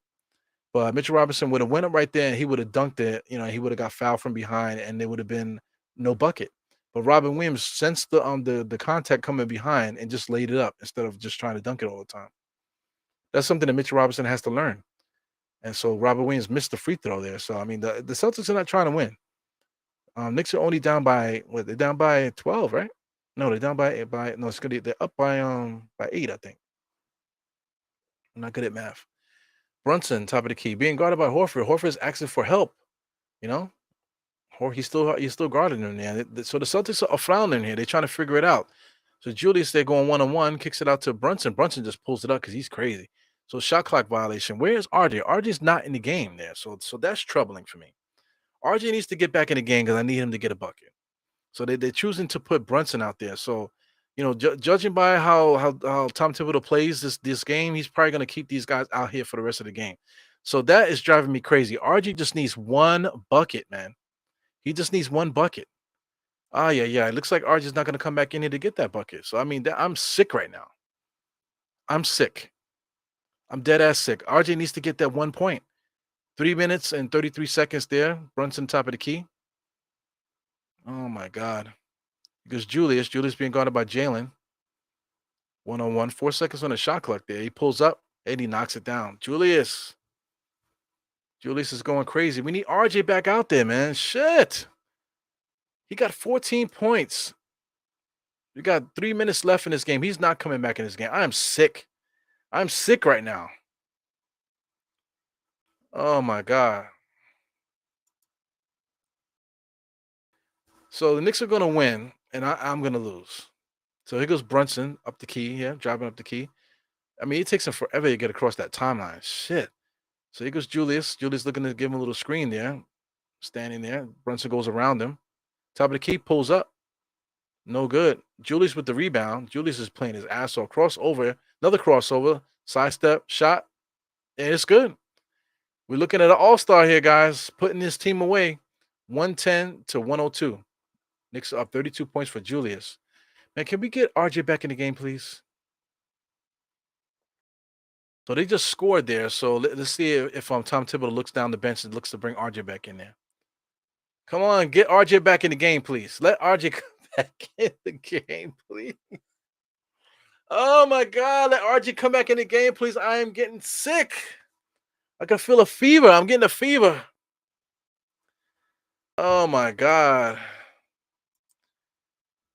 but Mitchell Robinson would have went up right there and he would have dunked it. He would have got fouled from behind and there would have been no bucket. But Robert Williams sensed the contact coming behind and just laid it up instead of just trying to dunk it all the time. That's something that Mitchell Robinson has to learn. And so Robert Williams missed the free throw there. So I mean, the Celtics are not trying to win. Knicks are only down by they're down by 12, right? No, they're down by no, they're up by 8, I think. I'm not good at math. Brunson, top of the key, being guarded by Horford. Horford's asking for help, He's still guarding him there. So the Celtics are floundering here. They're trying to figure it out. So Julius, they're going 1-on-1, kicks it out to Brunson. Brunson just pulls it up because he's crazy. So shot clock violation. Where is RJ? RJ's not in the game there. So that's troubling for me. RJ needs to get back in the game because I need him to get a bucket. So they're choosing to put Brunson out there. So, judging by how Tom Thibodeau plays this game, he's probably going to keep these guys out here for the rest of the game. So that is driving me crazy. RJ just needs 1 bucket, man. He just needs 1 bucket. Yeah. It looks like RJ's not going to come back in here to get that bucket. So, I mean, I'm sick right now. I'm sick. I'm dead ass sick. RJ needs to get that 1 point. 3 minutes and 33 seconds there. Brunson top of the key. Oh my God. Because Julius being guarded by Jalen. 1-on-1. 4 seconds on the shot clock there. He pulls up and he knocks it down. Julius is going crazy. We need RJ back out there, man. Shit. He got 14 points. We got 3 minutes left in this game. He's not coming back in this game. I am sick. I'm sick right now. Oh my God. So the Knicks are going to win, and I'm going to lose. So here goes Brunson up the key. Yeah, driving up the key. I mean, it takes him forever to get across that timeline. Shit. So here goes Julius. Julius looking to give him a little screen there. Standing there. Brunson goes around him. Top of the key, pulls up. No good. Julius with the rebound. Julius is playing his ass off. Crossover. Another crossover. Sidestep. Shot. And it's good. We're looking at an all-star here, guys. Putting this team away. 110 to 102. Knicks up 32 points for Julius. Man, can we get RJ back in the game, please? So they just scored there. So let's see if Tom Thibodeau looks down the bench and looks to bring RJ back in there. Come on, get RJ back in the game, please. Let RJ come back in the game, please. Oh my God, let RJ come back in the game, please. I am getting sick. I can feel a fever. I'm getting a fever. Oh my God.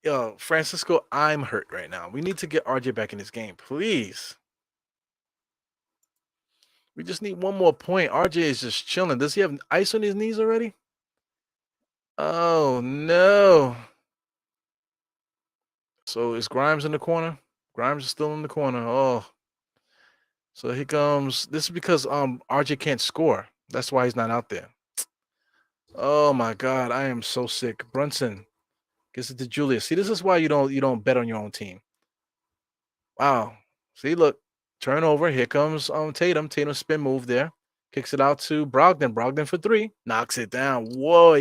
Yo, Francisco, I'm hurt right now. We need to get RJ back in this game, please. We just need one more point. RJ is just chilling. Does he have ice on his knees already? Oh, no. So is Grimes in the corner? Grimes is still in the corner. Oh. So here comes. This is because RJ can't score. That's why he's not out there. Oh my God, I am so sick. Brunson gets it to Julius. See, this is why you don't bet on your own team. Wow. See, look, turnover. Here comes Tatum. Tatum spin move there. Kicks it out to Brogdon. Brogdon for 3. Knocks it down. Whoa.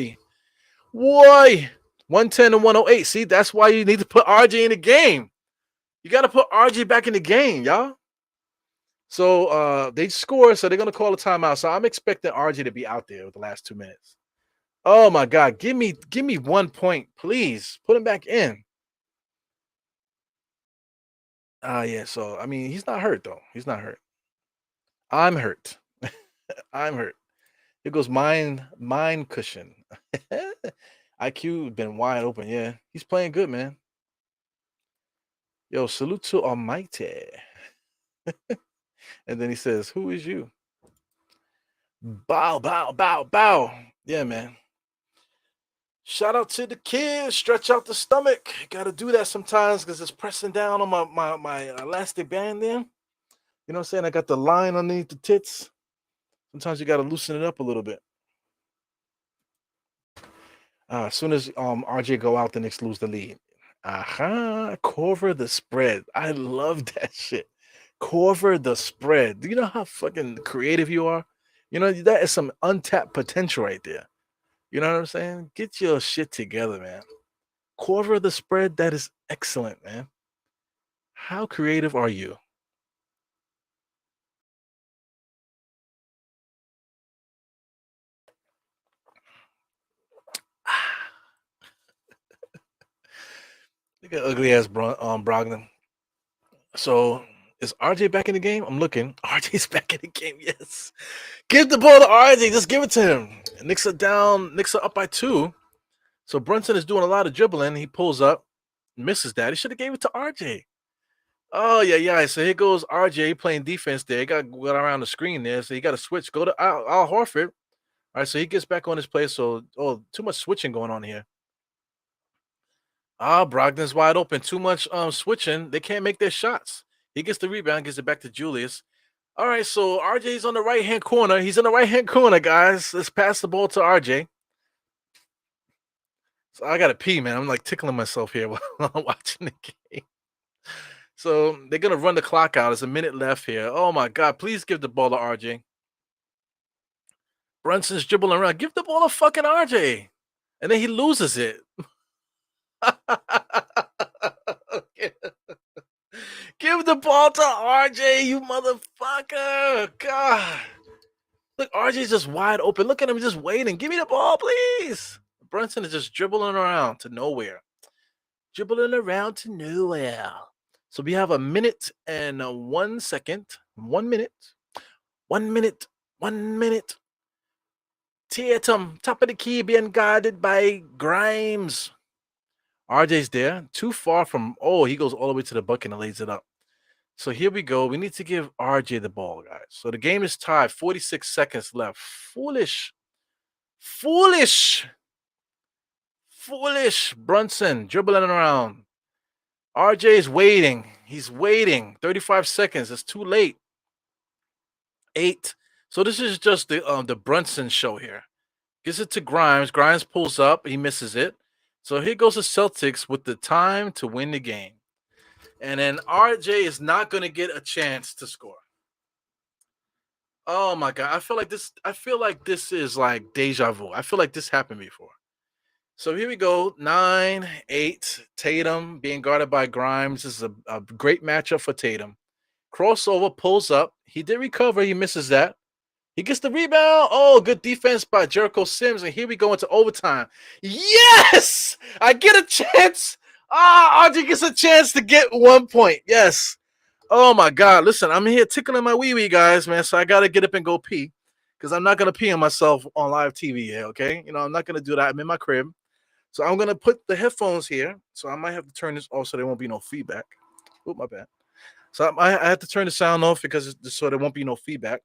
110 to 108. See, that's why you need to put RJ in the game. You got to put RJ back in the game, y'all. So they score, so they're gonna call a timeout. So I'm expecting RJ to be out there with the last 2 minutes. Oh my God, give me 1 point, please. Put him back in. Yeah. So I mean, he's not hurt though. He's not hurt. I'm hurt. I'm hurt. Here goes mind cushion. IQ been wide open. Yeah, he's playing good, man. Yo, salute to Almighty. And then he says, "Who is you?" Bow, bow, bow, bow. Yeah, man. Shout out to the kids. Stretch out the stomach. Got to do that sometimes because it's pressing down on my elastic band there. You know what I'm saying? I got the line underneath the tits. Sometimes you got to loosen it up a little bit. As soon as RJ go out, the Knicks lose the lead. Cover the spread. I love that shit. Cover the spread. Do you know how fucking creative you are? You know, that is some untapped potential right there. You know what I'm saying? Get your shit together, man. Cover the spread. That is excellent, man. How creative are you? Look at ugly ass Brogdon. So is RJ back in the game? I'm looking. RJ's back in the game. Yes. Give the ball to RJ. Just give it to him. Knicks are down. Knicks are up by 2. So Brunson is doing a lot of dribbling. He pulls up, misses that. He should have gave it to RJ. Oh yeah. So here goes RJ playing defense there. He got around the screen there. So he got to switch. Go to Al Horford. All right. So he gets back on his play. So too much switching going on here. Brogdon's wide open. Too much switching. They can't make their shots. He gets the rebound, gives it back to Julius. All right, so RJ's on the right-hand corner. He's in the right-hand corner, guys. Let's pass the ball to RJ. So I got to pee, man. I'm like tickling myself here while I'm watching the game. So they're going to run the clock out. There's a minute left here. Oh, my God. Please give the ball to RJ. Brunson's dribbling around. Give the ball to fucking RJ. And then he loses it. Give the ball to RJ, you motherfucker. God. Look, RJ's just wide open. Look at him just waiting. Give me the ball, please. Brunson is just dribbling around to nowhere. Dribbling around to nowhere. So we have a minute and 1 second. 1 minute. 1 minute. 1 minute. Tatum, top of the key, being guarded by Grimes. RJ's there. Too far from. Oh, he goes all the way to the bucket and lays it up. So here we go. We need to give RJ the ball, guys. So the game is tied. 46 seconds left. Foolish. Foolish. Foolish. Brunson dribbling around. RJ is waiting. He's waiting. 35 seconds. It's too late. 8. So this is just the Brunson show here. Gives it to Grimes. Grimes pulls up. He misses it. So here goes the Celtics with the time to win the game. And then RJ is not going to get a chance to score. Oh my God. I feel like this is like deja vu. I feel like this happened before. So here we go. 9, 8. Tatum being guarded by Grimes. This is a great matchup for Tatum. Crossover, pulls up. He did recover. He misses that. He gets the rebound. Oh, good defense by Jericho Sims. And here we go into overtime. Yes! I get a chance. RJ gets a chance to get 1 point. Yes. Oh, my God. Listen, I'm here tickling my wee-wee, guys, man. So I got to get up and go pee because I'm not going to pee on myself on live TV here, okay? You know, I'm not going to do that. I'm in my crib. So I'm going to put the headphones here. So I might have to turn this off so there won't be no feedback. Oh, my bad. So I have to turn the sound off because so there won't be no feedback.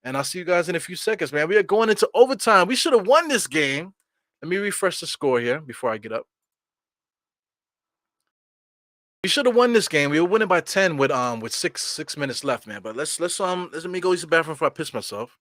And I'll see you guys in a few seconds, man. We are going into overtime. We should have won this game. Let me refresh the score here before I get up. We should have won this game. We were winning by 10 with 6 minutes left, man. But let me go use the bathroom before I piss myself.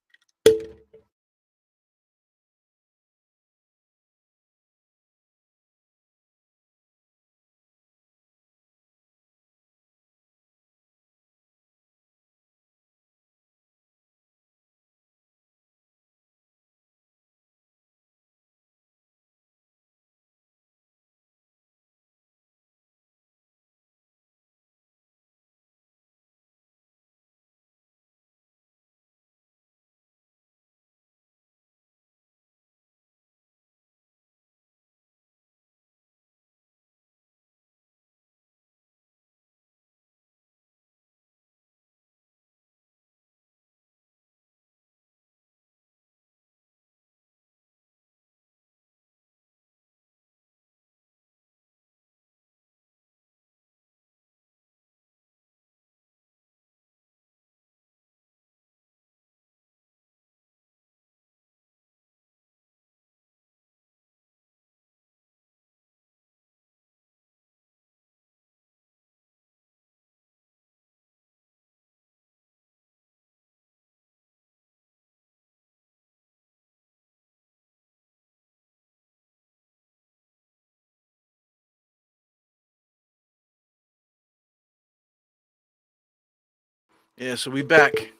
Yeah, so we back.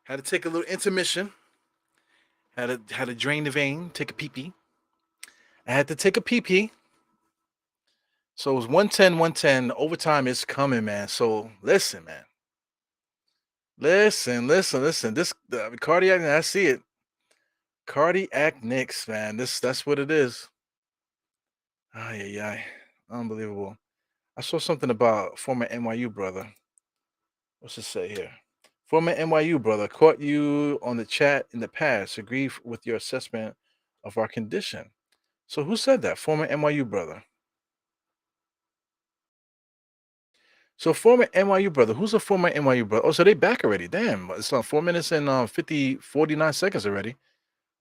Had to take a little intermission. Had to drain the vein, take a pee-pee. I had to take a pee-pee. So it was 110, 110. Overtime is coming, man. So listen, man. Listen. This cardiac, I see it. Cardiac Knicks, man. That's what it is. Ay. Unbelievable. I saw something about former NYU brother. What's it say here? Former NYU brother caught you on the chat in the past. Agree with your assessment of our condition. So who said that? Former NYU brother. So former NYU brother. Who's a former NYU brother? Oh, so they back already. Damn. It's on 4 minutes and 49 seconds already.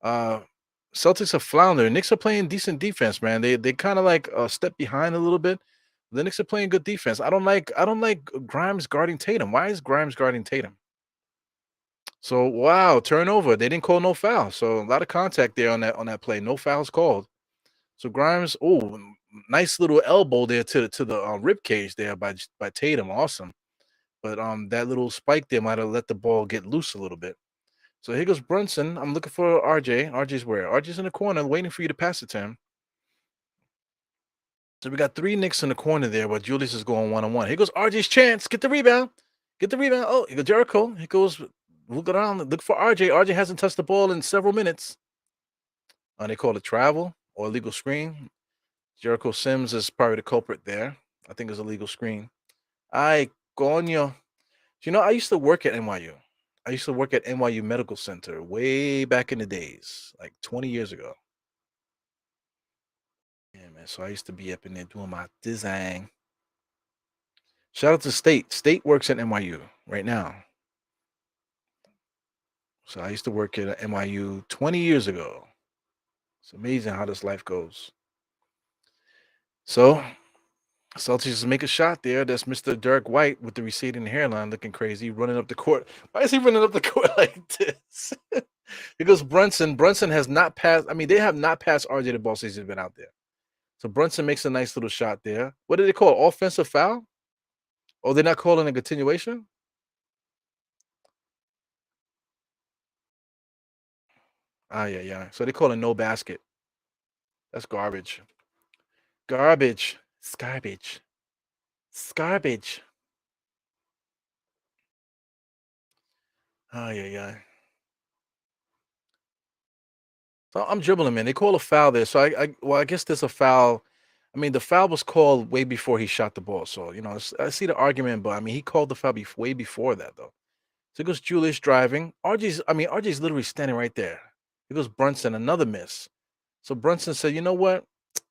Celtics are floundering. Knicks are playing decent defense, man. They kind of like step behind a little bit. The Knicks are playing good defense. I don't like Grimes guarding Tatum. Why is Grimes guarding Tatum? So wow, turnover. They didn't call no foul. So a lot of contact there on that play. No fouls called. So Grimes, oh, nice little elbow there to the rib cage there by Tatum. Awesome. But that little spike there might have let the ball get loose a little bit. So here goes Brunson. I'm looking for RJ. RJ's where? RJ's in the corner waiting for you to pass it to him. So we got 3 Knicks in the corner there, but Julius is going one-on-one. Here goes RJ's chance. Get the rebound. Oh, here goes Jericho. Here goes Look around. Look for RJ. RJ hasn't touched the ball in several minutes. They call it travel or illegal screen. Jericho Sims is probably the culprit there. I think it's a legal screen. Ay, coño. You know, I used to work at NYU. I used to work at NYU Medical Center way back in the days, like 20 years ago. Yeah, man. So I used to be up in there doing my design. Shout out to State. State works at NYU right now. So I used to work at NYU 20 years ago. It's amazing how this life goes. So Celtics make a shot there. That's Mr. Dirk White with the receding hairline looking crazy, running up the court. Why is he running up the court like this? Because Brunson has not passed. I mean, they have not passed RJ the ball since he's been out there. So Brunson makes a nice little shot there. What do they call? Offensive foul? Oh, they're not calling a continuation? Yeah. So they call it no basket. That's garbage. Garbage. It's garbage. It's garbage. Yeah. So I'm dribbling, man. They call a foul there. So I guess there's a foul. I mean, the foul was called way before he shot the ball. So, you know, I see the argument, but I mean, he called the foul way before that, though. So it goes Julius driving. RJ's literally standing right there. It goes Brunson, another miss. So Brunson said, you know what?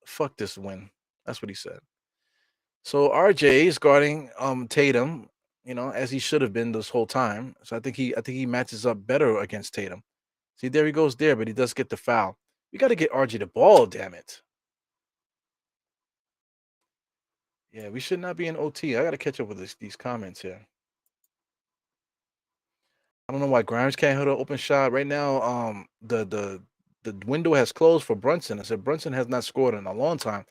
Fuck this win. That's what he said. So RJ is guarding Tatum, you know, as he should have been this whole time. So I think he matches up better against Tatum. See, there he goes there, but he does get the foul. We got to get RJ the ball, damn it. Yeah, we should not be in OT. I got to catch up with these comments here. I don't know why Grimes can't hit an open shot right now. The window has closed for Brunson. I said Brunson has not scored in a long time.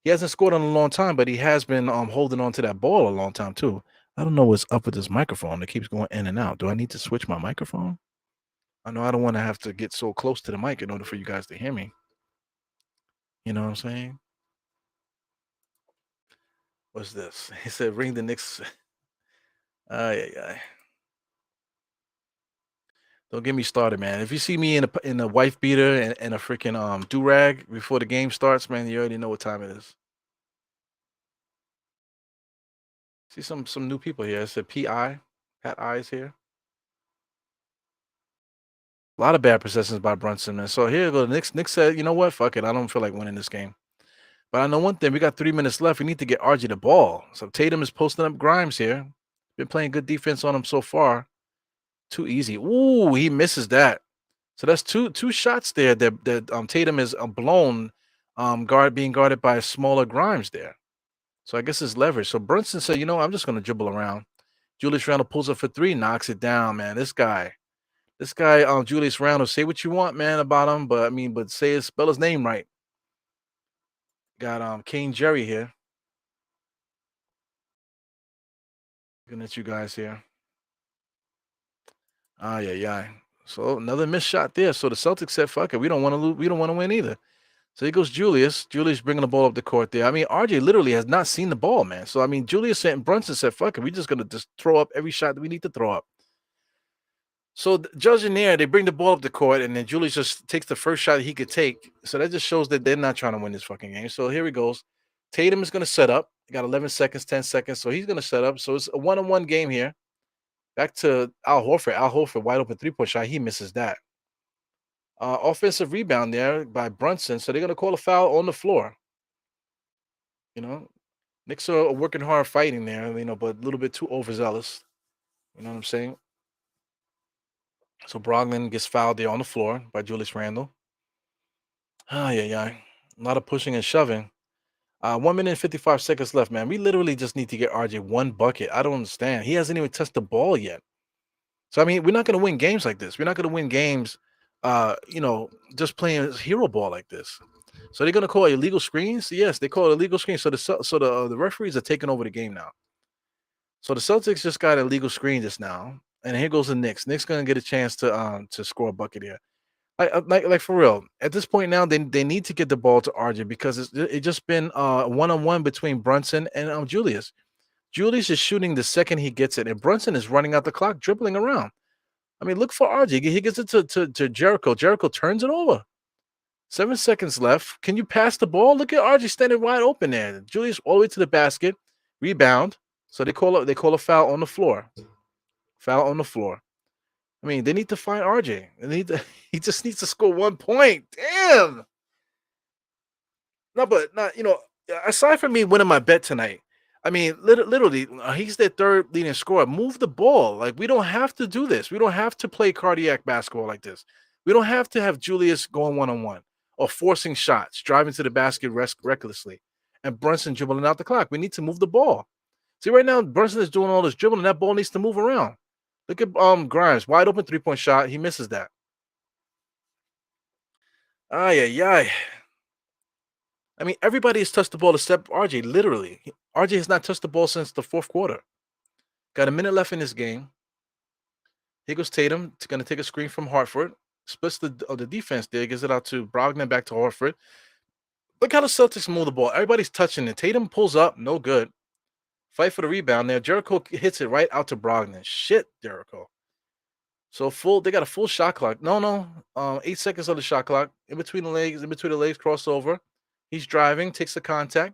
He hasn't scored in a long time, but he has been holding on to that ball a long time too. I don't know what's up with this microphone. It keeps going in and out. Do I need to switch my microphone? I know I don't want to have to get so close to the mic in order for you guys to hear me. You know what I'm saying? What's this? He said, ring the Knicks. Yeah. Don't get me started, man. If you see me in a wife beater and a freaking do-rag before the game starts, man, you already know what time it is. See some new people here. It said P.I. Pat I is here. A lot of bad possessions by Brunson, man. So here go. Knicks said, you know what? Fuck it. I don't feel like winning this game. But I know one thing. We got 3 minutes left. We need to get RJ the ball. So Tatum is posting up Grimes here. Been playing good defense on him so far. Too easy. Ooh, he misses that. So that's two shots there that Tatum is blown, being guarded by a smaller Grimes there. So I guess it's leverage. So Brunson said, you know, I'm just going to dribble around. Julius Randle pulls up for 3, knocks it down, man. This guy, Julius Randle, say what you want, man, about him, but spell his name right. Got Kane Jerry here. Looking at you guys here. Yeah. So another missed shot there. So the Celtics said, fuck it. We don't want to lose. We don't want to win either. So here goes Julius. Julius bringing the ball up the court there. I mean, RJ literally has not seen the ball, man. So, I mean, Julius and Brunson said, fuck it. We're just going to just throw up every shot that we need to throw up. So judging there, they bring the ball up the court, and then Julius just takes the first shot he could take. So that just shows that they're not trying to win this fucking game. So here he goes. Tatum is going to set up. He got 11 seconds, 10 seconds. So he's going to set up. So it's a one-on-one game here. Back to Al Horford. Al Horford, wide open three-point shot. He misses that. Offensive rebound there by Brunson. So they're going to call a foul on the floor. You know, Knicks are working hard fighting there, you know, but a little bit too overzealous. You know what I'm saying? So Brogdon gets fouled there on the floor by Julius Randle. Yeah. A lot of pushing and shoving. 1 minute and 55 seconds left, man. We literally just need to get RJ one bucket. I don't understand. He hasn't even touched the ball yet. So, I mean, we're not going to win games like this. We're not going to win games, you know, just playing hero ball like this. So they're going to call it illegal screens? Yes, they call it illegal screens. So the referees are taking over the game now. So the Celtics just got a legal screen just now. And here goes the Knicks. Knicks going to get a chance to score a bucket here. Like for real, at this point now, they need to get the ball to RJ because it's just been one-on-one between Brunson and Julius. Julius is shooting the second he gets it, and Brunson is running out the clock, dribbling around. I mean, look for RJ. He gets it to Jericho. Jericho turns it over. 7 seconds left. Can you pass the ball? Look at RJ standing wide open there. Julius all the way to the basket. Rebound. So they call a foul on the floor. Foul on the floor. I mean, they need to find RJ. He just needs to score 1 point. Damn. No, but not, aside from me winning my bet tonight, I mean, literally, he's their third leading scorer. Move the ball. Like, we don't have to do this. We don't have to play cardiac basketball like this. We don't have to have Julius going one-on-one or forcing shots, driving to the basket recklessly, and Brunson dribbling out the clock. We need to move the ball. See, right now, Brunson is doing all this dribbling. That ball needs to move around. Look at Grimes. Wide open three-point shot. He misses that. Ay. I mean, everybody has touched the ball except RJ, literally. RJ has not touched the ball since the fourth quarter. Got a minute left in this game. Here goes Tatum. Going to take a screen from Hartford. Splits the defense there. Gives it out to Brogdon, back to Hartford. Look how the Celtics move the ball. Everybody's touching it. Tatum pulls up. No good. Fight for the rebound there. Jericho hits it right out to Brogdon. Shit, Jericho. So they got a full shot clock. No. 8 seconds on the shot clock. In between the legs, crossover. He's driving, takes the contact.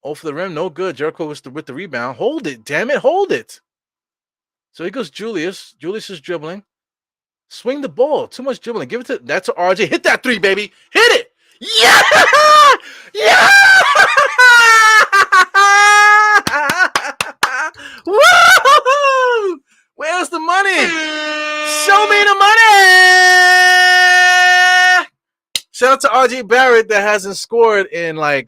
Oh, for the rim, no good. Jericho with the rebound. Hold it, damn it, hold it. So here goes Julius. Julius is dribbling. Swing the ball. Too much dribbling. Give it to RJ. Hit that three, baby. Hit it. Yeah! Yeah! Woo! Where's the money? Show me the money! Shout out to RJ Barrett that hasn't scored that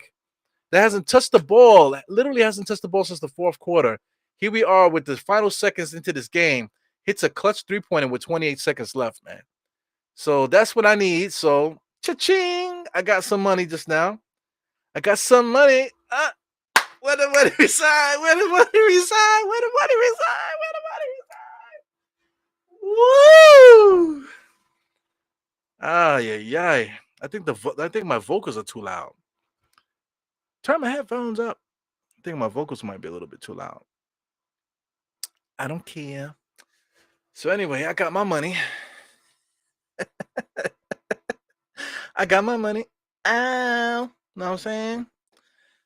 hasn't touched the ball. Literally hasn't touched the ball since the fourth quarter. Here we are with the final seconds into this game. Hits a clutch three-pointer with 28 seconds left, man. So that's what I need. So, cha-ching! I got some money just now. I got some money. Where the money reside? Where the money reside? Where the money reside? Where the money reside? Woo! Ay. I think my vocals are too loud. Turn my headphones up. I think my vocals might be a little bit too loud. I don't care. So anyway, I got my money. I got my money. Ow. Know what I'm saying?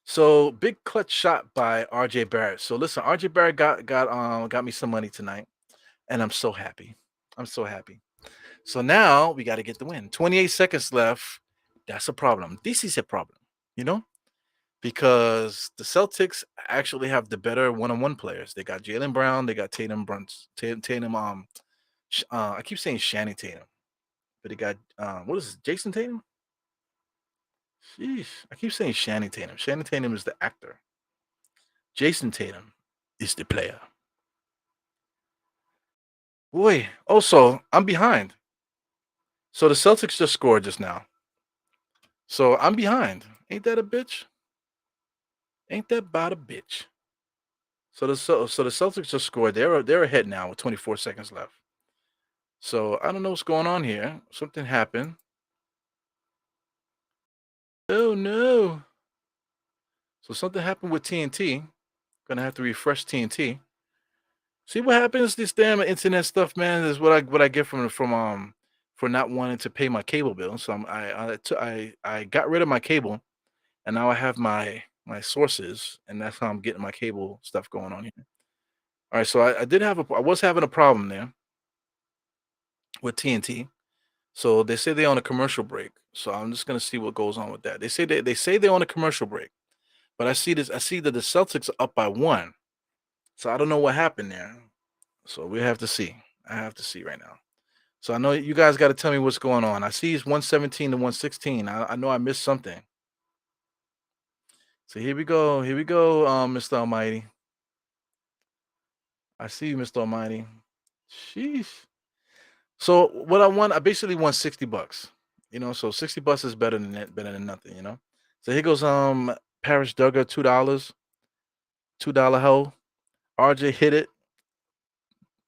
So big clutch shot by RJ Barrett. So listen, RJ Barrett got me some money tonight, and I'm so happy. So now we got to get the win. 28 seconds left. That's a problem. This is a problem, because the Celtics actually have the better one-on-one players. They got Jaylen Brown. They got Tatum Tatum. I keep saying Shannon Tatum, but they got what is it, Jason Tatum? Sheesh, I keep saying Shannon Tatum. Shannon Tatum is the actor. Jason Tatum is the player. Boy, also, I'm behind. So the Celtics just scored just now. So I'm behind. Ain't that a bitch? Ain't that about a bitch? So the Celtics just scored. They're ahead now with 24 seconds left. So I don't know what's going on here. Something happened. Oh no. So something happened with TNT. Gonna have to refresh TNT. See what happens? This damn internet stuff, man, is what I get from for not wanting to pay my cable bill. So I got rid of my cable, and now I have my sources, and that's how I'm getting my cable stuff going on here. All right, so I was having a problem there with TNT. So they say they're on a commercial break. So I'm just gonna see what goes on with that. They say they're on a commercial break, but I see that the Celtics are up by 1. So I don't know what happened there. So we have to see. I have to see right now. So I know you guys got to tell me what's going on. I see it's 117 to 116. I know I missed something. So here we go. Mr. Almighty. I see you, Mr. Almighty. Sheesh. So what I basically won $60. So $60 is better than nothing, So here goes Parrish Duggar, $2. $2 hole. RJ hit it,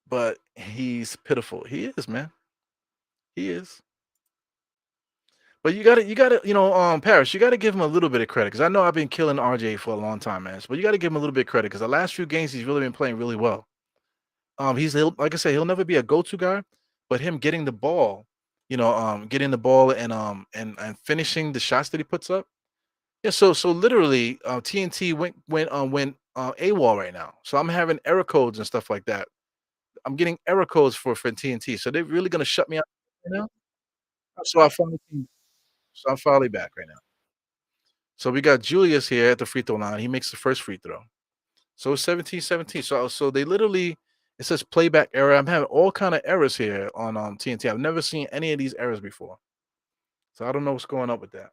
but he's pitiful. He is, man. He is. But you gotta, Parrish, you gotta give him a little bit of credit, because I know I've been killing RJ for a long time, man. But you gotta give him a little bit of credit, because the last few games he's really been playing really well. Like I said, he'll never be a go-to guy, but him getting the ball, getting the ball and finishing the shots that he puts up. Yeah, so literally, TNT went AWOL right now. So I'm having error codes and stuff like that. I'm getting error codes for TNT. So they're really gonna shut me out right now. So I finally so I'm finally back right now. So we got Julius here at the free throw line. He makes the first free throw. So it's 17-17. So they literally, it says playback error. I'm having all kind of errors here on TNT. I've never seen any of these errors before. So I don't know what's going on with that.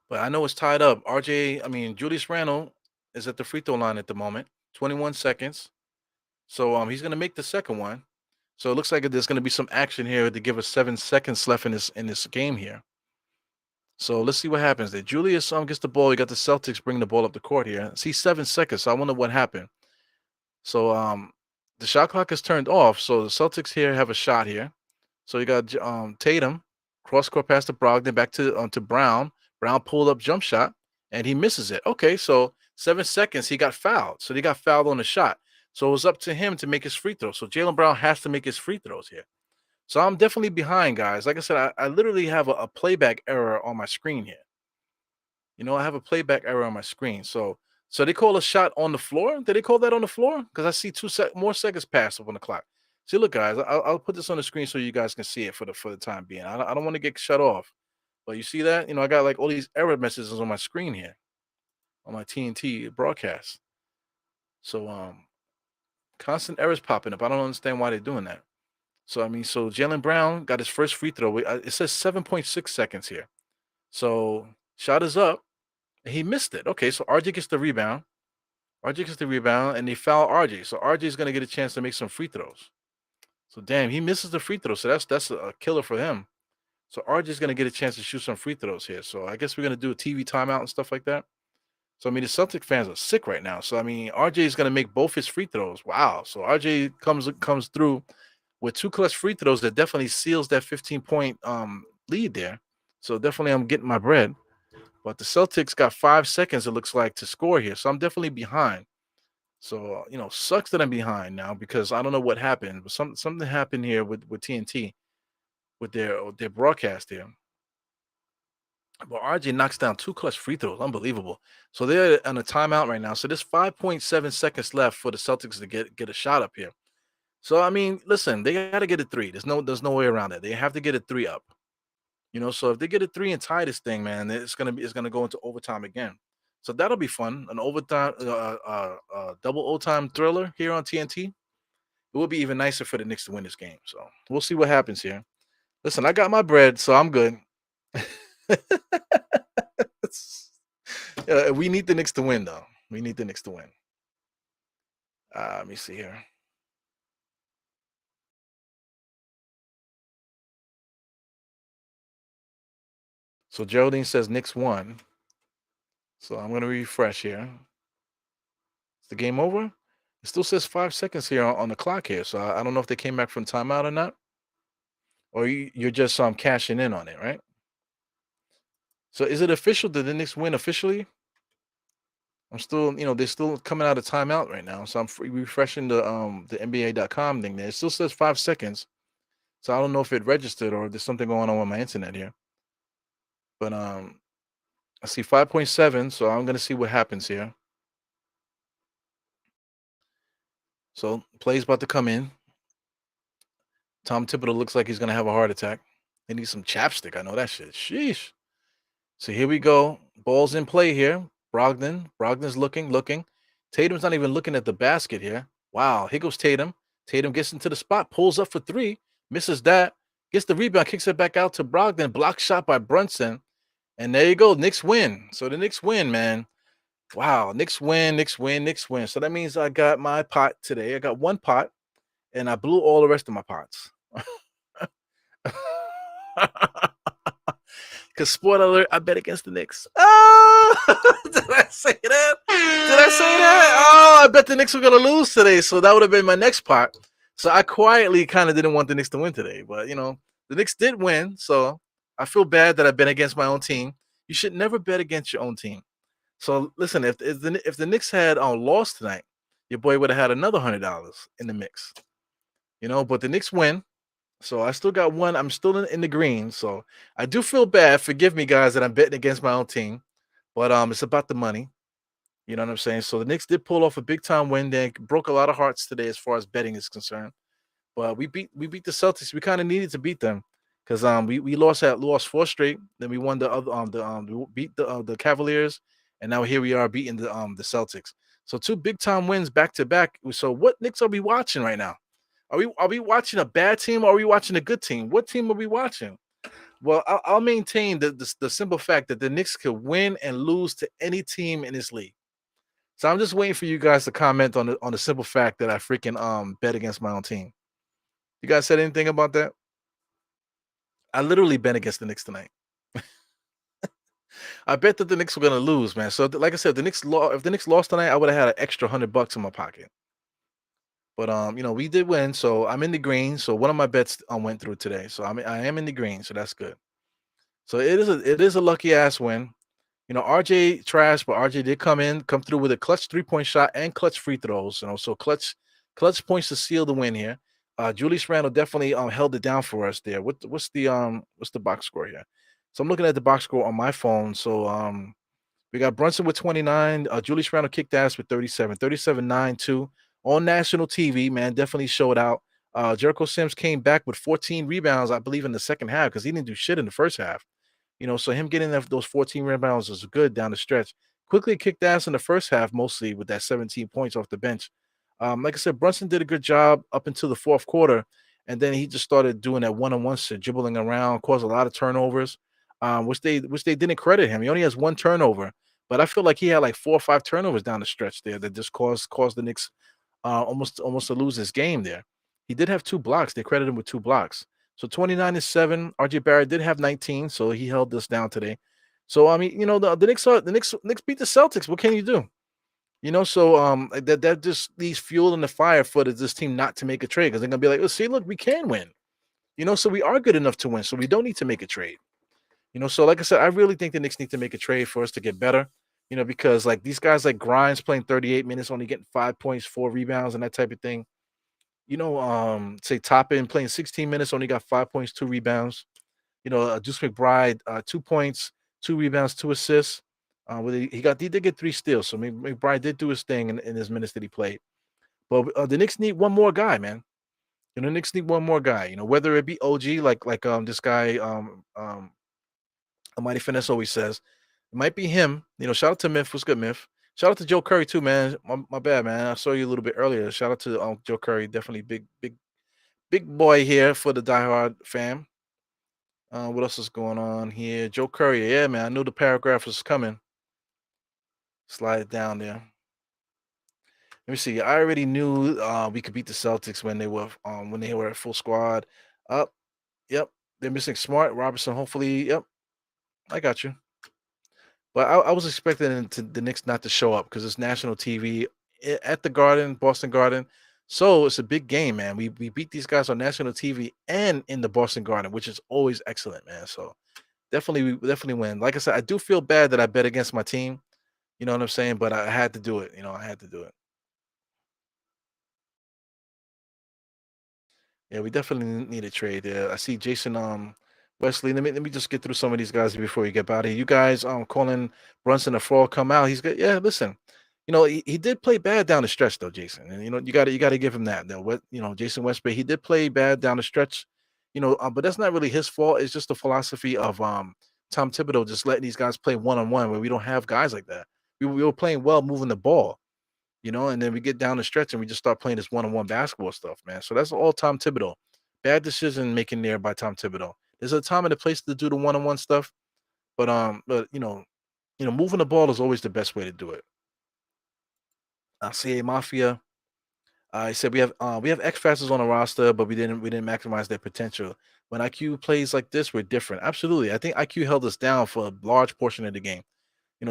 But I know it's tied up. Julius Randle is at the free throw line at the moment. 21 seconds. So he's gonna make the second one. So it looks like there's gonna be some action here to give us 7 seconds left in this game here. So let's see what happens there. Julius gets the ball. We got the Celtics bringing the ball up the court here. See 7 seconds. So I wonder what happened. So the shot clock is turned off. So the Celtics here have a shot here. So you got Tatum, cross court pass to Brogdon, back to Brown. Brown pulled up jump shot and he misses it. Okay, so 7 seconds he got fouled. So he got fouled on the shot. So it was up to him to make his free throw. So Jaylen Brown has to make his free throws here. So I'm definitely behind, guys. Like I said, I literally have a playback error on my screen here. I have a playback error on my screen. So they call a shot on the floor. Did they call that on the floor? Because I see more seconds pass up on the clock. See, look, guys, I'll put this on the screen so you guys can see it for the time being. I don't want to get shut off, but you see that? I got like all these error messages on my screen here on my TNT broadcast. So constant errors popping up. I don't understand why they're doing that. So Jaylen Brown got his first free throw. It says 7.6 seconds here. So shot is up. And he missed it. Okay, so RJ gets the rebound. RJ gets the rebound, and they foul RJ. So RJ is going to get a chance to make some free throws. So damn, he misses the free throw. So that's a killer for him. So RJ is going to get a chance to shoot some free throws here. So I guess we're going to do a TV timeout and stuff like that. So the Celtic fans are sick right now. So RJ is going to make both his free throws. Wow. So RJ comes through with 2 clutch free throws that definitely seals that 15-point lead there. So definitely I'm getting my bread. But the Celtics got 5 seconds, it looks like, to score here. So I'm definitely behind. So, sucks that I'm behind now because I don't know what happened. But something happened here with TNT, with their broadcast here. But RJ knocks down 2 clutch free throws. Unbelievable. So they're on a timeout right now. So there's 5.7 seconds left for the Celtics to get a shot up here. So, listen, they got to get a 3. There's no way around it. They have to get a 3 up. So if they get a 3 and tie this thing, man, it's gonna go into overtime again. So that'll be fun. An overtime, double overtime thriller here on TNT. It would be even nicer for the Knicks to win this game. So we'll see what happens here. Listen, I got my bread, so I'm good. We need the Knicks to win, though. We need the Knicks to win. Let me see here. So Geraldine says Knicks won. So I'm going to refresh here. Is the game over? It still says 5 seconds here on the clock here. So I don't know if they came back from timeout or not. Or you're just cashing in on it, right? So is it official? Did the Knicks win officially? I'm still, they're still coming out of timeout right now. So I'm refreshing the NBA.com thing there. It still says 5 seconds. So I don't know if it registered or there's something going on with my internet here. But I see 5.7, so I'm gonna see what happens here. So play's about to come in. Tom Thibodeau looks like he's gonna have a heart attack. He needs some chapstick. I know that shit. Sheesh. So here we go. Ball's in play here. Brogdon's looking. Tatum's not even looking at the basket here. Wow. Here goes Tatum. Tatum gets into the spot, pulls up for 3, misses that, gets the rebound, kicks it back out to Brogdon. Block shot by Brunson. And there you go. Knicks win. So the Knicks win, man. Wow. Knicks win. So that means I got my pot today. I got 1 pot, and I blew all the rest of my pots. Because, spoiler alert, I bet against the Knicks. Oh! Did I say that? Oh, I bet the Knicks were going to lose today. So that would have been my next pot. So I quietly kind of didn't want the Knicks to win today. But, the Knicks did win. So I feel bad that I bet against my own team. You should never bet against your own team. So listen, if the Knicks had lost tonight, your boy would have had another $100 in the mix. But the Knicks win. So I still got one. I'm still in the green. So I do feel bad. Forgive me, guys, that I'm betting against my own team. But it's about the money. You know what I'm saying? So the Knicks did pull off a big time win. They broke a lot of hearts today as far as betting is concerned. But we beat the Celtics. We kind of needed to beat them because we lost four straight. Then we won the other we beat the Cavaliers, and now here we are beating the Celtics. So two big time wins back to back. So what Knicks are we watching right now? Are we watching a bad team or are we watching a good team? What team are we watching? Well, I'll maintain the simple fact that the Knicks could win and lose to any team in this league. So I'm just waiting for you guys to comment on the simple fact that I freaking bet against my own team. You guys said anything about that? I literally bet against the Knicks tonight. I bet that the Knicks were gonna lose, man. So like I said, if the Knicks lost tonight, I would have had an extra $100 in my pocket. But we did win, so I'm in the green. So one of my bets went through today. So I am in the green, so that's good. So it is a lucky ass win. RJ trash, but RJ did come through with a clutch 3-point shot and clutch free throws. So clutch points to seal the win here. Julius Randle definitely held it down for us there. What's the box score here? So I'm looking at the box score on my phone. So we got Brunson with 29. Julius Randle kicked ass with 37. 37-9-2 on national TV, man. Definitely showed out. Jericho Sims came back with 14 rebounds, I believe, in the second half because he didn't do shit in the first half. So him getting those 14 rebounds was good down the stretch. Quickly kicked ass in the first half, mostly with that 17 points off the bench. Like I said, Brunson did a good job up until the fourth quarter, and then he just started doing that one-on-one shit, dribbling around, caused a lot of turnovers, which they didn't credit him. He only has one turnover, but I feel like he had like 4 or 5 turnovers down the stretch there that just caused the Knicks almost to lose this game there. He did have 2 blocks. They credited him with 2 blocks. So 29-7. RJ Barrett did have 19, so he held this down today. So I mean, the Knicks beat the Celtics. What can you do? So that just leaves fuel in the fire for this team not to make a trade because they're gonna be like, oh, see, look, we can win. So we are good enough to win, so we don't need to make a trade. So like I said, I really think the Knicks need to make a trade for us to get better. Because like these guys like Grimes playing 38 minutes, only getting 5 points, 4 rebounds, and that type of thing. Say Toppin playing 16 minutes, only got 5 points, 2 rebounds. Deuce McBride, 2 points, 2 rebounds, 2 assists. He did get 3 steals, so McBride did do his thing in his minutes that he played. But the Knicks need one more guy, man. The Knicks need one more guy. Whether it be OG like this guy Mighty Finesse always says, it might be him. Shout out to Myth. What's good, Myth? Shout out to Joe Curry too, man. My bad, man. I saw you a little bit earlier. Shout out to Joe Curry. Definitely big boy here for the diehard fam. What else is going on here? Joe Curry. Yeah, man. I knew the paragraph was coming. Slide it down there. Let me see. I already knew we could beat the Celtics when they were at full squad. Up. Yep. They're missing Smart, Robertson. Hopefully. Yep. I got you. But I was expecting the Knicks not to show up because it's national TV at the Garden, Boston Garden. So it's a big game, man. We beat these guys on national TV and in the Boston Garden, which is always excellent, man. So we definitely win. Like I said, I do feel bad that I bet against my team. You know what I'm saying? But I had to do it. I had to do it. Yeah, we definitely need a trade there. I see Jason Wesley. Let me just get through some of these guys before you get out of here. You guys calling Brunson a fraud come out. He's good. Yeah, listen. He did play bad down the stretch though, Jason. And you gotta give him that though. Jason Westbay, he did play bad down the stretch, but that's not really his fault. It's just the philosophy of Tom Thibodeau just letting these guys play one-on-one where we don't have guys like that. We were playing well moving the ball. And then we get down the stretch and we just start playing this one-on-one basketball stuff, man. So that's all Tom Thibodeau. Bad decision making there by Tom Thibodeau. There's a time and a place to do the one-on-one stuff, but moving the ball is always the best way to do it. CA Mafia. He said we have X factors on the roster, but we didn't maximize their potential. When IQ plays like this, we're different. Absolutely, I think IQ held us down for a large portion of the game.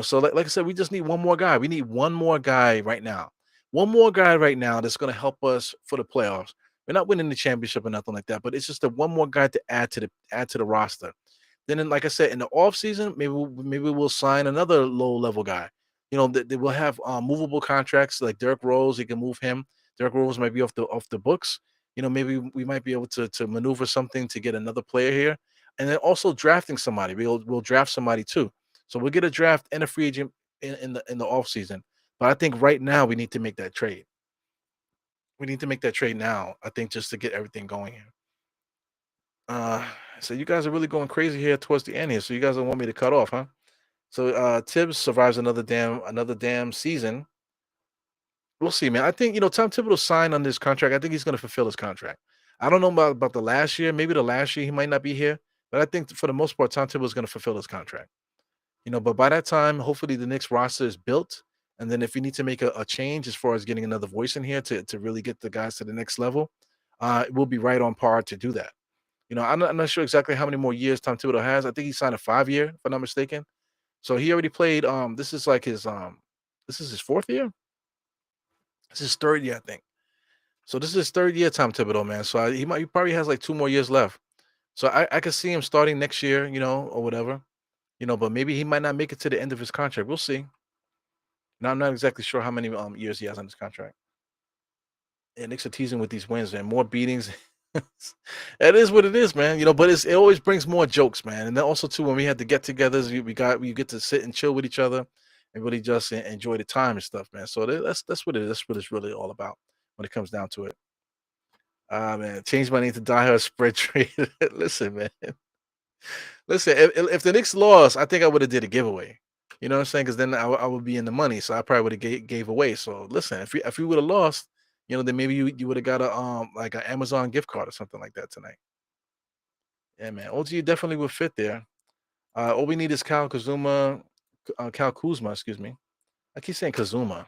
So like I said, we just need one more guy. We need one more guy right now. One more guy right now that's going to help us for the playoffs. We're not winning the championship or nothing like that, but it's just a one more guy to add to the roster. Then, like I said, in the offseason, maybe we'll sign another low level guy. They will have movable contracts like Derrick Rose. They can move him. Derrick Rose might be off the books. Maybe we might be able to maneuver something to get another player here, and then also drafting somebody. We'll draft somebody too. So we'll get a draft and a free agent in the off season. But I think right now we need to make that trade. We need to make that trade now. I think just to get everything going here. Uh, so you guys are really going crazy here towards the end here. So you guys don't want me to cut off, huh? So Tibbs survives another damn season. We'll see, man. I think Tom Thibodeau signed on this contract. I think he's going to fulfill his contract. I don't know about the last year. Maybe the last year he might not be here, but I think for the most part, Tom Thibodeau is going to fulfill his contract. But by that time, hopefully the Knicks roster is built. And then if you need to make a change as far as getting another voice in here to really get the guys to the next level, we'll be right on par to do that. I'm not sure exactly how many more years Tom Thibodeau has. I think he signed a 5-year, if I'm not mistaken. So he already played. This is like this is his 4th year. This is his 3rd year, I think. So this is his 3rd year, Tom Thibodeau, man. So he probably has like 2 more years left. So I could see him starting next year, or whatever, but maybe he might not make it to the end of his contract. We'll see. Now I'm not exactly sure how many years he has on his contract. And Knicks are teasing with these wins, man. More beatings. It is what it is, man. But it always brings more jokes, man. And then also too, when we had the get-togethers, we get to sit and chill with each other and really just enjoy the time and stuff, man. So that's what it is. That's what it's really all about when it comes down to it. Man, change my name to Die Hard Spread Trade. Listen, man. Listen, if the Knicks lost, I think I would have did a giveaway. You know what I'm saying? Because then I would be in the money, so I probably would have gave away. So listen, if we would have lost, then maybe you would have got a like an Amazon gift card or something like that tonight. Yeah, man. OG definitely would fit there. All we need is Cal Kuzma, excuse me. I keep saying Kazuma.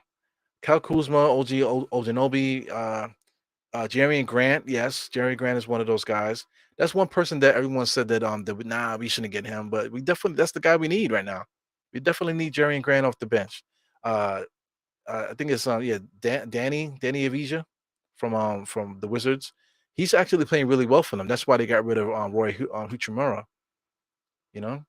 Cal Kuzma, OG Ojanobi, Jerry and Grant. Yes, Jerry Grant is one of those guys. That's one person that everyone said that we shouldn't get him, but that's the guy we need right now. We definitely need Jerry and Grant off the bench. Uh, I think it's Danny Avija from the Wizards. He's actually playing really well for them. That's why they got rid of Roy Huchimura. You know,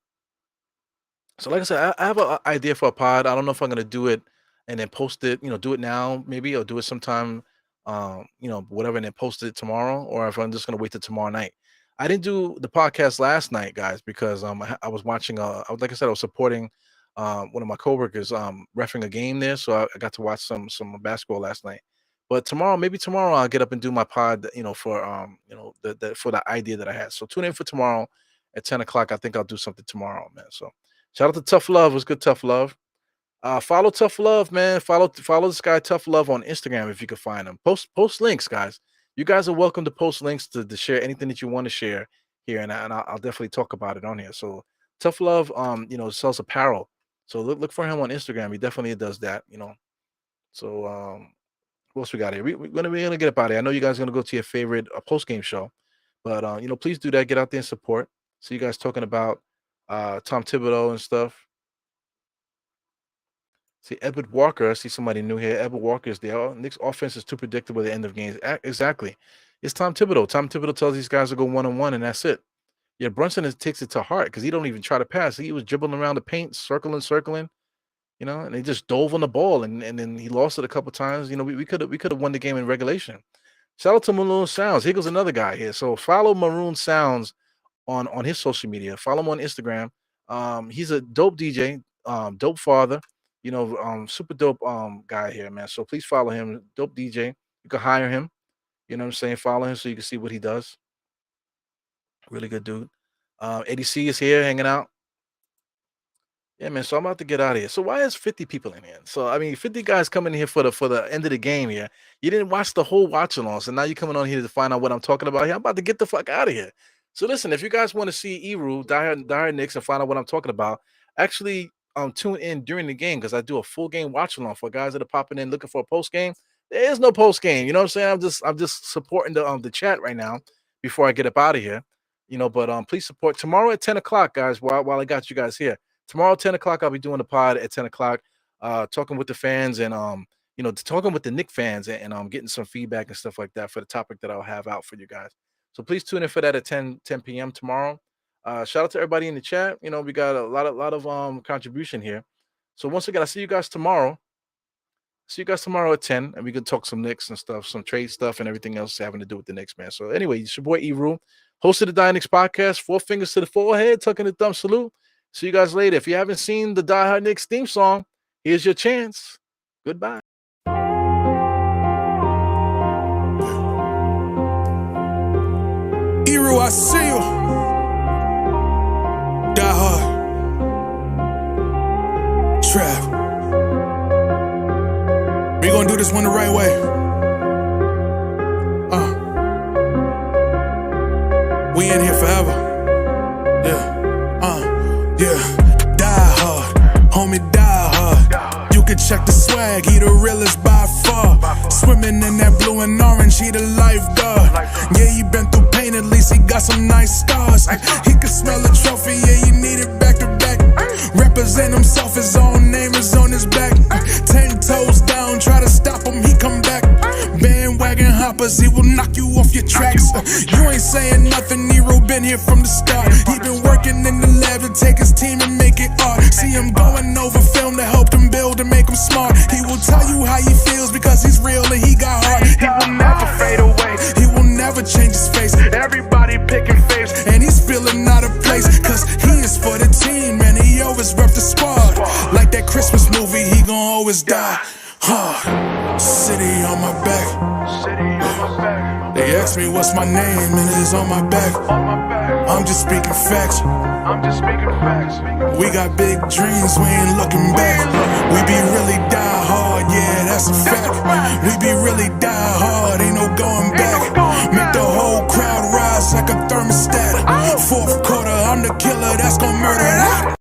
so like I said, I have an idea for a pod. I don't know if I'm gonna do it and then post it. Do it now maybe, or do it sometime. Whatever, and then post it tomorrow, or if I'm just gonna wait till tomorrow night. I didn't do the podcast last night, guys, because I was watching. Like I said, I was supporting one of my coworkers refing a game there, so I got to watch some basketball last night. But maybe tomorrow, I'll get up and do my pod. For for the idea that I had. So tune in for tomorrow at 10 o'clock. I think I'll do something tomorrow, man. So shout out to Tough Love. It was good, Tough Love. Follow Tough Love, man. Follow this guy Tough Love on Instagram if you can find him. Post links, guys. You guys are welcome to post links to share anything that you want to share here, and I'll definitely talk about it on here. So Tough Love, sells apparel. So look for him on Instagram. He definitely does that. So what else we got here? We're gonna get up out of here. I know you guys are gonna go to your favorite post game show, but please do that. Get out there and support. See you guys talking about Tom Thibodeau and stuff. See, Edward Walker. I see somebody new here. Edward Walker is there. Knicks offense is too predictable at the end of games. Exactly. It's Tom Thibodeau. Tom Thibodeau tells these guys to go 1-on-1, and that's it. Yeah, Brunson takes it to heart because he don't even try to pass. He was dribbling around the paint, circling, and he just dove on the ball, and then he lost it a couple times. We could have won the game in regulation. Shout out to Maroon Sounds. Here goes another guy here. So follow Maroon Sounds on his social media. Follow him on Instagram. He's a dope DJ, dope father, super dope guy here, man. So please follow him. Dope DJ. You can hire him. You know what I'm saying? Follow him so you can see what he does. Really good dude. Eddie C is here hanging out. Yeah, man. So I'm about to get out of here. So why is 50 people in here? So I mean, 50 guys coming in here for the end of the game here. You didn't watch the whole watch along, so now you're coming on here to find out what I'm talking about here. I'm about to get the fuck out of here. So listen, if you guys want to see Eru, Die Hard Knicks, and find out what I'm talking about, actually tune in during the game because I do a full game watch along for guys that are popping in looking for a post game. There is no post game. You know what I'm saying? I'm just supporting the chat right now before I get up out of here. But please support tomorrow at 10 o'clock, guys. While I got you guys here. Tomorrow, 10 o'clock, I'll be doing the pod at 10 o'clock, talking with the fans and, talking with the Knicks fans and getting some feedback and stuff like that for the topic that I'll have out for you guys. So please tune in for that at 10 p.m. tomorrow. Shout out to everybody in the chat. We got a lot of contribution here. So once again, I'll see you guys tomorrow. See you guys tomorrow at 10, and we can talk some Knicks and stuff, some trade stuff and everything else having to do with the Knicks, man. So anyway, it's your boy E-Room, host of the Die Knicks podcast, 4 fingers to the forehead, tucking the thumb salute. See you guys later. If you haven't seen the Die Hard Knicks theme song, here's your chance. Goodbye. E-Room, I see you. Die Hard. Trap. We gonna do this one the right way. We in here forever. Yeah. Die hard, homie, die hard. You can check the swag, he the realest by far. Swimming in that blue and orange, he the lifeguard. Yeah, he been through pain, at least he got some nice scars. He can smell the trophy, yeah, you need it back to back. Represent himself, his own name is on his back. 10 toes down, try to stop him, he come back. Bandwagon hoppers, he will knock you off your tracks. You ain't saying nothing, Nero been here from the start. He been working in the lab to take his team and make it art. See him going over film to help him build and make him smart. He will tell you how he feels because he's real and he got heart. He will never fade away, he will never change his face. Everybody picking faves, and he's feeling out of place. Cause he is for the team, and he always rep the squad. Like that Christmas movie, he gon' always die hard. City on my back. They ask me what's my name, and it is on my back. I'm just speaking facts. We got big dreams, we ain't looking back. We be really die hard, yeah, that's a fact. We be really die hard, ain't no going back. Make the whole crowd rise like a thermostat. Fourth quarter, I'm the killer that's gon' murder that.